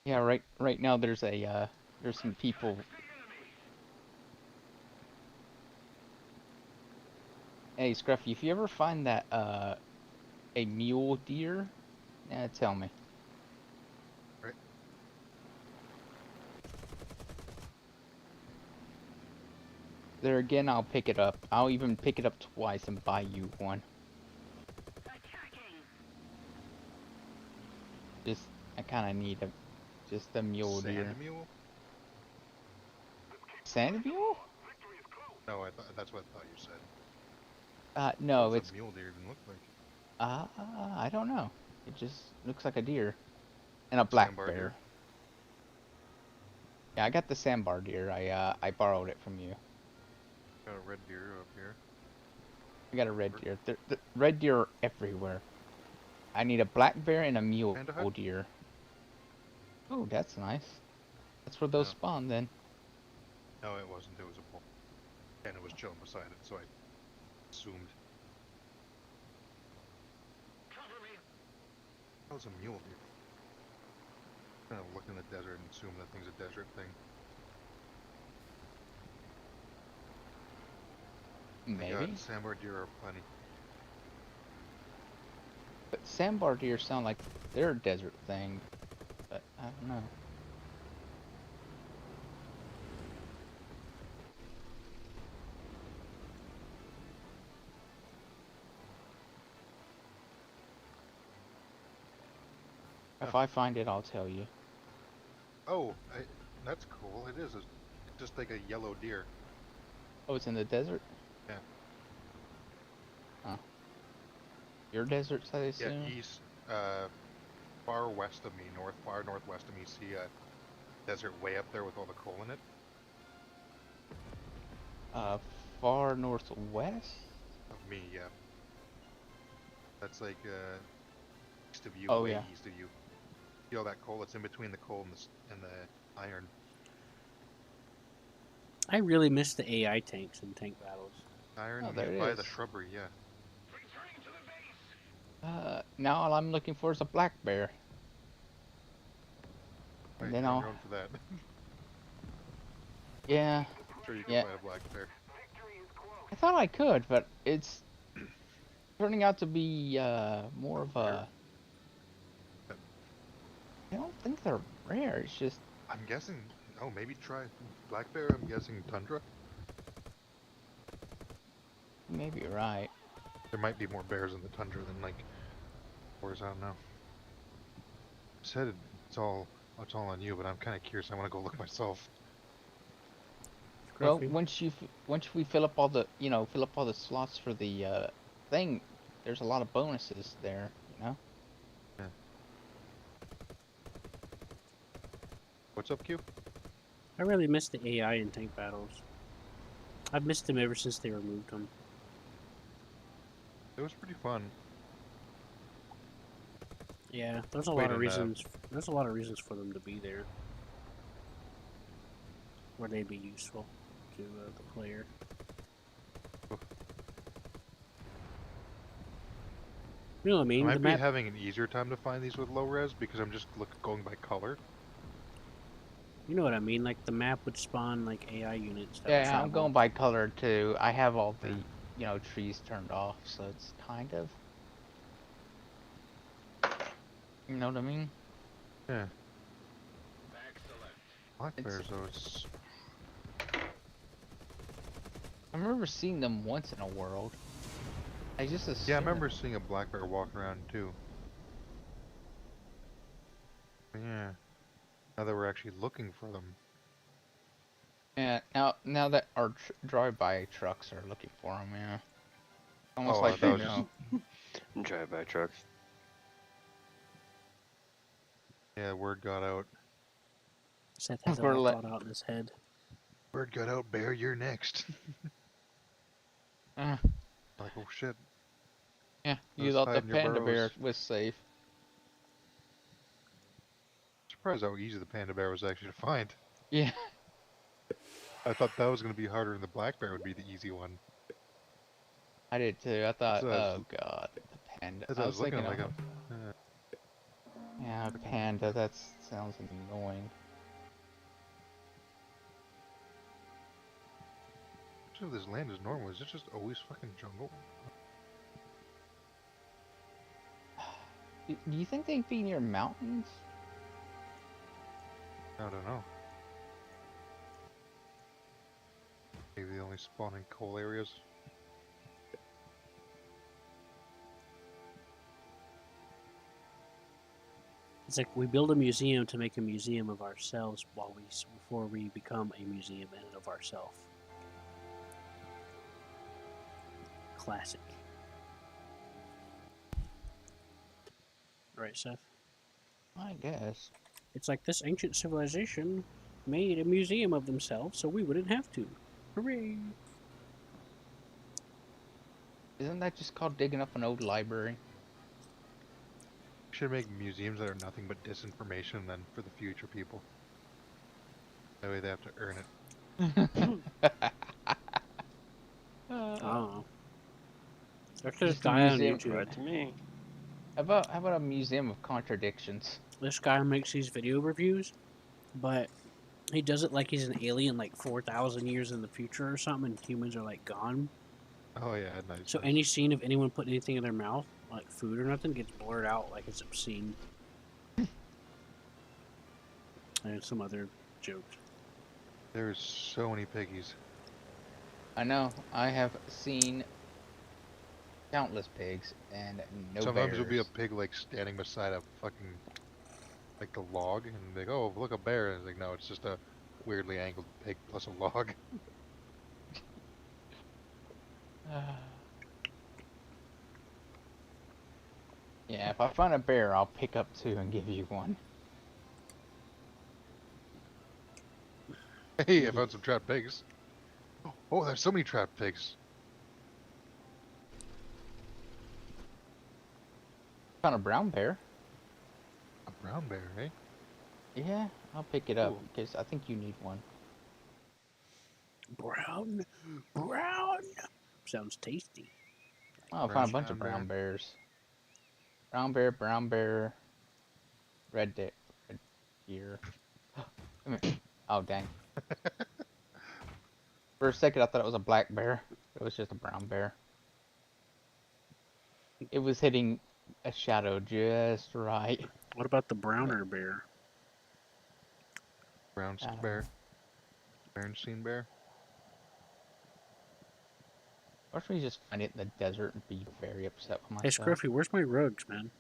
Yeah, right now there's some people. Hey Scruffy, if you ever find that a mule deer, tell me. Right. there again, I'll pick it up. I'll even pick it up twice and buy you one. I kind of need just a mule deer. Sand mule? Sand mule? No, that's what I thought you said. No, What's it's a mule deer even look like? I don't know. It just looks like a deer and a black Sandbar bear. deer? Yeah, I got the sandbar deer. I borrowed it from you. Got a red deer up here. I got a red deer. The red deer are everywhere. I need a black bear and a mule Panda hut? deer. Oh, that's nice. That's where those No. spawn then. No, it wasn't. It was a bull. And it was chilling beside it, so I assumed. That was a mule deer. Kind of look in the desert and assume that thing's a desert thing. Maybe. Sandbar deer are plenty. But sandbar deer sound like they're a desert thing. But I don't know. If I find it, I'll tell you. Oh, that's cool. It is. It's just like a yellow deer. Oh, it's in the desert? Yeah. Huh. Your deserts, I Yeah, assume? east, far west of me, far northwest of me, see a desert way up there with all the coal in it. Far northwest? Of me, yeah. That's like, east of you, Oh, way yeah. east of you. See all that coal? It's in between the coal and the iron. I really miss the AI tanks in tank battles. Iron, Oh, there it by the is. shrubbery, yeah. Now all I'm looking for is a black bear. Right, And then you're on I'll... your own for that. Yeah, I'm sure you can yeah. find a black bear. I thought I could, but it's turning out to be, more of a... I don't think they're rare, it's just... I'm guessing, oh, maybe try black bear, I'm guessing tundra. Maybe you're right. There might be more bears in the tundra than like, whereas I don't know. Said it's all on you, but I'm kind of curious. I want to go look myself. Well, Scruffy. once we fill up all the, fill up all the slots for the, thing, there's a lot of bonuses there, you know? Yeah. What's up, Q? I really miss the AI in tank battles. I've missed them ever since they removed them. It was pretty fun. Yeah, there's a Wait, lot of and, reasons. There's a lot of reasons for them to be there, where they'd be useful to the player. You know what I I mean? might The be map. having an easier time to find these with low res because I'm just going by color. You know what I mean? Like the map would spawn like AI units. That would Yeah, I'm travel. going by color too. I have all the, trees turned off, so it's kind of... You know what I mean? Yeah. Black bears, though, it's... I remember seeing them once in a world. I just assumed... Yeah, I remember seeing a black bear walking around too. But yeah. Now that we're actually looking for them. Yeah, now that our drive-by trucks are looking for them, yeah. Almost Oh, like that they was know. Drive-by trucks. Yeah, word got out. Seth has it We're all let- thought out in his head. Word got out, bear, you're next. Uh, Like, oh shit. yeah, you Those thought the hide in your panda bear burrows. was safe. Surprised how easy the panda bear was actually to find. Yeah. I thought that was going to be harder and the black bear would be the easy one. I did too. I thought, So I was- oh god, the panda. As I I was was looking, thinking I'm like, of... Yeah, panda, that sounds annoying. if this land is normal, is it just always fucking jungle? Do you think they'd be near mountains? I don't know. Maybe they only spawn in coal areas. It's like we build a museum to make a museum of ourselves before we become a museum in and of ourselves. Classic. Right, Seth? I guess. It's like this ancient civilization made a museum of themselves so we wouldn't have to. Hooray! Isn't that just called digging up an old library? We should make museums that are nothing but disinformation then for the future people. That way they have to earn it. I don't know. There's this Just a guy on museum. YouTube. Right to me. How about a museum of contradictions? This guy makes these video reviews, but he does it like he's an alien, like 4,000 years in the future or something, and humans are like gone. Oh yeah, nice. So nice. any scene of anyone putting anything in their mouth, like food or nothing, gets blurred out like it's obscene. And some other jokes. There's so many piggies. I know. I have seen countless pigs and no Sometimes bears. there'll be a pig like standing beside a fucking like the log, and they go, "Oh, look, a bear!" And it's like, no, it's just a weirdly angled pig plus a log. Yeah, if I find a bear, I'll pick up two and give you one. Hey, I found some trapped pigs. Oh, there's so many trapped pigs. Found a brown bear. A brown bear, eh? Yeah, I'll pick it up Cool. because I think you need one. Brown. Sounds tasty. Oh, I Brown found a bunch of bear. brown bears. Brown bear, red deer. Oh, dang. For a second, I thought it was a black bear. It was just a brown bear. It was hitting a shadow just right. What about the browner bear? Brown bear. Bernstein bear. Or should we just find it in the desert and be very upset with Hey, myself? Scruffy, where's my rugs, man?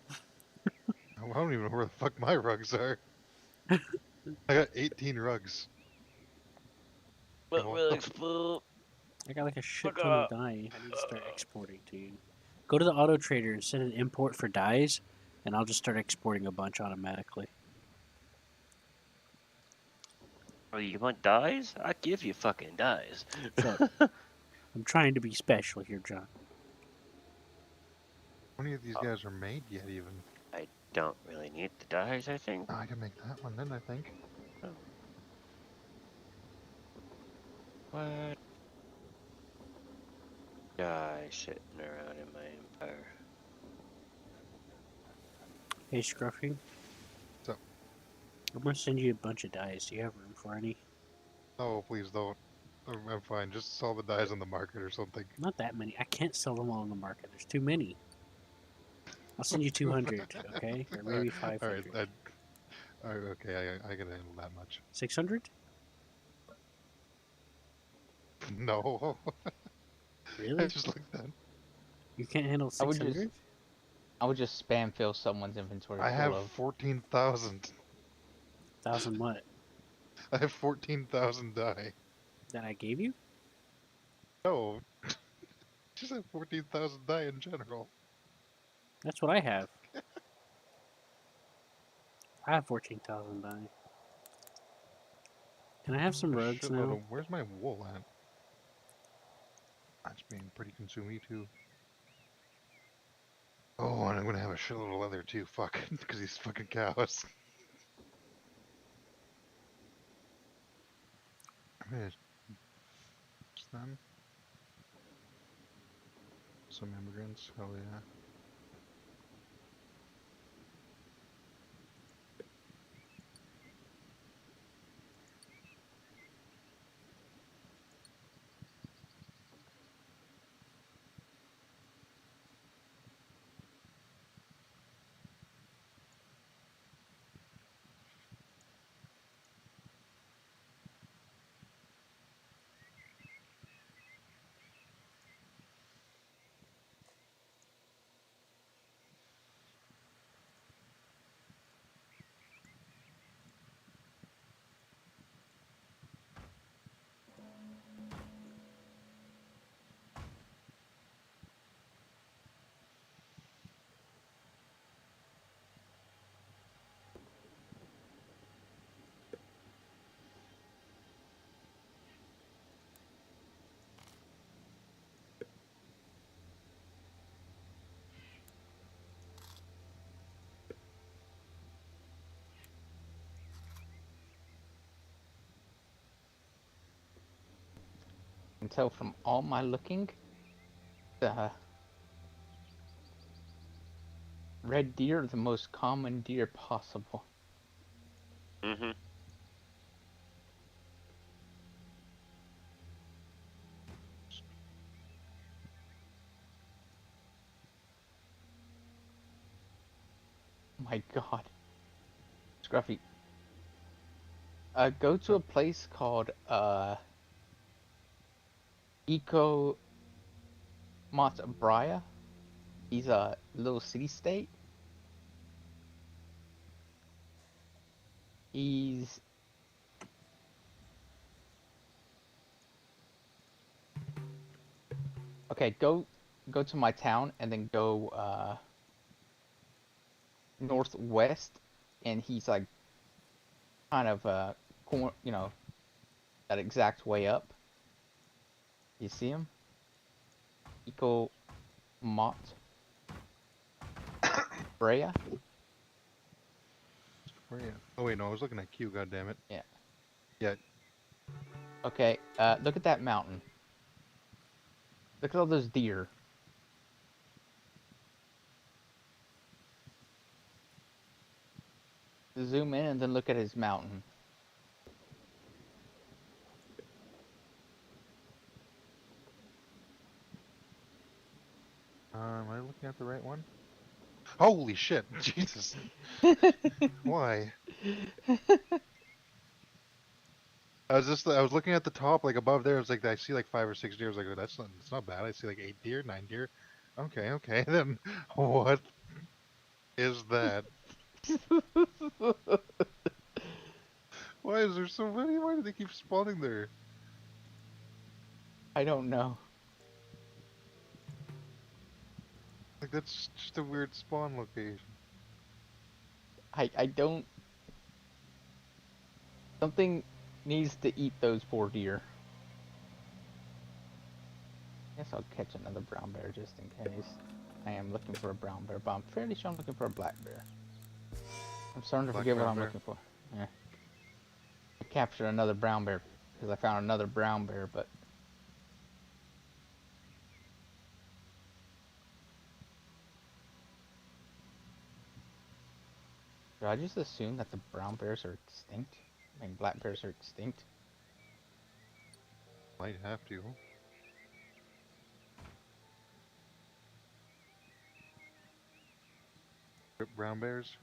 I don't even know where the fuck my rugs are. I got 18 rugs. But Well, will explode. I got like a shit Fuck ton of up. dye. I need to start exporting, dude. Go to the auto trader and send an import for dyes, and I'll just start exporting a bunch automatically. Oh, you want dyes? I give you fucking dyes. So, I'm trying to be special here, John. how many of these guys are made yet, even? I don't really need the dyes, I think. Oh, I can make that one then, I think. What? Dye sitting around in my empire. Hey, Scruffy. So- I'm gonna send you a bunch of dyes. Do you have room for any? Oh, please don't. I'm fine. Just sell the dyes on the market or something. Not that many. I can't sell them all on the market. There's too many. I'll send you 200, okay? Or maybe 500. Alright, okay, I can handle that much. 600? No. Really? I just like that. You can't handle I would 600? I would just spam fill someone's inventory I full have of. 14,000. 1,000 what? I have 14,000 dye. That I gave you? No. Just have 14,000 dye in general. That's what I have. I have 14,000 dye. Can I have some A rugs shitload now? of- where's my wool at? That's being pretty consumy too. Oh, and I'm gonna have a shitload of leather too. Fuck, because these fucking cows. I'm gonna them. Some immigrants. Hell yeah. can tell from all my looking, the red deer are the most common deer possible. Mm-hmm. Oh my god. Scruffy. Go to a place called, Eco Bria. He's a little city-state. He's... Okay, go to my town and then go, northwest, and he's like kind of you know, that exact way up. You see him? Eco Mont Brea. Where are you? Oh wait, no, I was looking at Q. God damn it. Yeah. Yeah. Okay. Look at that mountain. Look at all those deer. Zoom in and then look at his mountain. Am I looking at the right one? Holy shit! Jesus. Why? I was looking at the top, like above there. I was like, I see like 5 or 6 deer. I was like, oh, it's not bad. I see like 8 deer, 9 deer. Okay. Then what is that? Why is there so many? Why do they keep spawning there? I don't know. Like that's just a weird spawn location. I don't. Something needs to eat those poor deer. Guess I'll catch another brown bear just in case. I am looking for a brown bear, but I'm fairly sure I'm looking for a black bear. I'm starting to Black forget what brown I'm bear? looking for. Yeah. I captured another brown bear because I found another brown bear, but do I just assume that the brown bears are extinct? I mean, black bears are extinct. Might have to. Brown bears?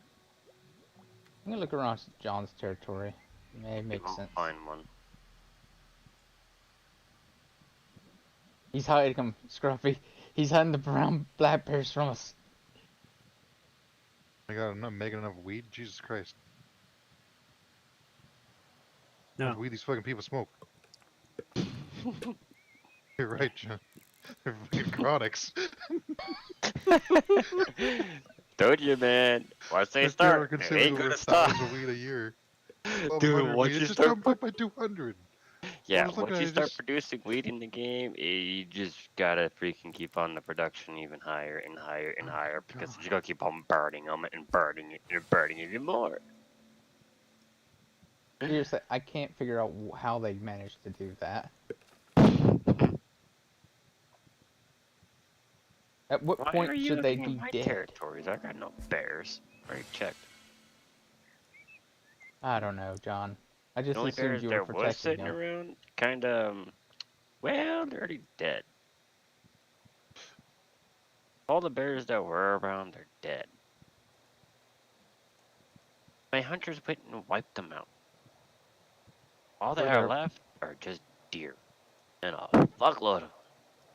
I'm gonna look around John's territory. May make I'll sense. find one. He's hiding them, Scruffy. He's hiding the brown black bears from us. I got enough making enough weed. Jesus Christ! How much No. weed these fucking people smoke? You're right, John. They're fucking chronics. Told you, man. Once they If they are start, they consuming ain't over gonna stop. 1,000 weed a year. Dude, 1,200 once weed. It you just start jumped up by 200. yeah, just looking once at you it, start just producing weed in the game, you just gotta freaking keep on the production even higher and higher and oh higher my because God. you gotta keep on burning them and burning it and burning it even more. Seriously, I can't figure out how they managed to do that. At what Why point are you should they looking at be my dead? territories? I got no bears. I already checked. I don't know, John. I The just only assumed bears you were there was protecting sitting them. around, kinda, well, they're already dead. All the bears that were around, they're dead. My hunters went and wiped them out. All that Were are there left are just deer. And a fuckload of them.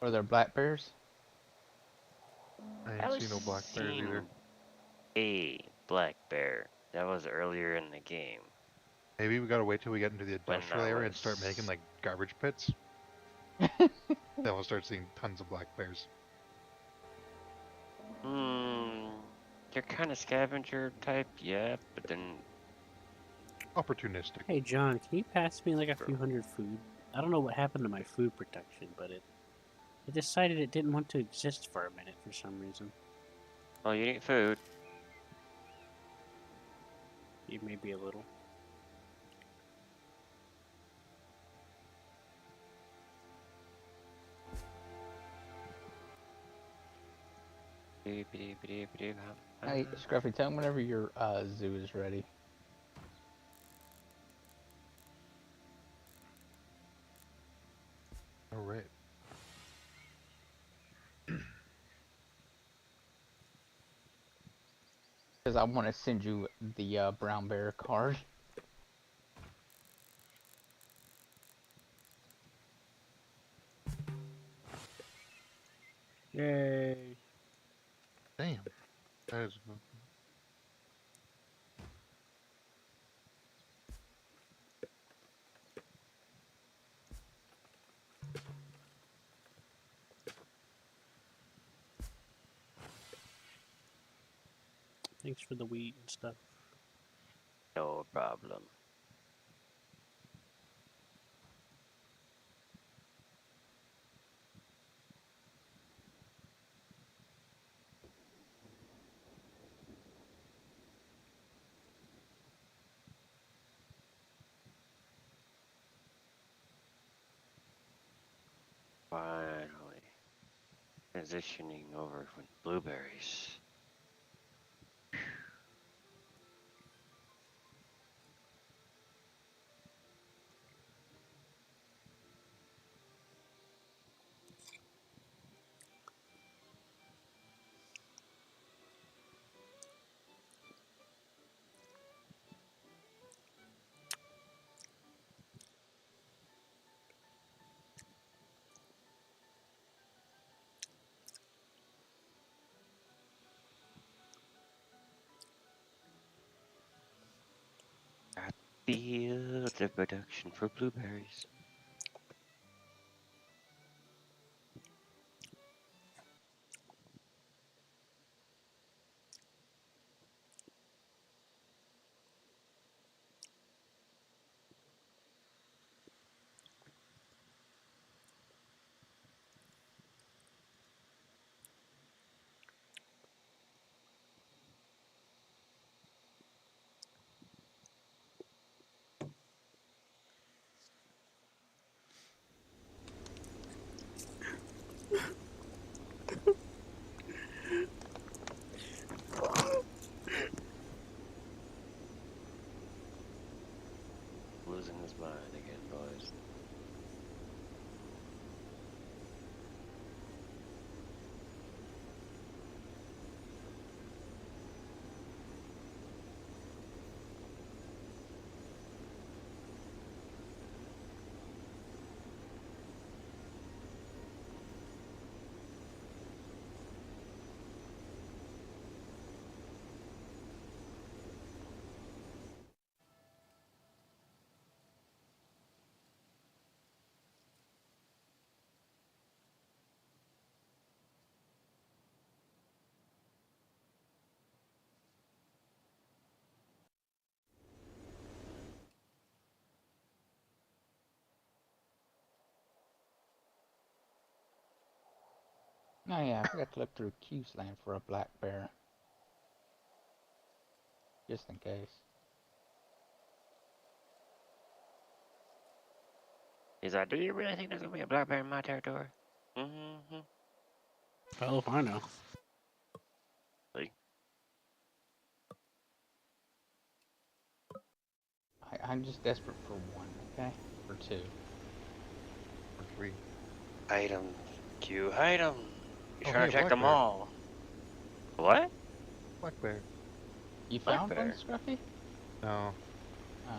were there black bears? I I ain't was seen no black bears either. seeing a black bear. That was earlier in the game. Maybe we gotta wait till we get into the When industrial I area and start making was... like garbage pits. Then we'll start seeing tons of black bears. You're kind of scavenger type, yeah, but then... Opportunistic. Hey, John, can you pass me like a few hundred food? I don't know what happened to my food protection, but it decided it didn't want to exist for a minute for some reason. Oh, you need food. Maybe a little. Hey, Scruffy, tell him whenever your zoo is ready. All right. Because I want to send you the brown bear card. Yay. Damn. That is. Thanks for the wheat and stuff. No problem. Finally. Transitioning over with blueberries. I feel the production for blueberries. Losing his mind again, boys. Oh yeah, I forgot to look through Q's land for a black bear. Just in case. He's like, do you really think there's gonna be a black bear in my territory? Mm-hmm. Hell if I know. I'm just desperate for one, okay? For two. Or 3. Item. Q item. You Oh, trying hey, to check black them bear. all. What? Black bear. You Black found one, bear. Scruffy? No. Oh.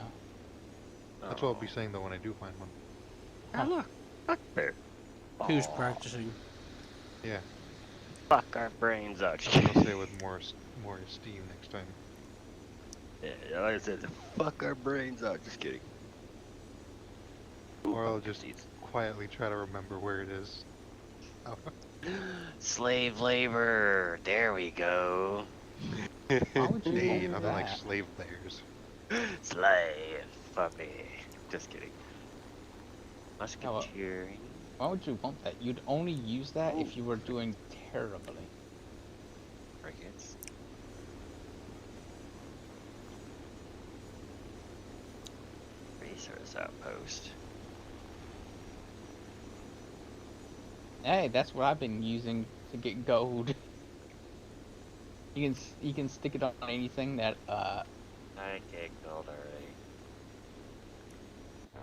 That's what I'll be Oh. saying though when I do find one. Ah, look. Black bear. Who's Aw, practicing? Yeah. Fuck our brains out. I'll say it with more esteem next time. Yeah, like I said, fuck our brains out. Just kidding. Ooh, Or I'll pumpkin just seeds. quietly try to remember where it is. Oh. Slave labor. There we go. Why would you Hey, hold nothing like that? slave bears. Slave for me. Just kidding. No, Musketeering. why would you want that? You'd only use that Ooh. if you were doing terribly. Crickets. Resource outpost. Hey, that's what I've been using to get gold. You can stick it on anything that I get gold already.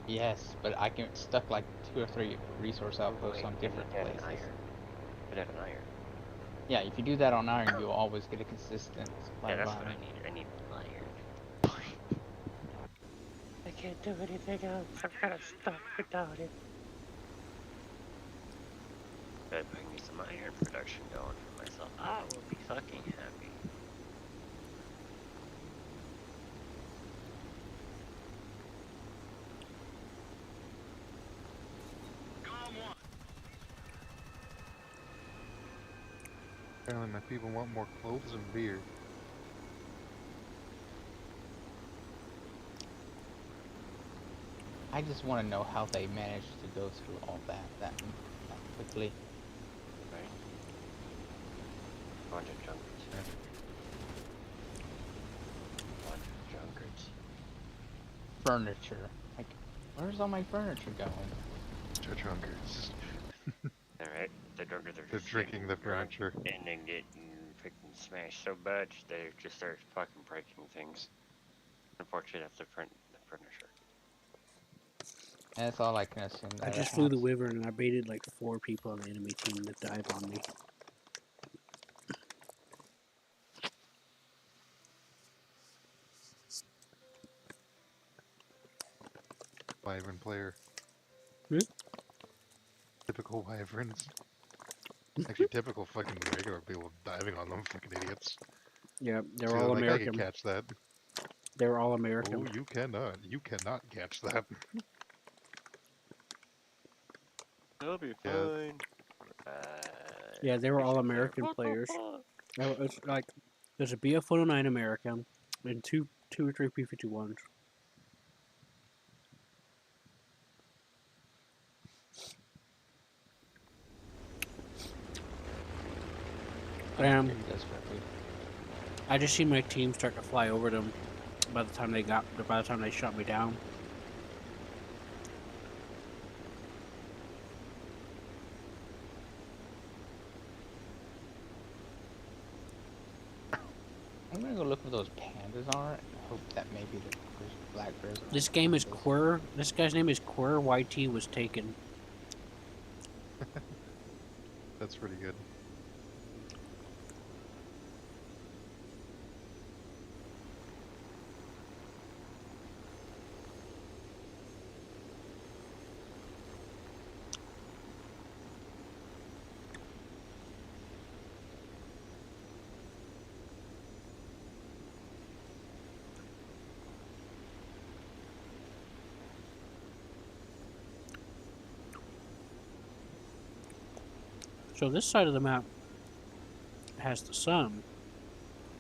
yes, but I can stuck like 2 or 3 resource outposts Wait, on I different need that places. iron. Put that in iron. Yeah, if you do that on iron, you'll always get a consistent supply Yeah, of that's what iron. I need. I need iron. I can't do anything else. I'm kind of stuck without it. But bring me some iron production going for myself. I will be fucking happy. Apparently my people want more clothes and beer. I just want to know how they managed to go through all that quickly. Right? Bunch of junkards. Bunch of junkards. Furniture. Like, where's all my furniture going? They're drunkards. Alright, the junkards are They're just drinking getting the drunk furniture. and then getting freaking smashed so much they just start fucking breaking things. Unfortunately, that's the furniture. And that's all I can assume I that just it flew the has. wyvern and I baited like 4 people on the enemy team that dive on me. Wyvern player. Hmm? Typical wyverns. Actually, typical fucking regular people diving on them, fucking idiots. Yeah, they're See, all like, I can American. catch that. They're all American. Oh, you cannot. You cannot catch that. It'll be Yeah. fine. Yeah, they were We all should play. American What the players. fuck? It's like there's a BF 109 American and two or three P51s. There he goes, Scrappy. I just seen my team start to fly over them by the time they shot me down. I'm gonna go look where those pandas are and hope that maybe the black bears are. This game is Quir. This guy's name is Quir. YT was taken. That's pretty good. So this side of the map has the sun.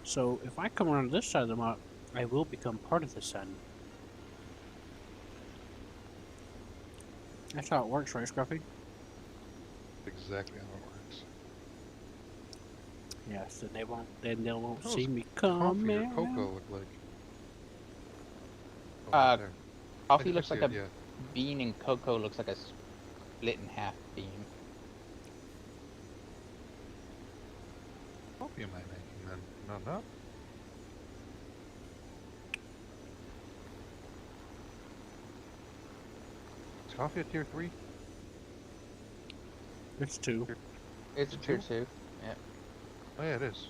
So if I come around this side of the map, I will become part of the sun. That's how it works, right, Scruffy? Exactly how it works. Yes, then they won't. Then they won't How's see me coffee or coming. cocoa look like? Uh, there. Coffee I looks see like it, a yeah. bean and cocoa looks like a split in half bean. Coffee am I making then? No. Is coffee a tier 3? It's 2. It's a It's tier two? 2. Yeah. Oh yeah, it is.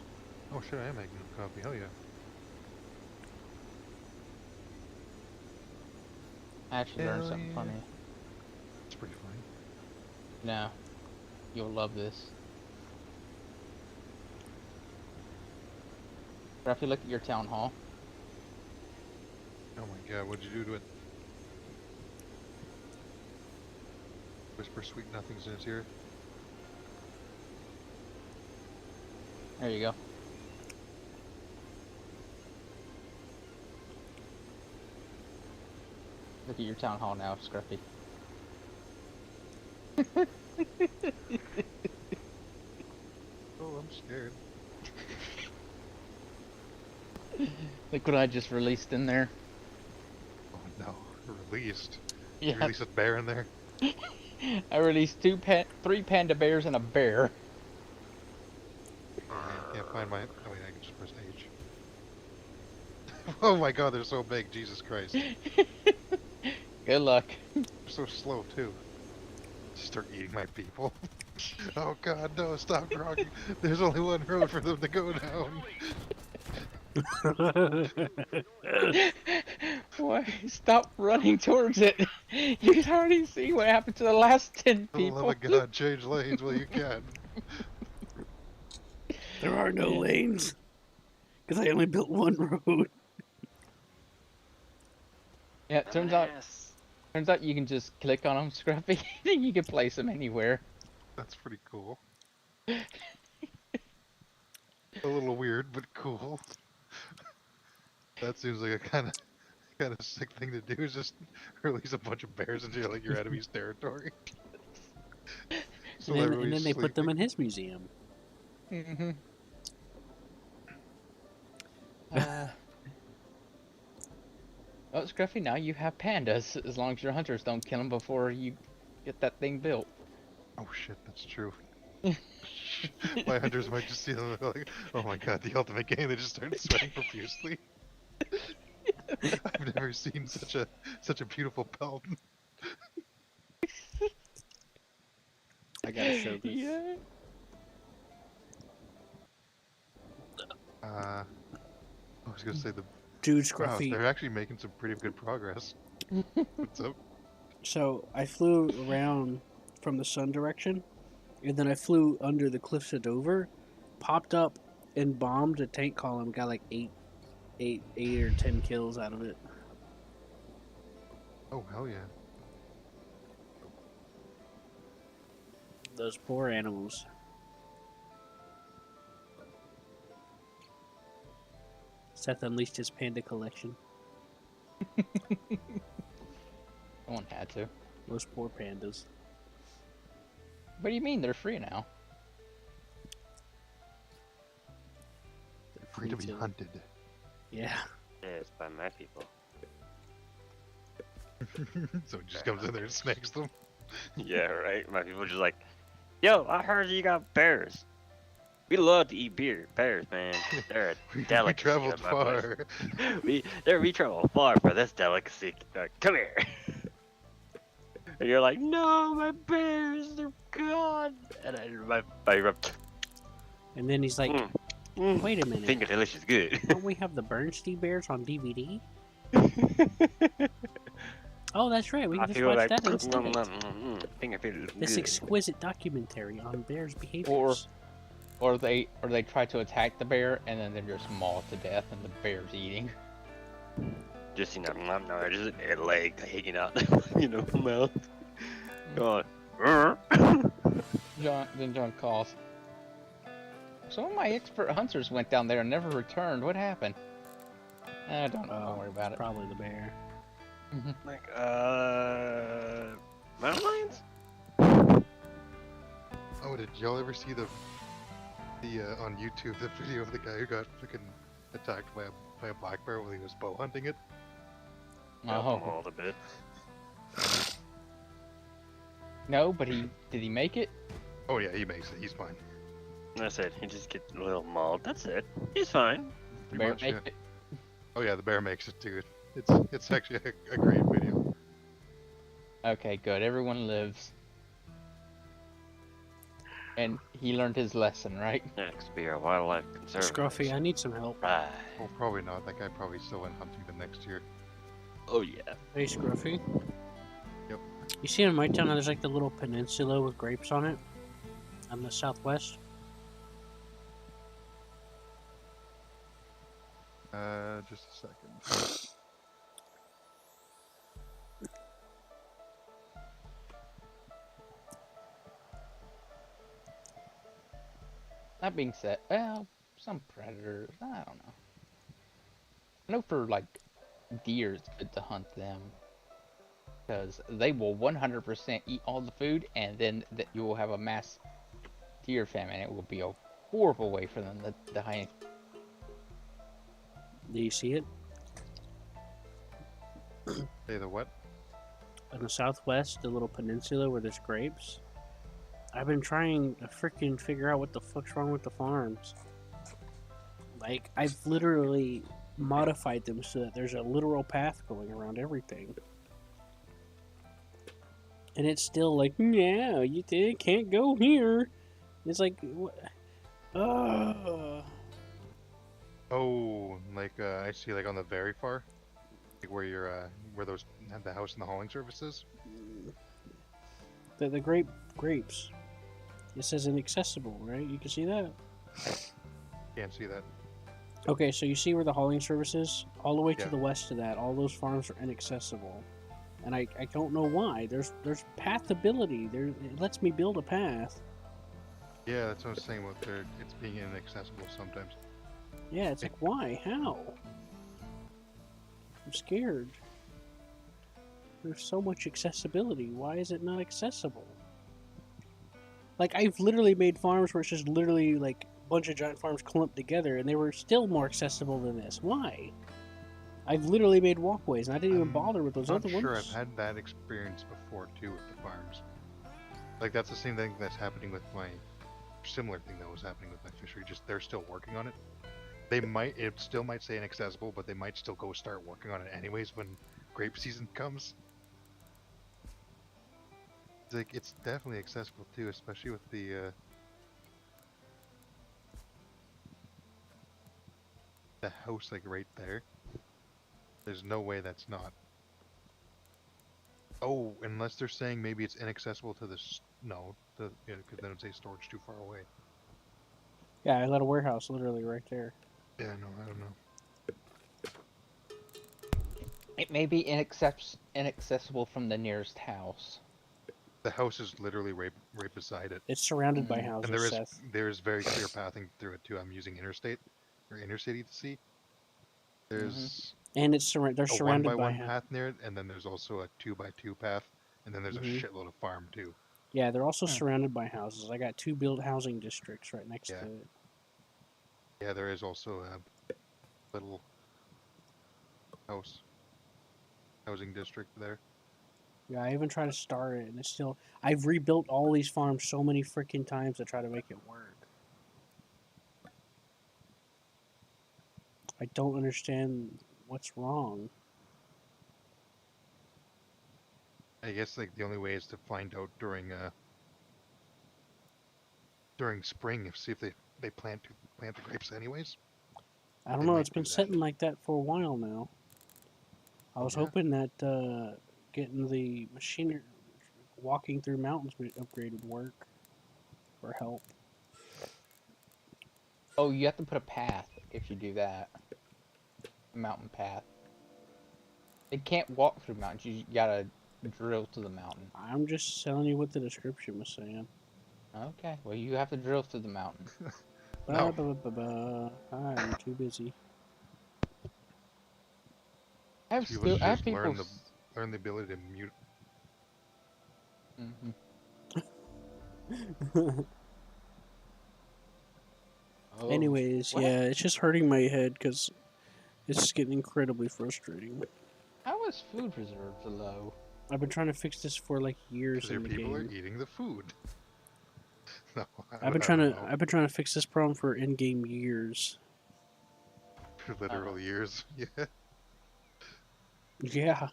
Oh shit, I am making coffee. Hell yeah. I actually learned Hell something yeah. funny. It's pretty funny. No. You'll love this. But if you look at your town hall, Oh my god, what'd you do to it? Whisper sweet nothings in his ear. there you go. Look at your town hall now, Scruffy. Oh, I'm scared. Look what I just released in there. Oh no, released. Yeah. You released a bear in there? I released 3 panda bears and a bear. Can't find my. Oh wait, I can just press H. Oh my god, they're so big. Jesus Christ. Good luck. They're so slow too. Start eating my people. Oh god, no! Stop dropping. There's only one road for them to go down. Why? Stop running towards it. You can already see what happened to the last 10 For the love people. of God, change lanes while you can. There are no lanes. Because I only built one road. Yeah, it turns out you can just click on them, Scruffy, and you can place them anywhere. That's pretty cool. A little weird, but cool. That seems like a kind of sick thing to do. Is just release a bunch of bears into like your enemy's territory. So And then they put them in his museum. Mm-hmm. Oh, Scruffy, now you have pandas, as long as your hunters don't kill them before you get that thing built. Oh shit, that's true. My hunters might just see them and be like, oh my god, the ultimate game. They just start sweating profusely. I've never seen such a beautiful pelt. I gotta show this. Yeah. I was gonna say the. Dude, Wow, Scruffy. they're actually making some pretty good progress. What's up? So I flew around from the sun direction, and then I flew under the cliffs of Dover, popped up and bombed a tank column. Got like eight or 10 kills out of it. Oh hell yeah! Those poor animals. Seth unleashed his panda collection. Someone had to. Those poor pandas. What do you mean? They're free now. They're Free to be too. hunted. Yeah. Yeah, it's by my people. So it just comes in there and snakes them. Yeah, right. My people just like, yo, I heard you got bears. We love to eat bears, man. They're a We delicacy. traveled at my place. far. we travel far for this delicacy. Come here. And you're like, no, my bears, they're gone. And my And then he's like, wait a minute. finger delicious good. Don't we have the Bernstein Bears on DVD? Oh, that's right. We I can just feel watch like that instead. finger feels This good. exquisite documentary on bears' behaviors. Or they try to attack the bear and then they're just mauled to death and the bear's eating. Just no, just a leg hanging out, mouth. Going. John calls. Some of my expert hunters went down there and never returned. What happened? I don't know. Don't worry about it. Probably the bear. Like, mountain lions? Oh, did y'all ever see the on YouTube the video of the guy who got fucking attacked by a black bear while he was bow hunting it? Oh. All a bit. No, but did he make it? Oh yeah, he makes it. He's fine. That's it. He just gets a little mauled. That's it. He's fine. The Pretty bear much, make yeah. it? Oh yeah, the bear makes it too. It's actually a great video. Okay, good. Everyone lives. And he learned his lesson, right? Next, be our wildlife conservator. Scruffy, I need some help. Right. Well, probably not. That guy probably still went hunting the next year. Oh yeah. Hey, Scruffy. Yep. You see in my town how there's like the little peninsula with grapes on it? On the southwest? Just a second. That being said, well, some predators, I don't know. I know for like deer, it's good to hunt them because they will 100% eat all the food, and then you will have a mass deer famine. It will be a horrible way for them to die. Do you see it? Hey, the what? In the southwest, the little peninsula where there's grapes. I've been trying to freaking figure out what the fuck's wrong with the farms. Like, I've literally modified them so that there's a literal path going around everything. And it's still like, no, you can't go here. It's like, what? Oh, like I see, like on the very far, like where you're, where those the house and the hauling services. The grapes. It says inaccessible, right? You can see that. Can't see that. Okay, so you see where the hauling service is? All the way to Yeah. the west of that, all those farms are inaccessible. And I don't know why. There's pathability. It lets me build a path. Yeah, that's what I was saying about it's being inaccessible sometimes. Yeah, it's like, why? How? I'm scared. There's so much accessibility. Why is it not accessible? Like, I've literally made farms where it's just literally like a bunch of giant farms clumped together, and they were still more accessible than this. Why? I've literally made walkways, and I didn't even bother with those I'm other not sure. ones. I've had that experience before too with the farms. Like that's the same thing that's happening with my similar thing that was happening with my fishery. Just they're still working on it. It still might say inaccessible, but they might still go start working on it anyways when grape season comes. It's like it's definitely accessible too, especially with the house like right there. There's no way that's not. Oh, unless they're saying maybe it's inaccessible to this. No, because then it'd say storage too far away. Yeah, I let a warehouse literally right there. Yeah, no, I don't know. It may be inaccessible from the nearest house. The house is literally right beside it, It's surrounded by Mm. houses, and Seth. there is very clear pathing through it too. I'm using interstate or inner city to see. There's And they're a surrounded by 1x1 path near it, and then there's also a 2x2 path, and then there's a shitload of farm too. Yeah, they're also surrounded by houses. I got 2 built housing districts right next Yeah. to it. Yeah, there is also a little housing district there. Yeah, I even tried to start it, and it's still. I've rebuilt all these farms so many freaking times to try to make it work. I don't understand what's wrong. I guess like the only way is to find out during spring, see if they plant the grapes anyways. I don't They know. might It's been do that. sitting like that for a while now. I was Yeah. hoping that getting the machinery, walking through mountains upgrade would work or help. Oh, you have to put a path if you do that. A mountain path. It can't walk through mountains. You gotta drill to the mountain. I'm just telling you what the description was saying. Okay, well you have to drill to the mountain. No. I'm too busy. I have People should I have just people. learn the ability to mute. Oh, Anyways, what? yeah, it's just hurting my head because it's getting incredibly frustrating. How is food reserves low? I've been trying to fix this for like years Because your in the people are game. eating the food. No, I've been trying to fix this problem for in-game years. for literal years. Yeah. Yeah.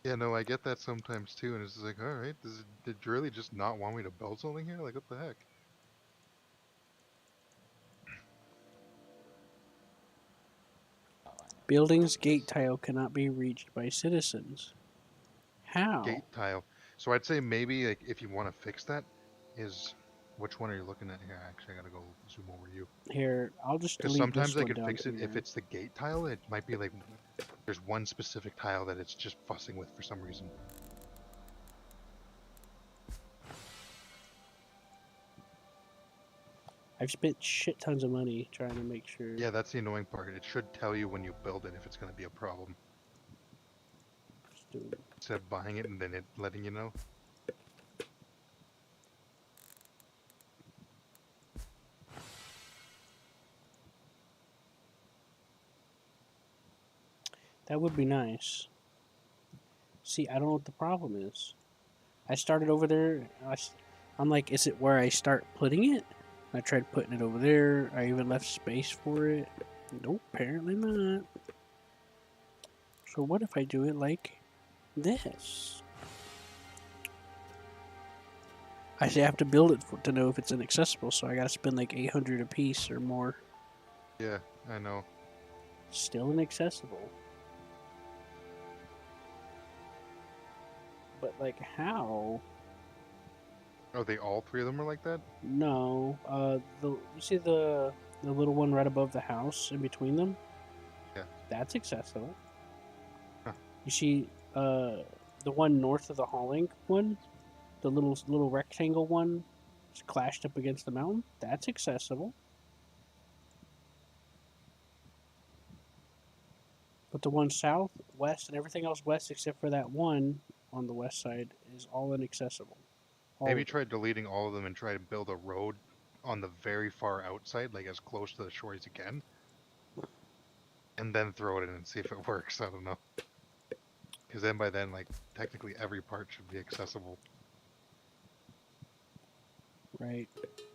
Yeah, no, I get that sometimes too, and it's just like, all right, did you really just not want me to build something here? Like, what the heck? Building's gate tile cannot be reached by citizens. How? Gate tile. So I'd say maybe like if you want to fix that, is which one are you looking at here? Actually, I gotta go zoom over to you. Here, I'll just Because delete this sometimes I one could down fix it if here. it's the gate tile. It might be like there's one specific tile that it's just fussing with for some reason. I've spent shit tons of money trying to make sure. Yeah, that's the annoying part. It should tell you when you build it if it's gonna be a problem, instead of buying it and then it letting you know. That would be nice. See, I don't know what the problem is. I started over there. I'm like, is it where I start putting it? I tried putting it over there. I even left space for it. Nope, apparently not. So what if I do it like this? I say I have to build it to know if it's inaccessible, so I gotta spend like 800 a piece or more. Yeah, I know. Still inaccessible. But like how? Oh, they all three of them are like that? No. You see the little one right above the house in between them? Yeah. That's accessible. Huh. You see the one north of the hauling one? The little rectangle one is clashed up against the mountain? That's accessible. But the one south, west, and everything else west except for that one on the west side is all inaccessible. All Maybe of it. try deleting all of them and try to build a road on the very far outside, like as close to the shore as you can. And then throw it in and see if it works. I don't know. Because then by then, like, technically every part should be accessible. Right.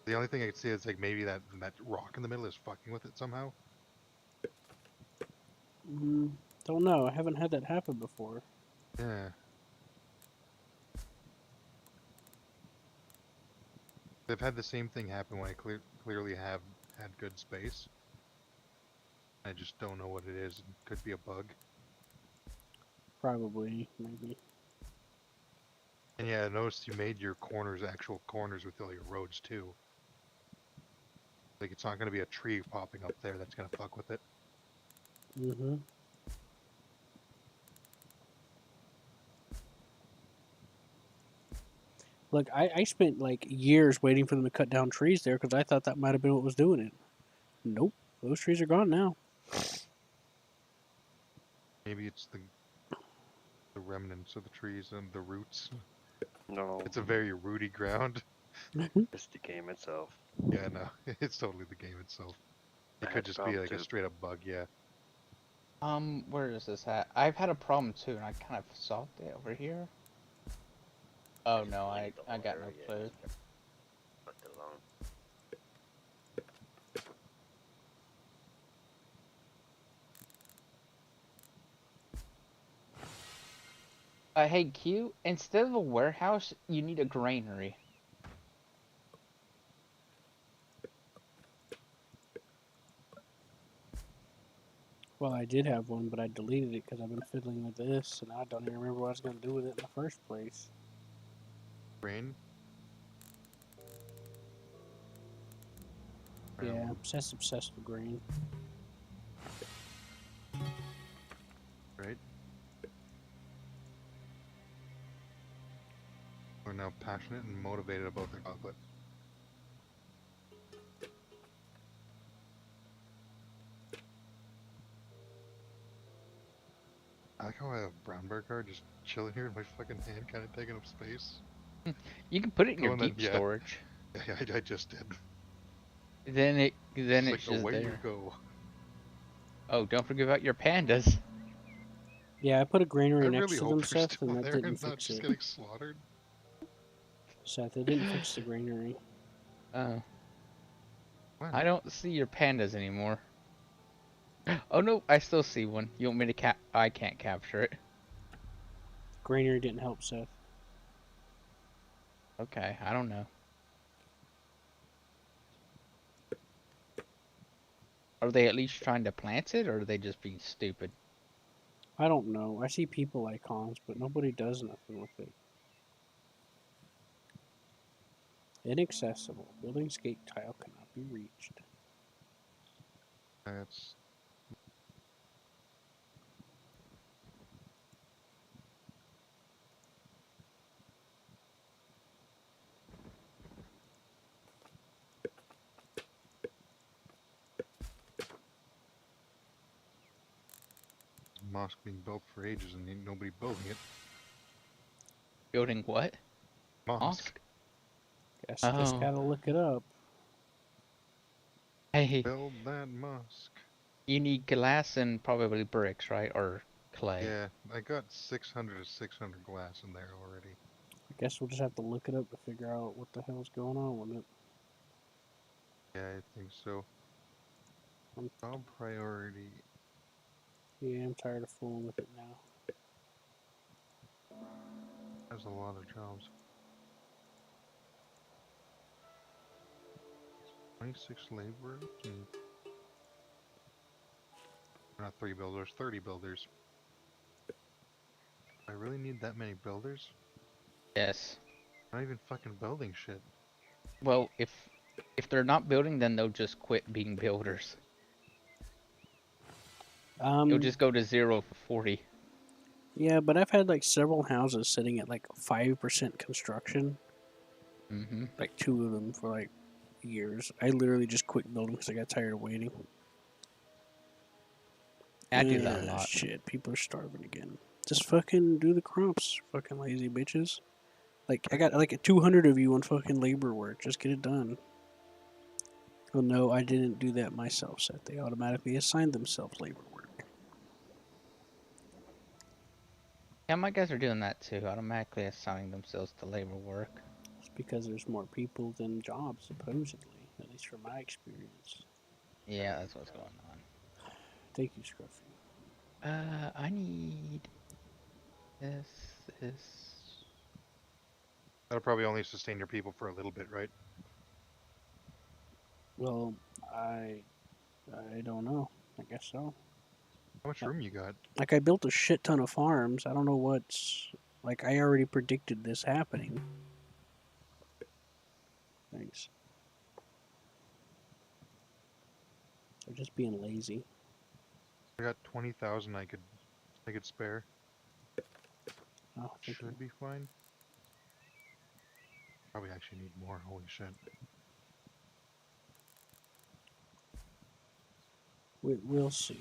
The only thing I could see is like maybe that rock in the middle is fucking with it somehow. Don't know. I haven't had that happen before. Yeah. They've had the same thing happen when I clearly have had good space. I just don't know what it is. It could be a bug. Probably, maybe. And yeah, I noticed you made your corners actual corners with all your roads too. Like it's not going to be a tree popping up there that's going to fuck with it. Mm-hmm. Look, I spent like years waiting for them to cut down trees there because I thought that might have been what was doing it. Nope. Those trees are gone now. Maybe it's the remnants of the trees and the roots. No, It's a very rooty ground. it's the game itself. Yeah, no, it's totally the game itself. I It had could the just be problem like a too. straight up bug, yeah. Where is this at? I've had a problem too, and I kind of solved it over here. Oh no, I got no clue. Left it alone. Hey Q, instead of a warehouse, you need a granary. Well, I did have one, but I deleted it because I've been fiddling with this, and I don't even remember what I was going to do with it in the first place. Rain. Yeah, I'm just obsessed with green. Right. We're now passionate and motivated about the chocolate. I like how I have brown bear card just chilling here in my fucking hand, kind of taking up space. You can put it in Oh, your and then, deep yeah. storage. Yeah, I just did. Then It's it's like just away you there. go. Oh, don't forget about your pandas. Yeah, I put a I granary next really to hope them, they're Seth, and still that there didn't and not fix just it. getting slaughtered. Seth, it didn't fix the granary. Oh, When? I don't see your pandas anymore. Oh no, I still see one. You want me to I can't capture it. Granary didn't help, Seth. Okay, I don't know. Are they at least trying to plant it, or are they just being stupid? I don't know. I see people icons, but nobody does nothing with it. Inaccessible. Building's gate tile cannot be reached. That's mosque being built for ages and ain't nobody building it. Building what? Mosque. Guess you just Oh, gotta look it up. hey, Build that mosque. you need glass and probably bricks, right? Or clay. Yeah, I got 600 to 600 glass in there already. I guess we'll just have to look it up to figure out what the hell's going on with it. Yeah, I think so. Job priority. Yeah, I'm tired of fooling with it now. Has a lot of jobs. 26 laborers and not 3 builders, 30 builders. I really need that many builders? Yes. Not even fucking building shit. Well, if they're not building, then they'll just quit being builders. It'll just go to 0 for 40. Yeah, but I've had like several houses sitting at like 5% construction. Mm-hmm. Like 2 of them for like years. I literally just quit building because I got tired of waiting. I do that a lot. Shit, people are starving again. Just fucking do the crops, fucking lazy bitches. Like, I got like 200 of you on fucking labor work. Just get it done. Oh no, I didn't do that myself, Seth. They automatically assigned themselves labor work. Yeah, my guys are doing that too, automatically assigning themselves to labor work. It's because there's more people than jobs, supposedly. At least from my experience. Yeah, that's what's going on. Thank you, Scruffy. I need this. That'll probably only sustain your people for a little bit, right? Well, I don't know. I guess so. How much room you got? Like, I built a shit ton of farms. I don't know what's... Like, I already predicted this happening. Thanks. They're just being lazy. I got 20,000 I could spare. Oh, thank you. Should be fine. Probably actually need more, holy shit. We'll see.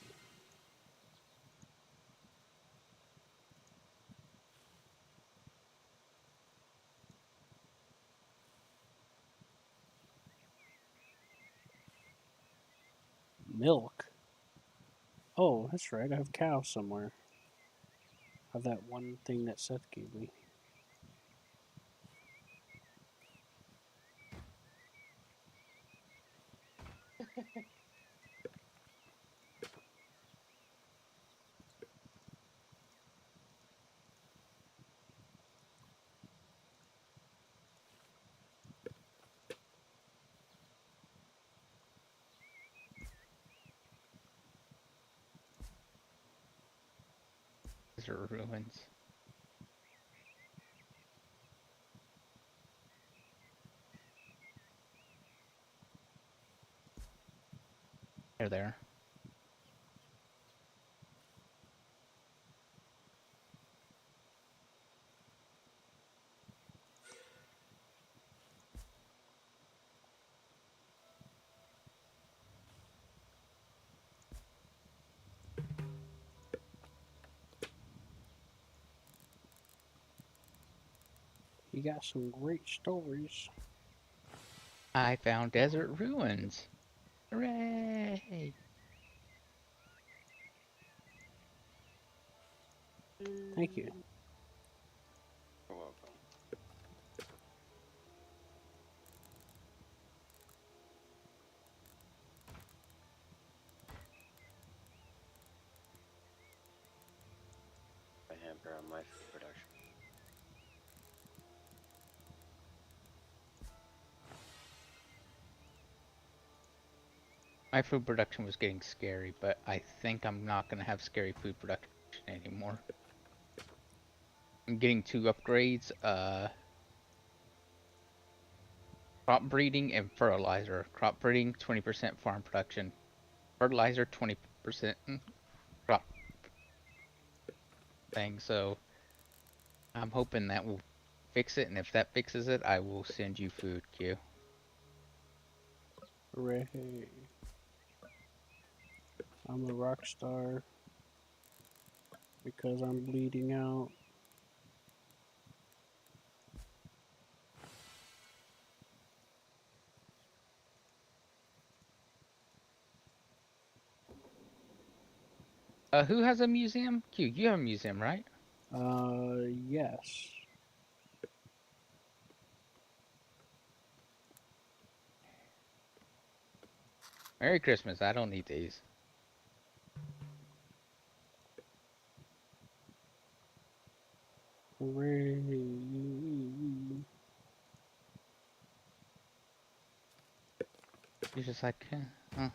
Milk? Oh, that's right. I have cows somewhere. I have that one thing that Seth gave me. These are ruins. They're there. He got some great stories. I found desert ruins. Hooray! Thank you. You're welcome. I hamper on my food production. My food production was getting scary, but I think I'm not going to have scary food production anymore. I'm getting 2 upgrades, crop breeding and fertilizer. Crop breeding, 20% farm production. Fertilizer, 20% crop thing, so I'm hoping that will fix it, and if that fixes it, I will send you food, Q. Hooray. I'm a rock star because I'm bleeding out. Who has a museum? Q, you have a museum, right? Yes. Merry Christmas. I don't need these. Hooray. You're just like, huh?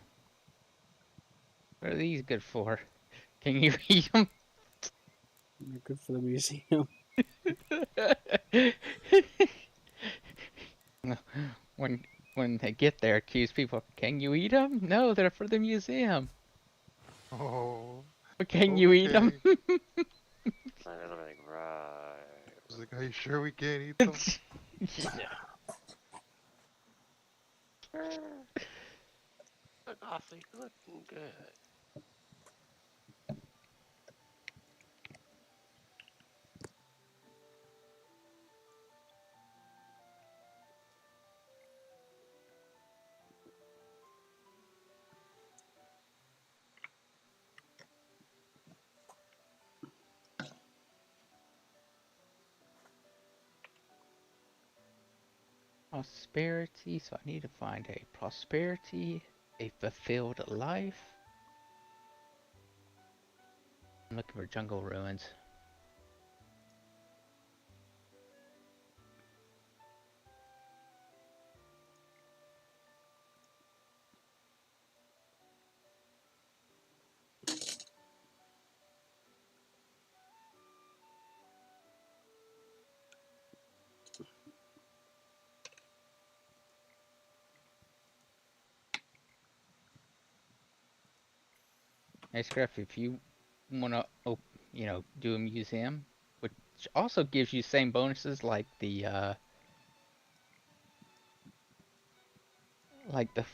What are these good for? Can you eat them? They're good for the museum. when when they get there, accuse people. Can you eat them? No, they're for the museum. Oh, But can you eat them? okay. And I'm like, right. I was like, are you sure we can't eat them? Yeah. Look awfully looking good. Prosperity. So I need to find a prosperity, a fulfilled life. I'm looking for jungle ruins. Hey, Scruff, if you wanna, do a museum, which also gives you same bonuses like the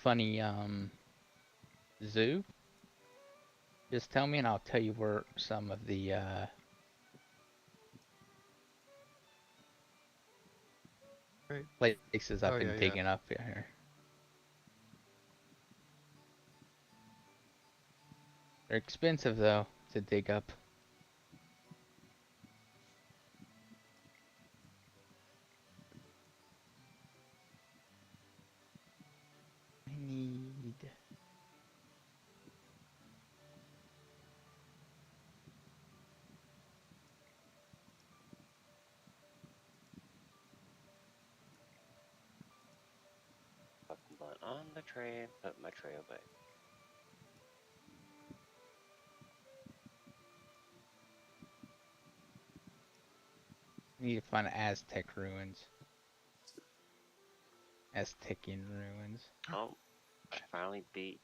funny zoo. Just tell me and I'll tell you where some of the Right. places I've Oh, been yeah, yeah. digging up here. They're expensive though to dig up. I need. Put the blunt on the tray and put my tray away. Need to find Aztec ruins. Aztecian ruins. Oh, I finally beat